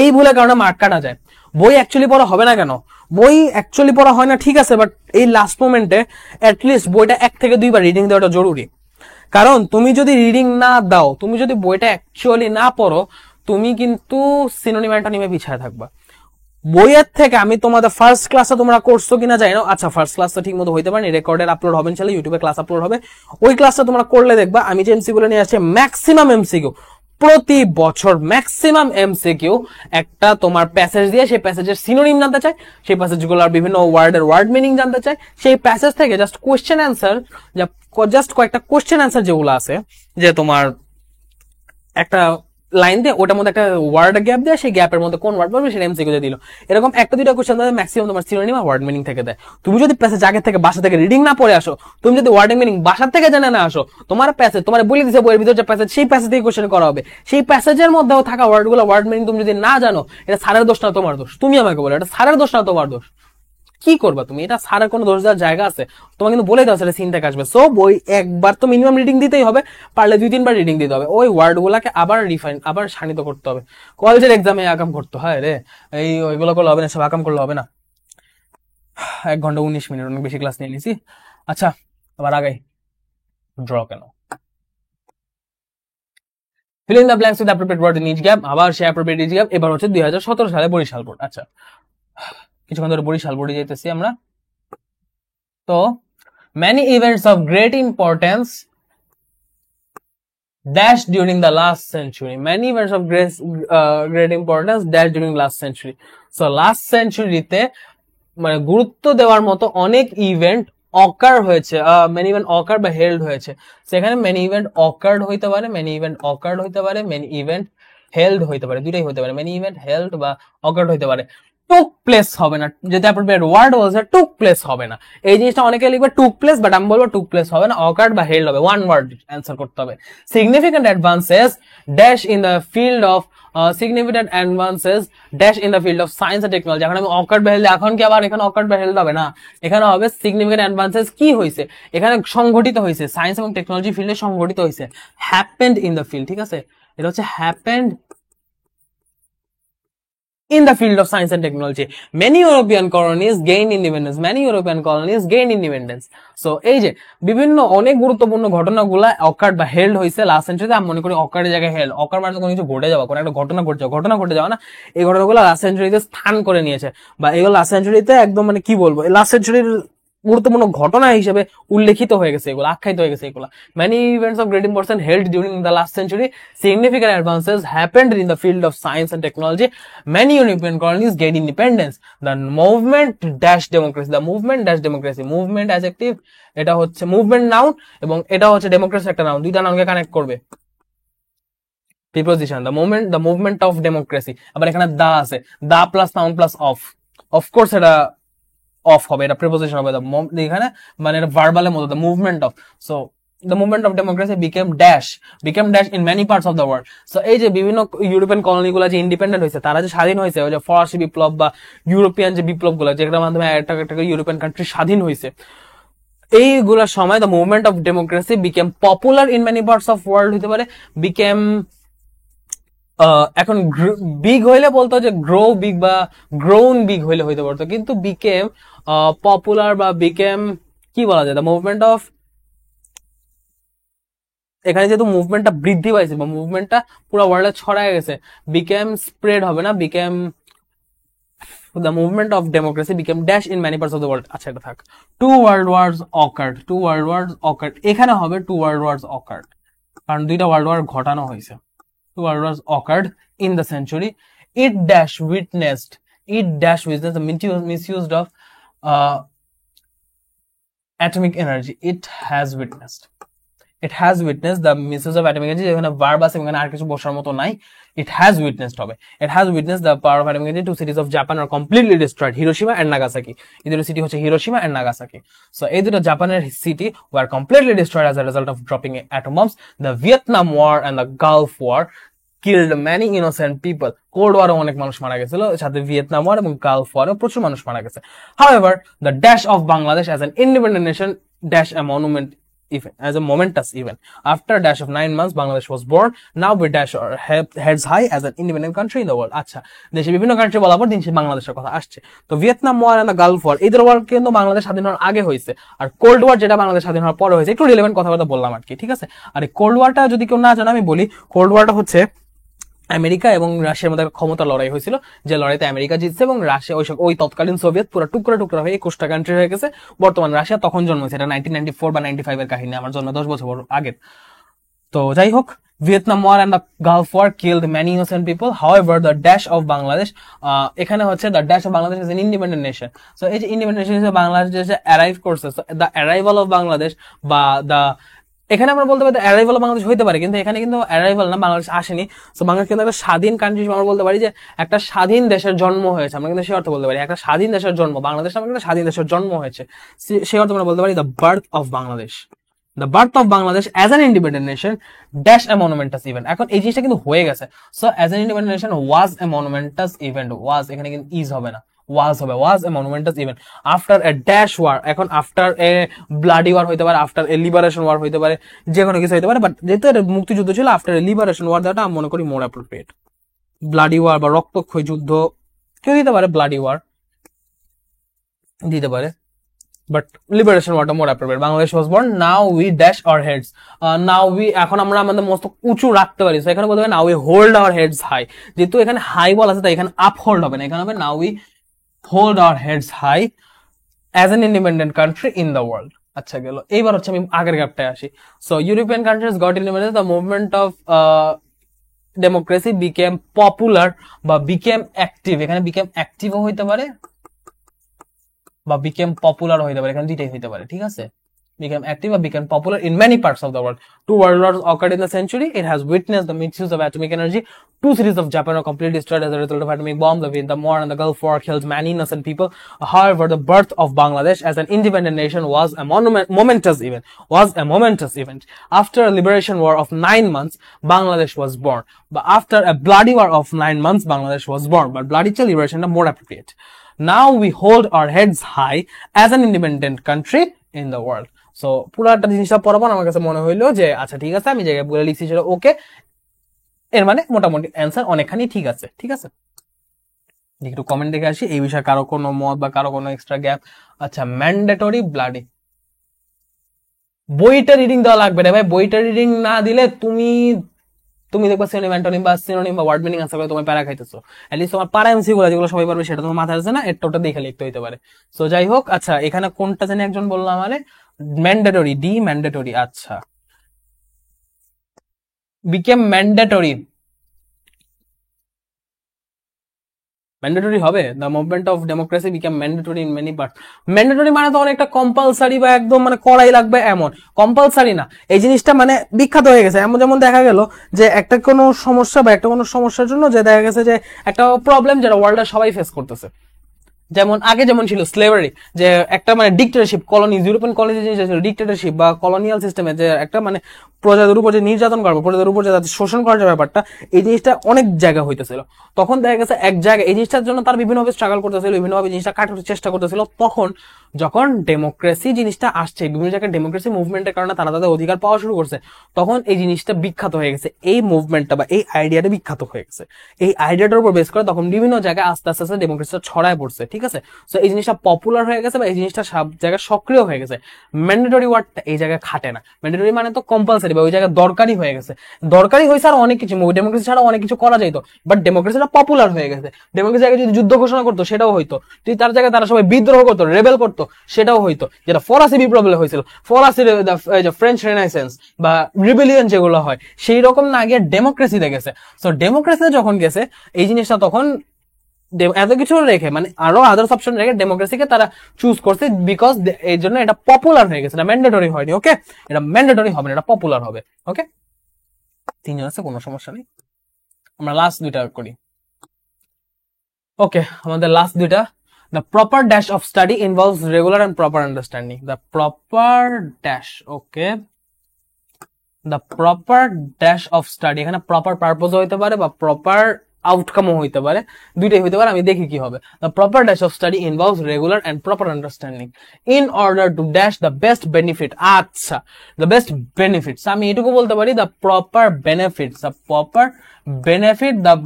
এই ভুলের কারণে মার্ক কাটা যায়। বই অ্যাকচুয়ালি পড়া হবে না কেন? বই অ্যাকচুয়ালি পড়া হয় না, ঠিক আছে, বাট এই লাস্ট মোমেন্টে অ্যাটলিস্ট বইটা 1 থেকে 2 বার রিডিং দেওয়াটা জরুরি। কারণ তুমি যদি রিডিং না দাও, তুমি যদি বইটা অ্যাকচুয়ালি না পড়ো, তুমি কিন্তু সিনোনিম অ্যান্টোনিমে পিছায় থাকবা। বইয়ের থেকে আমি তোমাদের ফার্স্ট ক্লাসে তোমরা করছো কিনা জানি না, আচ্ছা ফার্স্ট ক্লাসটা ঠিক মতো হইতে পারেনি, রেকর্ডের আপলোড হবে ইনশাআল্লাহ, ইউটিউবে ক্লাস আপলোড হবে, ওই ক্লাসটা তোমরা করলে দেখবা আমি যে এমসিকিউ গুলো নিয়ে আসছি, ম্যাক্সিমাম এমসিকিউ প্রতি বছর ম্যাক্সিমাম এমসিকিউ একটা তোমার প্যাসেজ দিয়ে, সেই প্যাসেজের সিনোনিম জানতে চাই, সেই প্যাসেজগুলোর বিভিন্ন ওয়ার্ডের ওয়ার্ড মিনিং জানতে চাই, সেই প্যাসেজ থেকে জাস্ট কোয়েশ্চেন অ্যান্সার, জাস্ট কয়েকটা কোয়েশ্চেন অ্যান্সার যেগুলো আছে, যে তোমার একটা লাইন দিয়ে ওটার মধ্যে একটা ওয়ার্ড গ্যাপ দেয়, সেই গ্যাপের মধ্যে কোন ওয়ার্ড বলবে সেটা এমসিকিউ দিল, এরকম একটা দুইটা কোশ্চেন দেয়, ম্যাক্সিমাম তোমার সিনোনিম আর ওয়ার্ড মিনিং থেকে দেয়। তুমি যদি প্যাসেজ আগে থেকে বাসা থেকে রিডিং না পড়ে আসো, তুমি যদি ওয়ার্ড মিনিং বাসা থেকে জেনে না আসো, তোমার প্যাসেজ তোমার বলে দিছে বইয়ের ভিতর যে প্যাসেজ, সেই প্যাসেজ থেকে কোশ্চেন করা হবে, সেই প্যাসেজের মধ্যেও থাকা ওয়ার্ডগুলো ওয়ার্ড মিনিং তুমি যদি না জানো, এটা স্যারের দোষ না তোমার দোষ। তুমি আমাকে বলো এটা স্যারের দোষ না তোমার দোষ, কি করবা তুমি? এটা স্যারের কোনো দোষ দেওয়ার জায়গা আছে? তোমাকে কিন্তু বলে দেওয়া সেটা সিন থেকে আসবে। সো বই একবার তো মিনিমাম রিডিং দিতেই হবে, পারলে 2-3 বার রিডিং দিতে হবে, ওই ওয়ার্ড গুলাকে আবার রিফাইন, আবার শানিত করতে হবে। কলেজের এক্সামে আকাম করতে হয় রে, এই ওইগুলো করলে হবে না, সব আকাম করলে হবে না। 1 ঘন্টা 19 মিনিট, অনেক বেশি ক্লাস নিয়ে নিছি। আচ্ছা আবার আগাই, ড্র কেন? fill in the blanks with appropriate word in each gap, আবার সে appropriate each gap। এবার হচ্ছে 2017 সালে বরিশাল বোর্ড। আচ্ছা কিছুক্ষণ ধরে বরিশাল বোর্ডে যাইতেছি আমরা। তো many events of great importance dash during the last century, many events of great importance dash during last century। so last century তে মানে গুরুত্ব দেওয়ার মতো অনেক ইভেন্ট অকার হয়েছে, many event occurred বা হেল্ড হয়েছে। সেখানে many event occurred হইতে পারে, many event occurred হইতে পারে, many event হেল্ড হইতে পারে, দুইটাই হইতে পারে, many event held বা occurred হইতে পারে। টুক প্লেস হবে না, যেটা অ্যাপ্রোপ্রিয়েট ওয়ার্ড বলছে টুক প্লেস হবে না। এই জিনিসটা অনেকে লিখবে টুক প্লেস, বাট আমি বলবো টুক প্লেস হবে না, অকার্ড বা হেল্ড হবে, ওয়ান ওয়ার্ড অ্যান্সার করতে হবে। Significant advances dash in the field of significant advances dash in the field of science and technology. এখন আমি অকার্ড বা হেল্ড, এখন কি আবার এখানে অকার্ড বা হেল্ড হবে না, এখানে হবে সিগনিফিকেন্ট অ্যাডভান্সেস কি হয়েছে, এখানে সংঘটিত হয়েছে, সায়েন্স এবং টেকনোলজি ফিল্ডে সংঘটিত হয়েছে, হ্যাপেন্ড ইন দ্য ফিল্ড, ঠিক আছে, এটা হচ্ছে happened in the field of science and technology. Many European colonies gained independence. Many European colonies gained independence. So এই যে বিভিন্ন অনেক গুরুত্বপূর্ণ ঘটনাগুলা অকার্ড বা হেল্ড হয়েছে লাস্ট সেঞ্চুরিতে। আমি মনে করি অকার্ডের জায়গায় হেল্ড, অকার্ড মানে কোনো কিছু ঘটে যাওয়া, কোনো একটা ঘটনা ঘটে যাওয়া না, এই ঘটনাগুলো লাস্ট সেঞ্চুরিতে স্থান করে নিয়েছে, বা এগুলো লাস্ট সেঞ্চুরিতে একদম মানে কি বলবো, লাস্ট সেঞ্চুরির গুরুত্বপূর্ণ ঘটনা হিসেবে উল্লেখিত হয়ে গেছে, এগুলো আখ্যায়িত হয়ে গেছে এগুলো। Many events of great importance held during the last century. Significant advances happened in the field of science and technology. Many European colonies gained independence. The movement dash democracy. The movement dash democracy. Movement adjective, এটা হচ্ছে movement noun এবং এটা হচ্ছে democracy একটা noun, দুইটা নাউনকে connect করবে preposition. the movement of democracy, আবার এখানে দা আছে, the plus noun plus of course এটা অফ হবে, এটা প্রিপোজিশন হবে এখানে, মানে এটা ভার্বালের মতো, the movement of. So the movement of democracy became dash in many parts of the world. So এই যে বিভিন্ন ইউরোপিয়ান কলোনিগুলো যে ইন্ডিপেন্ডেন্ট হয়েছে, তারা যে স্বাধীন হয়েছে, ওই যে ফরাসি বিপ্লব বা ইউরোপিয়ান যে বিপ্লবগুলো, যেটার মাধ্যমে একটা ইউরোপিয়ান কান্ট্রি স্বাধীন হয়েছে, এইগুলোর সময় the movement of democracy became popular in many parts of world হতে পারে, বিকেম এখন বিগ হইলে বলতো যে গ্রো বিগ বা গ্রোন বিগ হইলে হইতে পারতো, কিন্তু বিকেম পপুলার বা বিকেম কি বলা যায়, দ্য মুভমেন্ট অফ, এখানে যেহেতু মুভমেন্টটা বৃদ্ধি পাইছে বা মুভমেন্টটা পুরো ওয়ার্ল্ডে ছড়ায় গেছে, বিকেম স্প্রেড হবে না, became the movement of democracy became dash in many parts of the world. আচ্ছা এটা থাক। Two world wars occurred, এখানে হবে two world wars occurred, কারণ দুইটা ওয়ার্ল্ড ওয়ার ঘটানো হয়েছে। Two world wars occurred in the century. It witnessed the misuse of atomic energy. It has witnessed the misuse of atomic energy, যেখানে verb আছে, এখানে আর কিছু বসার মতো নাই, it has witnessed হবে, it has witnessed the power of atomic energy. Two cities of Japan are completely destroyed, Hiroshima and Nagasaki. এই দুটো সিটি হচ্ছে হিরোশিমা and Nagasaki. So এই দুটো জাপানের city were completely destroyed as a result of dropping atom bombs. The Vietnam War and the Gulf War killed many innocent people. Cold ওয়ারে অনেক মানুষ মারা গেছিল, সাথে ভিয়েতনাম ওয়ার এবং গালফ ওয়ারে প্রচুর মানুষ মারা গেছে। However, the dash of Bangladesh as an independent nation dash a monument event, as a momentous event. After a dash of 9 months, Bangladesh was born. Now we dash our heads high as an independent country in the world. আচ্ছা, দেশে বিভিন্ন country বলার পর দিন বাংলাদেশের কথা আসছে। তো Vietnam war and Gulf war, এই দুটো ওয়ার কিন্তু বাংলাদেশ স্বাধীন হওয়ার আগে হয়েছে, আর কোল্ড ওয়ার যেটা বাংলাদেশ স্বাধীন হওয়ার পরে হয়েছে। একটু রিলেভেন্ট কথাবার্তা বললাম আর কি, ঠিক আছে। আর এই কোল্ড ওয়ারটা যদি কেউ না জানে আমি বলি, কোল্ড ওয়ারটা হচ্ছে আমেরিকা এবং রাশিয়ার মধ্যে ক্ষমতা লড়াই হয়েছিল, যে লড়াইতে আমেরিকা জিতছে এবং রাশিয়া ওই তৎকালীন সোভিয়েত পুরো টুকরা হয়ে 21টা কান্ট্রি হয়ে গেছে। বর্তমান রাশিয়া তখন জন্মেছে, এটা 1994 বা 95 এর কাহিনী, আমার জন্য 10 বছর আগের। তো যাই হোক, Vietnam War and the Gulf War killed many innocent people. However, the dash of Bangladesh, এখানে হচ্ছে the dash of Bangladesh is an independent nation. So এই যে independent nation হিসেবে বাংলাদেশ যে অ্যারাইভ করছে, the arrival of Bangladesh বা the, এখানে আমরা বলতে পারি অ্যারাইভাল বাংলাদেশ হইতে পারে, কিন্তু এখানে কিন্তু অ্যারাইভাল না, বাংলাদেশ আসেনি। তো বাংলাদেশ কিন্তু একটা স্বাধীন কান্ট্রি, আমরা বলতে পারি যে একটা স্বাধীন দেশের জন্ম হয়েছে, আমরা কিন্তু সেই অর্থ বলতে পারি একটা স্বাধীন দেশের জন্ম, বাংলাদেশ আমাদের একটা স্বাধীন দেশের জন্ম হয়েছে, সেই অর্থ আমরা বলতে পারি the birth of Bangladesh as an independent nation dash a monumentous event. এখন এই জিনিসটা কিন্তু হয়ে গেছে। So as an independent nation was a monumentous event, was এখানে কিন্তু is হবে না, was a monumentous event after a dash war. এখন after a bloody war হইতে পারে, after a liberation war হইতে পারে, যে কোনো কিছু হইতে পারে, বাট যেহেতু এটা মুক্তিযুদ্ধ ছিল, after a liberation war দেওয়াটা আমি মনে করি মোর অ্যাপ্রোপ্রিয়েট। ব্লাডি ওয়ার বা রক্তক্ষয়ী যুদ্ধ কেউ দিতে পারে, ব্লাডি ওয়ার দিতে পারে, বাট লিবারেশন ওয়ারটা more appropriate. Bangladesh was born, now we dash our heads, now we, এখন আমরা আমাদের মস্তক উঁচু রাখতে পারি। এখানে বলতে হবে now we hold our heads high, যেহেতু এখানে হাই বলা আছে তাই এখানে আপ হোল্ড হবে না, এখানে হবে now we hold our heads high as an independent country in the world. আচ্ছা গেল, এইবার হচ্ছে আমি আগের গ্যাপটায় আসি। So European countries got independence, the movement of democracy became popular বা became active, এখানে became active ও হইতে পারে বা became popular হইতে পারে, এখানে দুইটাই হইতে পারে, ঠিক আছে। became active or became popular in many parts of the world. 2 world wars occurred in the century. It has witnessed the misuse of atomic energy. 2 cities of Japan were completely destroyed as a result of atomic bombs. The Vietnam War and the Gulf War killed many innocent people. However, the birth of Bangladesh as an independent nation was a momentous event. After a liberation war of 9 months, Bangladesh was born. But after a bloody war of 9 months, Bangladesh was born. But bloody liberation is more appropriate. Now we hold our heads high as an independent country in the world. So পুরাটা জিনিসটা পড়ার পর আমার কাছে মনে হইলো যে আচ্ছা ঠিক আছে, আমি জায়গায় বলে লিখছি ছিল ওকে, এর মানে মোটামুটি অ্যান্সার অনেকখানি ঠিক আছে। ঠিক আছে, একটু কমেন্ট দেখে আসি এই বিষয়ে কারো কোনো মত বা কারো কোনো এক্সট্রা গ্যাপ। আচ্ছা, ম্যান্ডেটরি ব্লাডি, বইটা রিডিং দেওয়া লাগবে না ভাই। বইটা রিডিং না দিলে তুমি দেখবা সিনোনিম অ্যান্টোনিম বা সিনোনিম বা ওয়ার্ড মিনিং আনসার করে তোমার প্যারা খাইতেছো। এটলিস্ট তোমার পারা এমসি গুলো যেগুলো সবাই পারবে সেটা তোমার মাথায় আছে না, এটা ওটা দেখে লিখতে হইতে পারে। সো যাই হোক, আচ্ছা এখানে কোনটা জানি একজন বললো আমারে ম্যান্ডেটরি, ডি ম্যান্ডেটরি। আচ্ছা, বিকেম ম্যান্ডেটরি, ম্যান্ডেটরি হবে। The movement of democracy become mandatory in many parts. Mandatory মানে তো অনেকটা কম্পালসারি বা একদম মানে করাই লাগবে এমন, কম্পালসারি না। এই জিনিসটা মানে বিখ্যাত হয়ে গেছে। এমন যেমন দেখা গেল যে একটা কোনো সমস্যা বা একটা কোনো সমস্যার জন্য যে দেখা গেছে যে একটা প্রবলেম যেটা ওয়ার্ল্ডে সবাই ফেস করতেছে, যেমন আগে যেমন ছিল স্লেভারি, যে একটা মানে ডিক্টেটরশিপ, কলোনিজ, ইউরোপিয়ান কলোনি জিনিস ছিল ডিক্টেটরশিপ বা কলোনিয়াল সিস্টেমে, যে একটা মানে প্রজাদের উপর যে নির্যাতন করবো, প্রজাদের উপর যে শোষণ করার যে ব্যাপারটা, এই জিনিসটা অনেক জায়গা হইতেছিল। তখন দেখা গেছে এক জায়গায় এই জিনিসটার জন্য তার বিভিন্নভাবে স্ট্রাগল করতেছিল, বিভিন্নভাবে জিনিসটা কাটানোর চেষ্টা করতেছিল। তখন যখন ডেমোক্রেসি জিনিসটা আসছে, বিভিন্ন জায়গায় ডেমোক্রেসি মুভমেন্টের কারণে তারা তাদের অধিকার পাওয়া শুরু করছে, তখন এই জিনিসটা বিখ্যাত হয়ে গেছে। এই মুভমেন্টটা বা এই আইডিয়াটা বিখ্যাত হয়ে গেছে। এই আইডিয়াটার উপর বেস করে তখন বিভিন্ন জায়গায় আস্তে আস্তে আস্তে ডেমোক্রেসিটা ছড়ায় পড়ছে। ঠিক আছে, তো এই জিনিসটা পপুলার হয়ে গেছে বা এই জিনিসটা সব জায়গায় সক্রিয় হয়ে গেছে। ম্যান্ডেটরি ওয়ার্ডটা এই জায়গায় খাটে না। ম্যান্ডেটরি মানে তো কম্পালসারি বা ওই জায়গায় দরকারি হয়ে গেছে। দরকারি হয়েছে আর অনেক কিছু, ডেমোক্রেসি ছাড়া অনেক কিছু করা যেত, বাট ডেমোক্রেসিটা পপুলার হয়ে গেছে। ডেমোক্রেসি জায়গায় যদি যুদ্ধ ঘোষণা করতো সেটাও হইতো, যদি তার জায়গায় তারা সবাই বিদ্রোহ করতো, রেবেল করতো সেটাও হইতো, যেটা ফরাসি বিপ্লবে হয়েছিল, ফরাসি ফ্রেঞ্চ রেনাইসেন্স বা রিবেলিয়ন যেগুলো হয় সেই রকম না গিয়ে ডেমোক্রেসিতে গেছে। সো ডেমোক্রেসিতে যখন গেছে এই জিনিসটা তখন এত কিছু রেখে মানে আরো আদার্স অপশন রেখে ডেমোক্রেসিকে তারা চুজ করছে, বিকজ এই জন্য এটা পপুলার হয়ে গেছে, এটা ম্যান্ডেটরি হয়নি। ওকে, এটা ম্যান্ডেটরি হবে না, এটা পপুলার হবে। ওকে, তিনজন আছে, কোনো সমস্যা নেই। আমরা লাস্ট দুইটা করি। ওকে, আমাদের লাস্ট দুইটা। The proper dash of study involves regular and proper understanding. The proper dash, okay. The proper dash of study, এখানে proper purpose হইতে পারে বা proper outcome হইতে পারে, দুইটাই হইতে পারে, আমি দেখি কি হবে। The proper dash of study involves regular and proper understanding in order to dash the best benefit. আচ্ছা, the best benefits, আমি এটুকু বলতে পারি the proper benefits, the proper benefit, the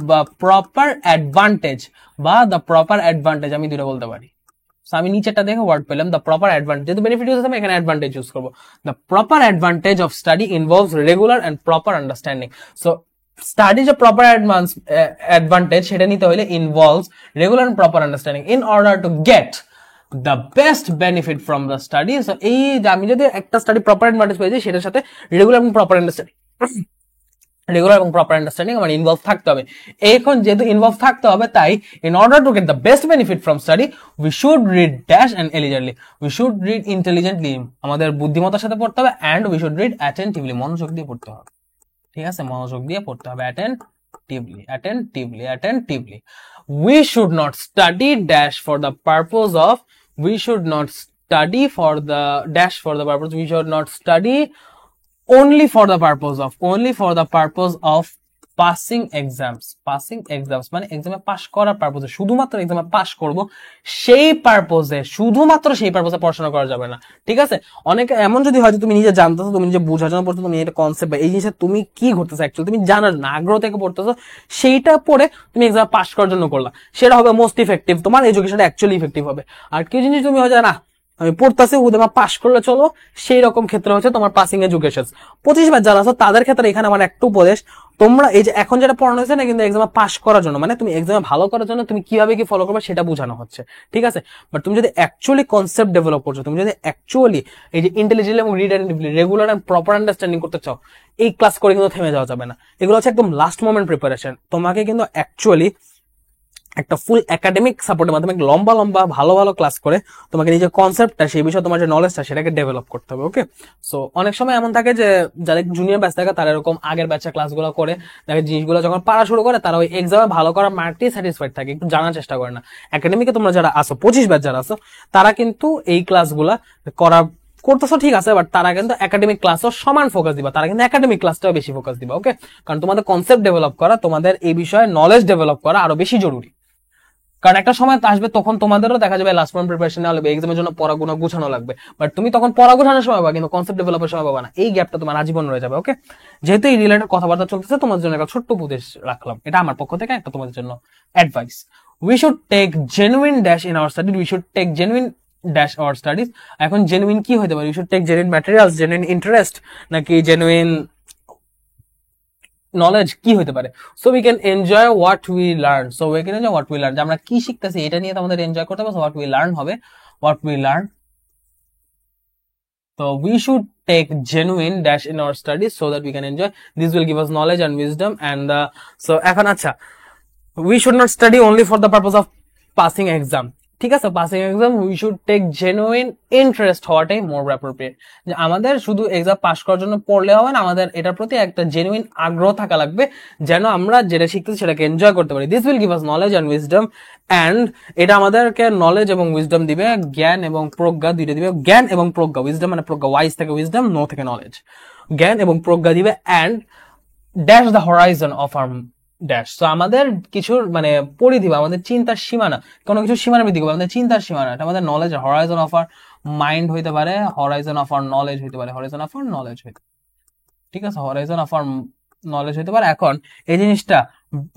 proper advantage বা the proper advantage, আমি দুটো বলতে পারি। আমি নিচেটা দেখে ওয়ার্ড পেলাম দ্য প্রপার অ্যাডভান্টেজ, যেহেতু বেনিফিট ইউজ আমি এখানে অ্যাডভান্টেজ ইউজ করবো। The proper advantage of study involves regular and proper understanding. So study যে প্রপার অ্যাডভান্টেজ সেটা নিতে হলে involves regular and proper understanding in order to get the best benefit from the study. So এই যে আমি যদি একটা স্টাডি প্রপার অ্যাডভান্টেজ পেয়েছি সেটার সাথে রেগুলার এবং প্রপার আন্ডারস্ট্যান্ডিং, রেগুলার এবং প্রপার আন্ডারস্ট্যান্ডিং আমার ইনভলভ থাকতে হবে। এখন যেহেতু ইনভলভ থাকতে হবে, তাই in order to get the best benefit from study we should read dash and elegantly, we should read intelligently, আমাদের বুদ্ধিমত্তার সাথে পড়তে হবে, and we should read attentively, মনোযোগ দিয়ে পড়তে হবে। ঠিক আছে, মনোযোগ দিয়ে পড়তে হবে, attentively, attentively, attentively. We should not study dash for the purpose of, we should not study for the dash for the purpose, we should not study only for the purpose of passing exams মানে এক্সামে pass করার পারপোজে, শুধুমাত্র এক্সামে pass করব সেই পারপোজে, শুধুমাত্র সেই পারপোজে পড়াশোনা করা যাবে না। ঠিক আছে, অনেক এমন যদি হয় যে তুমি নিজে জানতেছো, তুমি নিজে বোঝার জন্য পড়ছো, তুমি এটা কনসেপ্ট বা এই জিনিসটা তুমি কি ঘটতেছো অ্যাকচুয়ালি তুমি জানার না, আগ্রহ থেকে পড়তেছো, সেইটা পড়ে তুমি এক্সাম পাস করার জন্য করলা, সেটা হবে মোস্ট ইফেক্টিভ, তোমার এডুকেশনটা অ্যাকচুয়ালি ইফেক্টিভ হবে। আর কি জিনিস তুমি হয়তো না আমি পড়তেছি উদমা পাস করলে চলো, সেই রকম ক্ষেত্রে হচ্ছে তোমার পাসিং এডুকেশন। 25 ব্যাচ যারা আছো তাদের ক্ষেত্রে এখানে আমার একটা উপদেশ, তোমরা এই যে এখন যেটা পড়ানো হয়েছে না, কিন্তু এক্সামে পাস করার জন্য, মানে তুমি এক্সামে ভালো করার জন্য তুমি কিভাবে কি ফলো করবে সেটা বোঝানো হচ্ছে। ঠিক আছে, বাট তুমি যদি অ্যাকচুয়ালি কনসেপ্ট ডেভেলপ করছো, তুমি যদি অ্যাকচুয়ালি এই যে ইন্টেলিজেন্ট এবং রিডেন্টিভলি রেগুলার এন্ড প্রপার আন্ডারস্ট্যান্ডিং করতে চাও, এই ক্লাস করে কিন্তু থেমে যাওয়া যাবে না। এগুলো হচ্ছে একদম লাস্ট মোমেন্ট প্রিপারেশন। তোমাকে কিন্তু অ্যাকচুয়ালি একটা ফুল একাডেমিক সাপোর্টের মাধ্যমে লম্বা লম্বা ভালো ভালো ক্লাস করে তোমাকে নিজের কনসেপ্টটা সেই বিষয়ে তোমার যে নলেজটা সেটাকে ডেভেলপ করতে হবে। ওকে, সো অনেক সময় এমন থাকে যে যাদের জুনিয়র ব্যাচ থাকে তারা এরকম আগের ব্যাচের ক্লাসগুলো করে দেখে জিনিসগুলো যখন পারা শুরু করে তারা ওই এক্সামে ভালো করার মার্কটি স্যাটিসফাইড থাকে, একটু জানার চেষ্টা করে না। একাডেমিকে তোমরা যারা আসো 25 ব্যাচ যারা আসো তারা কিন্তু এই ক্লাসগুলা করা করতেছো ঠিক আছে, বাট তারা কিন্তু একাডেমিক ক্লাসও সমান ফোকাস দিবা, তারা কিন্তু একাডেমিক ক্লাসটাও বেশি ফোকাস দিবা। ওকে, কারণ তোমাদের কনসেপ্ট ডেভেলপ করা, তোমাদের এই বিষয়ে নলেজ ডেভেলপ করা আরো বেশি জরুরি। কারণ একটা সময় আসবে তখন তোমাদেরও দেখা যাবে লাস্ট মোমেন্ট প্রিপারেশন নেওয়া লাগবে, এক্সামের জন্য পড়াগুলো গুছানো লাগবে, বাট তুমি তখন পড়া গোছানোর সময় পাবা কিন্তু কনসেপ্ট ডেভেলপের সময় পাবা না। এই গ্যাপটা তোমার আজীবন রয়ে যাবে। ওকে, যেহেতু এই রিলেটেড কথাবার্তা চলতেছে তোমাদের জন্য একটা ছোট্ট উপদেশ রাখলাম, এটা আমার পক্ষ থেকে একটা তোমাদের জন্য advice. We should take genuine dash in our study, we should take genuine dash our studies. এখন জেনুইন কি হতে পারে? We should take genuine materials, genuine interest, নাকি জেনুইন নলেজ কি হতে পারে? So we can enjoy what we learn, so we can enjoy what we learn, যে আমরা কি শিখতেছি এটা নিয়ে তো আমাদের এনজয় করতে হবে। হোয়াট উই লার্ন হবে what we learn. So we should take genuine dash in our studies so that we can enjoy. This will give us knowledge and wisdom. And so এখন আচ্ছা, we should not study only for the purpose of passing exam. ঠিক আছে, passing exam, we should take genuine interest হওয়াটাই more appropriate. যে আমাদের শুধু exam pass করার জন্য পড়লে হবে না, আমাদের এটার প্রতি একটা জেনুইন আগ্রহ থাকা লাগবে যেন আমরা যেটা শিখতেছি সেটাকে এনজয় করতে পারি। This will give us knowledge and wisdom, and এটা আমাদেরকে নলেজ এবং উইজডম দিবে, জ্ঞান এবং প্রজ্ঞা দুইটা দিবে। জ্ঞান এবং প্রজ্ঞা, উইজডম মানে প্রজ্ঞা, ওয়াইজ থেকে উইজডম, নো থেকে নলেজ, জ্ঞান এবং প্রজ্ঞা দিবে। And dash the horizon of our dash, তো আমাদের কিছুর মানে পরিধি বা আমাদের চিন্তার সীমানা, কোনো কিছু সীমানা বৃদ্ধি করবে, আমাদের চিন্তার সীমানা, এটা আমাদের knowledge, horizon of our mind হইতে পারে, হরাইজন অফ আর নলেজ হইতে পারে, হরাইজন অফ আর নলেজ হইতে, ঠিক আছে, হরাইজন অফ আর নলেজ হইতে পারে। এখন এই জিনিসটা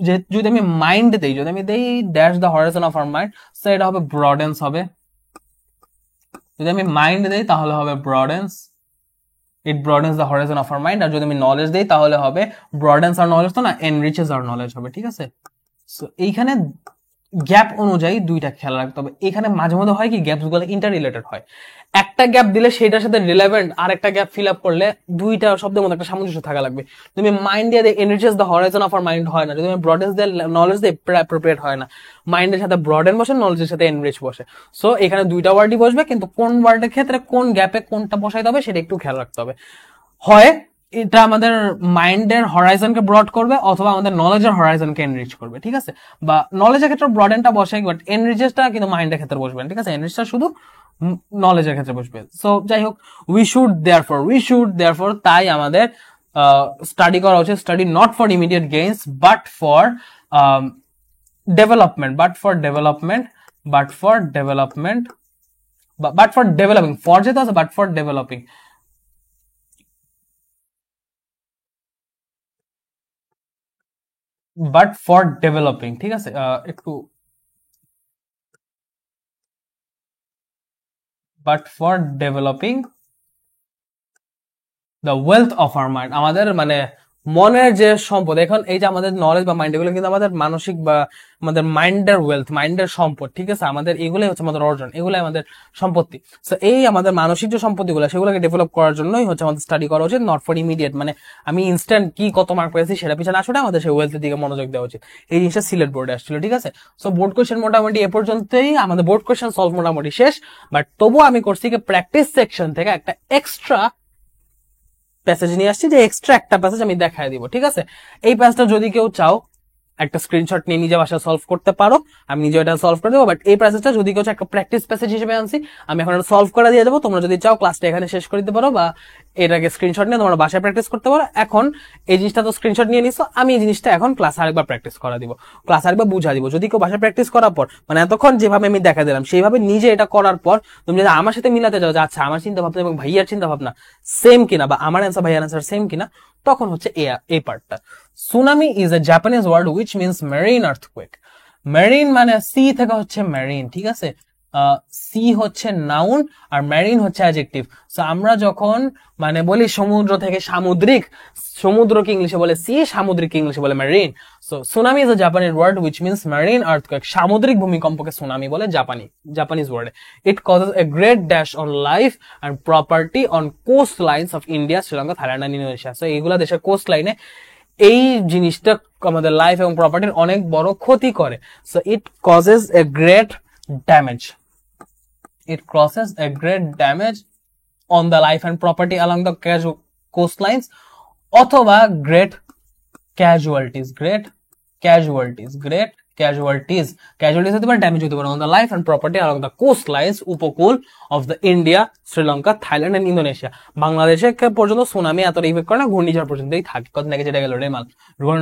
যে যদি আমি মাইন্ড দেই, যদি আমি দেই dash the horizon of our mind, so এটা হবে ব্রডেন্স হবে। যদি আমি মাইন্ড দেই তাহলে হবে ব্রডেন্স, it broadens the horizon of our mind। আর যদি আমি নলেজ দেই তাহলে হবে broadens our knowledge, তো না enriches our knowledge হবে, ঠিক আছে। সো এইখানে গ্যাপ অনুযায়ী দুইটা খেয়াল রাখতে হবে। এখানে মাঝে মধ্যে হয় কি গ্যাপস গুলো ইন্টার রিলেটেড হয়, একটা গ্যাপ দিলে সেটার সাথে রিলেভেন্ট আর একটা গ্যাপ ফিল আপ করলে দুইটা শব্দের মধ্যে একটা সামঞ্জস্য থাকা লাগবে। তুমি মাইন্ড দিয়ে enriches the horizon of our mind হয় না, যদি তুমি ব্রডেন্স দিয়ে নলেজ দিয়ে অ্যাপ্রোপ্রিয়েট হয় না, মাইন্ডের সাথে ব্রডেন বসে, নলেজের সাথে এনরিচ বসে। সো এখানে দুইটা ওয়ার্ডই বসবে, কিন্তু কোন ওয়ার্ডের ক্ষেত্রে কোন গ্যাপে কোনটা বসাইতে হবে সেটা একটু খেয়াল রাখতে হবে। হয় এটা আমাদের মাইন্ডের হরাইজনকে ব্রড করবে অথবা আমাদের নলেজের হরাইজনকে এনরিচ করবে, ঠিক আছে। বা নলেজের ক্ষেত্রে ব্রডেনটা বসে, বাট এনরিচেসটা কিন্তু মাইন্ডের ক্ষেত্রে বসবে, ঠিক আছে, এনরিচটা শুধু নলেজের ক্ষেত্রে বসবে। সো যাই হোক, উই শুড দেয়ারফর তাই আমাদের স্টাডি করা উচিত, study not for immediate gains but for development, but for developing, for যেটা আছে but for developing, but for developing, ঠিক আছে। একটু but for developing the wealth of our mind, আমাদের মানে মনের যে সম্পদ। এখন এই যে আমাদের নলেজ বা মাইন্ড, এগুলো কিন্তু আমাদের মানসিক বা আমাদের মাইন্ডের ওয়েলথ, মাইন্ডের সম্পদ, ঠিক আছে। আমাদের এগুলোই হচ্ছে আমাদের অর্জন, এগুলাই আমাদের সম্পত্তি। তো এই আমাদের মানসিক যে সম্পত্তিগুলো সেগুলোকে ডেভেলপ করার জন্যই হচ্ছে আমাদের স্টাডি করা উচিত, নট ফর ইমিডিয়েট, মানে আমি ইনস্ট্যান্ট কি কত মার্ক পেয়েছি সেটা পিছনে আসলে আমাদের সেই ওয়েলথের দিকে মনোযোগ দেওয়া উচিত। এই জিনিসটা সিলেট বোর্ডে আসছিল, ঠিক আছে। সো বোর্ড কোয়েশ্চেন মোটামুটি এ পর্যন্তই, আমাদের বোর্ড কোয়েশ্চেন সলভ মোটামুটি শেষ, বাট তবুও আমি করছি কি প্র্যাকটিস সেকশন থেকে একটা এক্সট্রা প্যাসেজ নিয়ে আসছি, যে এক্সট্রা একটা প্যাসেজ আমি দেখায় দিব, ঠিক আছে। এই প্যাসেজটা যদি কেউ চাও একটা স্ক্রিনশট নিয়ে নিজে বাসায় সলভ করতে পারো, আমি নিজে এটা সলভ করে দেবো, বাট এই প্যাসেজটা যদি কেউ একটা প্র্যাকটিস প্যাসেজ হিসেবে আনছি, আমি এখন এটা সলভ করে দিয়ে দেবো। তোমরা যদি চাও ক্লাসটা এখানে শেষ করে দিতে পারো, বা এটাকে স্ক্রিনশট নিয়ে তোমরা বাসায় প্র্যাকটিস করতে পারো। এখন এই জিনিসটা তো স্ক্রিনশট নিয়ে নিছো, আমি এই জিনিসটা এখন ক্লাস আরেকবার প্র্যাকটিস করা দিব, ক্লাস আরেকবার বুঝা দিব। যদি কেউ বাসায় প্র্যাকটিস করার পর, মানে এতক্ষণ যেভাবে আমি দেখা দিলাম সেইভাবে নিজে এটা করার পর তুমি যদি আমার সাথে মিলাতে যাও যে আচ্ছা আমার চিন্তা ভাবনা এবং ভাইয়ার চিন্তা ভাবনা সেম কিনা, বা আমার অ্যান্সার ভাইয়ার অ্যান্সার সেম কিনা, তখন হচ্ছে এই পার্টটা। Tsunami is a Japanese word which means marine earthquake. Marine মানে সি থেকে হচ্ছে মেরিন, ঠিক আছে। সি হচ্ছে নাউন আর মেরিন হচ্ছে অ্যাডজেক্টিভ। সো আমরা যখন মানে বলি সমুদ্র থেকে সামুদ্রিক, সমুদ্রকে ইংলিশে বলে সি, সামুদ্রিক ইংলিশে বলে marine. So tsunami is a Japanese word which means marine earthquake, সামুদ্রিক ভূমিকম্পকে সুনামি বলে জাপানিজ ওয়ার্ডে। It causes a great dash on life and property on coast lines of India, Sri Lanka, Thailand and Indonesia. So এইগুলা দেশের coast লাইনে এই জিনিসটা আমাদের লাইফ এবং প্রপার্টির অনেক বড় ক্ষতি করে। So it causes a great damage, it causes a great damage on the life and property along the coastlines অথবা great casualties হতে পারে, ড্যামেজ হতে পারে on the life and property along the coastlines উপকূল of the India, Sri Lanka, Thailand and Indonesia. বাংলাদেশে পর্যন্ত tsunami এতটা effect করে না, ঘূর্ণিঝড় পর্যন্তই থাকে। কত নাকি যেটা গেল রেমাল,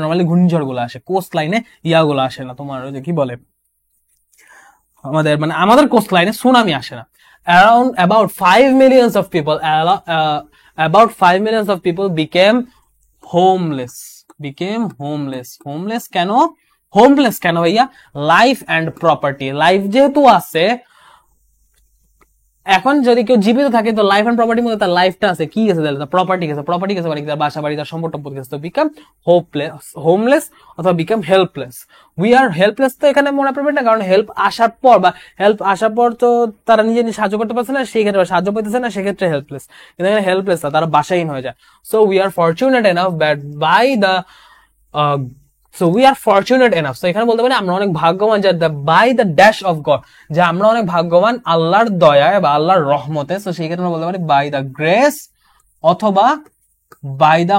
নর্মালি ঘূর্ণিঝড় গুলো আসে, কোস্ট লাইনে ইয়াগুলো আসে না, তোমার ওই যে কি বলে আমাদের কোস্ট লাইনে সুনামি আসে না। About 5 million of people became homeless কেন? হোমলেস কেন ভাইয়া? লাইফ এন্ড প্রপার্টি, লাইফ যেহেতু আছে, এখন যদি কেউ জীবিত থাকে তো লাইফ এন্ড প্রপার্টির মধ্যে তার লাইফটা আছে, কি গেছে তাহলে? প্রপার্টি গেছে মানে তার বাসা বাড়ি, তার সম্পদ গেছে। তো বিকাম হোমলেস অথবা become helpless. We are helpless তো এখানে মনে পড়বে না, কারণ হেল্প আসার পর তো তারা নিজে সাহায্য করতে পারছে না, সেই ক্ষেত্রে সাহায্য পেতেছে না, সেক্ষেত্রে হেল্পলেস। কিন্তু এখানে হেল্পলেস না, তারা বাসাহীন হয়ে যায়। So we are fortunate enough that by the so এখানে বলতে পারি আমরা অনেক ভাগ্যবান, by the dash of God, যে আমরা অনেক ভাগ্যবান আল্লাহর দয়ায় বা আল্লাহর রহমতে। তো সেই ক্ষেত্রে আমরা বলতে পারি বাই দ্য গ্রেস অথবা by the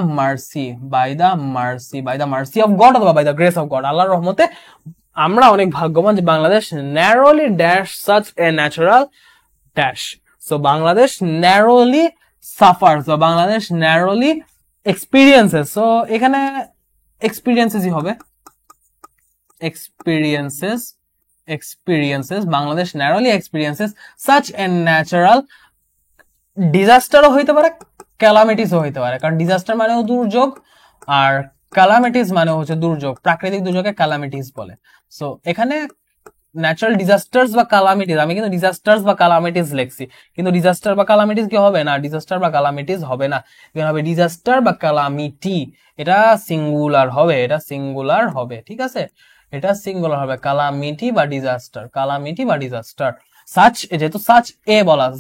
mercy of God অথবা by the grace of God, আল্লাহর রহমতে আমরা অনেক ভাগ্যবান যে Bangladesh narrowly dash such a natural dash. So Bangladesh narrowly suffers বা বাংলাদেশ ন্যারোলি এক্সপিরিয়েন্সেস। সো এখানে এক্সপিরিয়েন্সেসই হবে, experiences Bangladesh narrowly experiences such a natural ডিজাস্টারও হইতে পারে, ক্যালামিটিসও হইতে পারে, কারণ ডিজাস্টার মানেও দুর্যোগ আর ক্যালামিটিস মানে হচ্ছে দুর্যোগ, প্রাকৃতিক দুর্যোগে ক্যালামিটিস বলে। সো এখানে ন্যাচারাল ডিজাস্টার্স বা ক্যালামিটিস, আমি কিন্তু ডিজাস্টার্স বা ক্যালামিটিস লিখছি, কিন্তু ডিজাস্টার বা ক্যালামিটিস কি হবে না, ডিজাস্টার বা ক্যালামিটিস হবে না, এখানে হবে ডিজাস্টার বা ক্যালামিটি। এটা সিঙ্গুলার হবে, ঠিক আছে, এটা সিঙ্গুলার হবে, ক্যালামিটি বা ডিজাস্টার। সাচ, যেহেতু সাচ এ বলা আছে,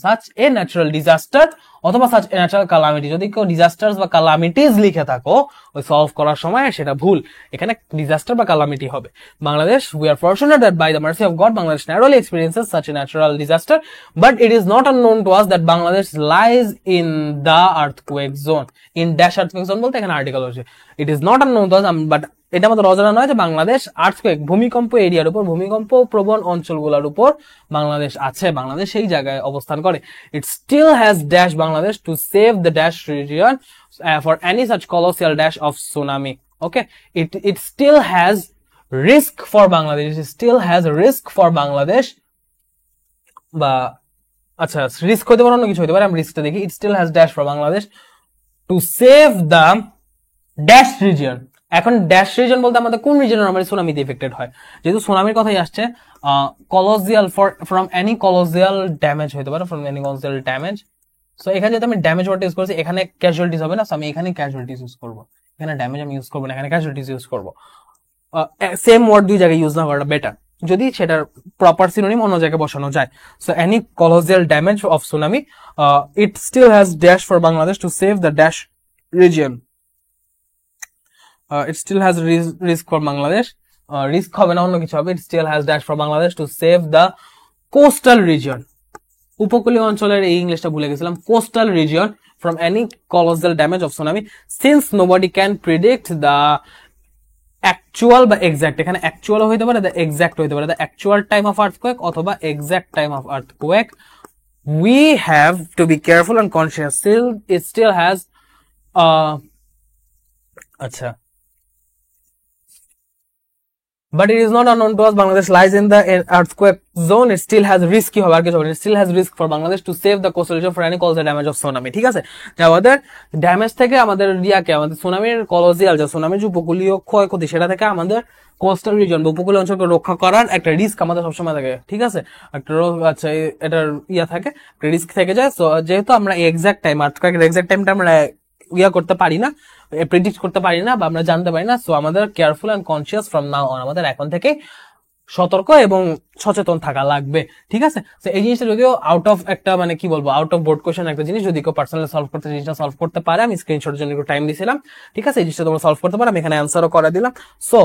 সাচ এ ন্যাচারাল ডিজাস্টার অথবা সাচ এ ন্যাচারাল ক্যালামিটি। যদি কেউ ডিজাস্টার্স বা ক্যালামিটিস লিখে থাকো ওই সলভ করার সময়, সেটা ভুল, এখানে ডিজাস্টার বা ক্যালামিটি হবে। Bangladesh, we are fortunate that by the mercy of God Bangladesh narrowly experiences such a natural disaster, but it is not unknown to us that Bangladesh lies in the earthquake zone, in dash earthquake zone বলতে এখানে article হচ্ছে, it is not unknown to us, but এটা আমাদের অজানা নয় যে Bangladesh earthquake ভূমিকম্প এরিয়ার উপর, ভূমিকম্প প্রবণ অঞ্চলগুলোর উপর বাংলাদেশ আছে, বাংলাদেশ সেই জায়গায় অবস্থান করে। It still has dash Bangladesh to save the dash region for any such colossal dash of tsunami. Okay, it still has risk for Bangladesh, বা আচ্ছা রিস্ক হতে পারে, অন্য কিছু হতে পারে, আমি রিস্কটা দেখি। It still has dash for Bangladesh to save the dash region. এখন ড্যাশ রিজন বলতে আমাদের কোন রিজন নরমালি সুনামিতে এফেক্টেড হয়, যেহেতু সুনামির কথাই আসছে, কলোজিয়াল ফ্রম এনি কলোজিয়াল ড্যামেজ হতে পারে, from any colossal damage. So এখানে যেহেতু আমি ড্যামেজ ওয়ার্ড ইউজ করছি, এখানে ক্যাজুয়ালিটিস হবে না, সো আমি এখানে ক্যাজুয়ালিটিস ইউজ করবো, এখানে ড্যামেজ আমি ইউজ করবো না, এখানে ক্যাজুয়ালিটিস ইউজ করবো। সেম ওয়ার্ড দুই জায়গায় ইউজ না করাটা বেটার, যদি সেটার প্রপার সিনোনিম অন্য জায়গায় বসানো যায়। So any colossal damage of tsunami, it still has dash for Bangladesh to save the dash region. It still has risk for Bangladesh, risk হবে না, অন্য কিছু হবে। It still has dash for Bangladesh to save the coastal region, উপকূলীয় অঞ্চলের, এই ইংলিশটা ভুলে গেছিলাম, coastal region from any colossal damage of tsunami, since nobody can predict the actual বা exact, এখানে actual হইতে পারে, the exact হইতে পারে, the actual time of earthquake অথবা exact time of earthquake, we have to be careful and conscious. It still has আচ্ছা, but it is not unknown to us Bangladesh lies in the earthquake zone. It still has risk কি হবে, আর কিছু হবে, it still has risk for Bangladesh to save the coastal region for any colossal damage of tsunami। ঠিক আছে, আমাদের damage থেকে, আমাদের আমাদের সুনামির কলোজিয়াল, যে সুনামির যে উপকূলীয় ক্ষয়ক্ষতি, সেটা থেকে আমাদের কোস্টাল রিজন বা উপকূলীয় অঞ্চলকে রক্ষা করার একটা রিস্ক আমাদের সবসময় থাকে। ঠিক আছে, একটা আচ্ছা এটার থাকে, একটা রিস্ক থেকে যায়। সো যেহেতু আমরা এক্সাক্ট টাইম, আর্থকুয়েকের এক্সাক্ট টাইমটা আমরা করতে পারি না, প্রেডিক্ট করতে পারি না, বা আমরা জানতে পারি না, সো আমাদের careful and conscious from now on, আমাদের এখন থেকে সতর্ক এবং সচেতন থাকা লাগবে, ঠিক আছে। তো এই জিনিসটা যদিও আউট অফ একটা মানে কি বলবো আউট অফ বোর্ড কোশ্চেন একটা জিনিস, যদি কেউ পার্সোনালি সলভ করতে জিনিসটা সলভ করতে পারে, আমি স্ক্রিনশটের জন্য একটু টাইম দিয়েছিলাম, ঠিক আছে। এই জিনিসটা তোমরা সলভ করতে পারো, আমি এখানে অ্যান্সারও করে দিলাম। সো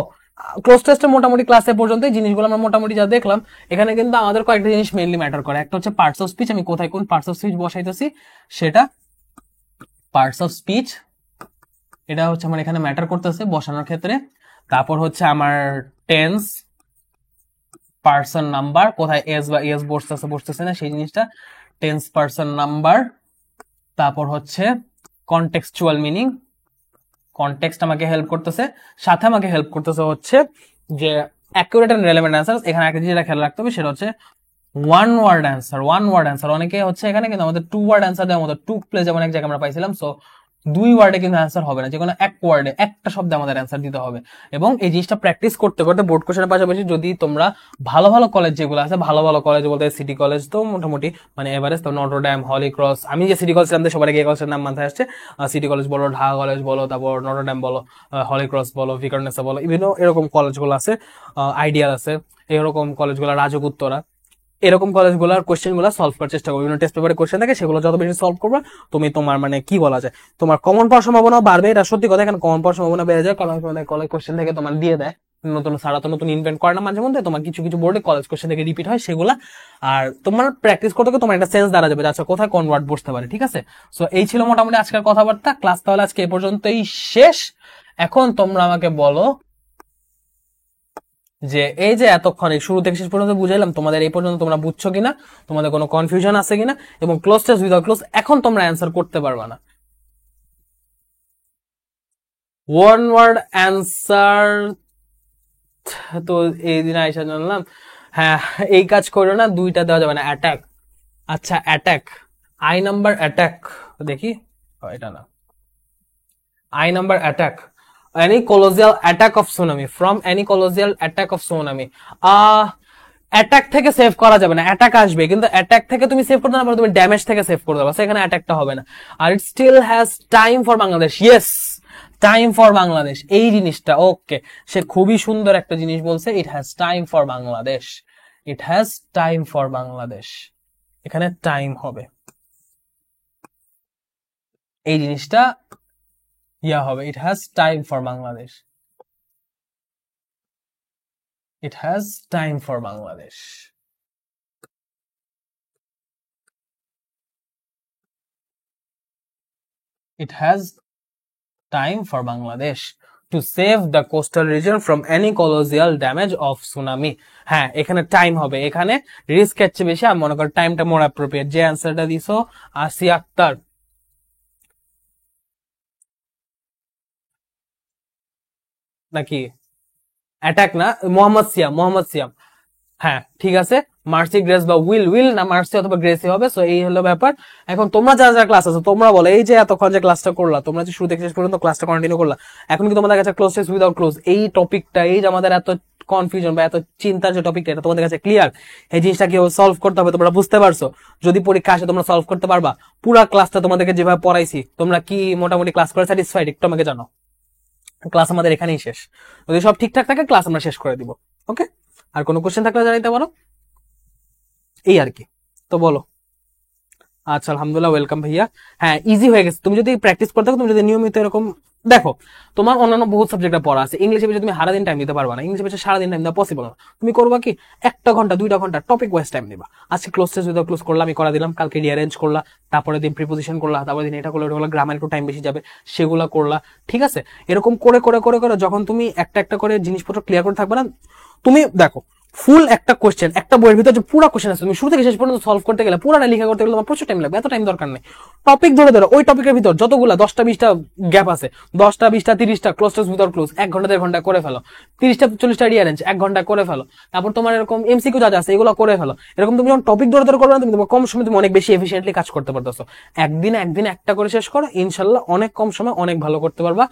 ক্লোজ টেস্টে মোটামুটি ক্লাসে পর্যন্ত এই জিনিসগুলো আমরা মোটামুটি যা দেখলাম, এখানে কিন্তু আমাদের কয়েকটা জিনিস মেইনলি ম্যাটার করে। একটা হচ্ছে পার্টস অফ স্পিচ, আমি কোথায় কোন পার্টস অফ স্পিচ বসাইতেছি সেটা পার্টস অফ স্পিচ, এটা হচ্ছে আমার এখানে ম্যাটার করতেছে বসানোর ক্ষেত্রে। তারপর হচ্ছে আমার টেন্স, পার্সন নাম্বার, কোথায় এস বা ইএস বসতেছে না সেই জিনিসটা, টেন্স, পার্সন নাম্বার। তারপর হচ্ছে কনটেক্সচুয়াল মিনিং, কনটেক্সট আমাকে হেল্প করতেছে, সাথে আমাকে হেল্প করতেছে হচ্ছে যে অ্যাকুরেট এন্ড রেলেভেন্ট অ্যান্সার। এখানে একটা যেটা খেয়াল রাখতে হবে সেটা হচ্ছে ওয়ান ওয়ার্ড অ্যান্সার। অনেকে হচ্ছে এখানে কিন্তু আমাদের টু ওয়ার্ড অ্যান্সার দেওয়ার মতো, টুক প্লে যেমন এক জায়গায় আমরা পাইছিলাম, সো 2 ওয়ার্ডে কিন্তু অ্যান্সার হবে না, যে কোনো এক ওয়ার্ডে একটা শব্দে আমাদের অ্যান্সার দিতে হবে। এবং এই জিনিসটা প্র্যাকটিস করতে করতে বোর্ড কোশ্চেনের পাশাপাশি যদি তোমরা ভালো ভালো কলেজ যেগুলো আছে, ভালো ভালো কলেজ বলতে সিটি কলেজ তো মোটামুটি মানে এভারেজ, তো নটরডেম, হলি ক্রস, আমি যে সিটি কলেজ নামতে সবার আগে কলেজের নাম মাথায় আসছে, সিটি কলেজ বলো, ঢাকা কলেজ বলো, তারপর নটরডেম বলো, হলি ক্রস বলো, ভিকারনেসা বলো, বিভিন্ন এরকম কলেজগুলো আছে, আইডিয়াল আছে, এরকম কলেজগুলো, রাজগুত্তরা, এরকম কলেজগুলোর কোশ্চেনগুলো সলভ করার চেষ্টা করবে। বিভিন্ন টেস্ট পেপারে কোশ্চেন থাকে, সেগুলো যত বেশি সলভ করবে তুমি তোমার মানে কি বলা যায় তোমার কমন পাওয়ার সম্ভাবনা বাড়বে। এটা সত্যি কথা, এখানে কমন পাওয়ার সম্ভাবনা বেড়ে যায়, কারণ কলেজ কোশ্চেন থেকে তোমার দিয়ে দেয়, নতুন সারা তো নতুন ইনভেন্ট করে না মাঝে মধ্যে, তোমার কিছু কিছু বোর্ডে কলেজ কোশ্চেন থেকে রিপিট হয় সেগুলা, আর তোমার প্র্যাকটিস করতে করতে তোমার একটা সেন্স দাঁড়া যাবে আচ্ছা কোথায় কোন ওয়ার্ড বসতে পারে, ঠিক আছে। সো এই ছিল মোটামুটি আজকের কথাবার্তা। ক্লাস তাহলে আজকে এ পর্যন্তই শেষ। এখন তোমরা আমাকে বলো যে এই যে এতক্ষণ শুরু থেকে শেষ পর্যন্ত বুঝাইলাম, তোমাদের এই পর্যন্ত তোমরা বুঝছো কিনা, তোমাদের কোনো কনফিউশন আছে কিনা, এবং ক্লোজ টেস্ট উইদাউট ক্লোজ এখন তোমরা অ্যান্সার করতে পারবা না। ওয়ান ওয়ার্ড অ্যান্সার তো এই দিন আইসা জানলাম, হ্যাঁ এই কাজ করো না, দুইটা দেওয়া যাবে না, অ্যাটাক। আচ্ছা অ্যাটাক, আই নাম্বার অ্যাটাক, দেখি এটা না, I number attack. Any colossal attack of tsunami. From any colossal attack of tsunami. Attack থেকে সেভ করা যাবে না, অ্যাটাক আসবে কিন্তু অ্যাটাক থেকে তুমি সেভ করতে না পারো, তুমি ড্যামেজ থেকে সেভ করতে পারো, সেখানে অ্যাটাকটা হবে না। আর it still has time for Bangladesh, yes time for Bangladesh, এই জিনিসটা ওকে, সে খুবই সুন্দর একটা জিনিস বলছে, it has time for Bangladesh, it has time for Bangladesh, এখানে টাইম হবে, এই জিনিসটা ইয়া হবে, it has time for Bangladesh, it has time for Bangladesh. It has time for Bangladesh to save the coastal region from any colossal damage of tsunami. হ্যাঁ এখানে time হবে, এখানে risk এর চেয়ে বেশি আমি মনে করি টাইমটা মোর অ্যাপ্রোপ্রিয়েট। যে অ্যান্সারটা দিছো আসিয়া আক্তার, নাকি অ্যাটাক না, মোহাম্মদ সিয়াম, হ্যাঁ ঠিক আছে, মার্সি গ্রেস বা উইল না মার্সি অথবা গ্রেসি হবে। সো এই হলো ব্যাপার। এখন তোমরা যারা যারা ক্লাস আছে তোমরা বলো, এই যে এতক্ষণ যে ক্লাসটা করলা, তোমরা যে শুরু থেকে শেষ পর্যন্ত ক্লাসটা কন্টিনিউ করলা, এখন কি তোমাদের কাছে ক্লোজ টেস্ট উইদাউট ক্লোজ এই টপিকটা, এই যে আমাদের এত কনফিউশন বা এত চিন্তার যে টপিকটা, এটা তোমাদের কাছে ক্লিয়ার? এই জিনিসটা কি সলভ করতে হবে তোমরা বুঝতে পারছো? যদি পরীক্ষা আসে তোমরা সলভ করতে পারবা? পুরা ক্লাসটা তোমাদেরকে যেভাবে পড়াইছি তোমরা কি মোটামুটি ক্লাস করে স্যাটিসফাইড? একটু আমাকে জানো। ক্লাস আমাদের এখানেই শেষ, যদি সব ঠিকঠাক থাকে ক্লাস আমরা শেষ করে দিব। ওকে, আর কোনো কোশ্চেন থাকলে জানাইতে পারো, এই আর কি। তো বলো। আচ্ছা আলহামদুলিল্লাহ, ওয়েলকাম ভাইয়া। হ্যাঁ ইজি হয়ে গেছে, তুমি যদি প্র্যাকটিস করতে থাকো, তুমি যদি নিয়মিত এরকম দেখো, তোমার অন্যান্য বহুত সাবজেক্টে পড়া আছে, ইংলিশে তুমি সারাদিন টাইম দিতে পারবা না, ইংলিশে সারাদিন টাইম দেওয়া পসিবল না। তুমি করবা কি, 1 ঘন্টা 2 ঘন্টা টপিক ওয়াইজ টাইম দিবা। আজকে ক্লোজ টেস্ট উইদাউট ক্লোজ করলাম, আমি করা দিলাম, কালকে রিঅ্যারেঞ্জ করলা, তারপরে দিন প্রিপোজিশন করলা, তারপরে দিন এটা করলে ওটা করলা, গ্রামার একটু টাইম বেশি যাবে সেগুলা করলা, ঠিক আছে। এরকম করে করে করে করে যখন তুমি একটা একটা করে জিনিসপত্র ক্লিয়ার করে থাকবে না, তুমি দেখো ফুল একটা কোশ্চেন একটা বইয়ের ভিতরে যে পুরো কোশ্চেন আছে, তুমি শুরু থেকে শেষ পর্যন্ত সলভ করতে গেলে, পুরোটা লেখা করতে গেলে তোমার প্রচুর টাইম লাগবে, এত টাইম দরকার নেই। টপিক ধরে ধরে ওই টপিকের ভিতর যতগুলা 10টা 20টা গ্যাপ আছে, 10টা 20টা 30টা ক্লোজ টেস্ট উইদাউট ক্লোজ 1 ঘন্টা 1.5 ঘন্টা করে ফেলো, 30টা 40টা রিঅ্যারেঞ্জ 1 ঘন্টা করে ফেলো, তারপর তোমার এরকম এমসিকিউ যা আছে এগুলো করে ফেলো। এরকম তুমি যখন টপিক ধরে ধরে করবে না, তুমি তোমার কম সময় তুমি অনেক বেশি এফিসিয়েন্টলি কাজ করতে পারতেছো। একদিন একটা করে শেষ করো, ইনশাল্লাহ অনেক কম সময় অনেক ভালো করতে পারবা।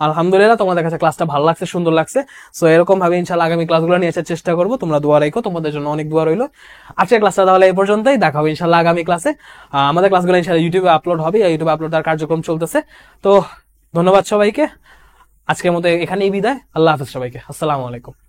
আলহামদুলিল্লাহ, তোমাদের কাছে ক্লাসটা ভালো লাগছে, সুন্দর লাগছে। সো এরকম ভাবে ইনশাআল্লাহ আগামী ক্লাসগুলো নিয়ে আসার চেষ্টা করবো। তোমরা দোয়া রাখো, তোমাদের জন্য অনেক দোয়া রইলো। আজকের ক্লাসটা তাহলে এই পর্যন্তই, দেখা হবে ইনশাআল্লাহ আগামী ক্লাসে। আমাদের ক্লাসগুলো ইনশাআল্লাহ ইউটিউবে আপলোড হবে, ইউটিউবে আপলোড তার কার্যক্রম চলতেছে। তো ধন্যবাদ সবাইকে, আজকের মতো এখানেই বিদায়। আল্লাহ হাফেজ সবাইকে, আসসালামু আলাইকুম।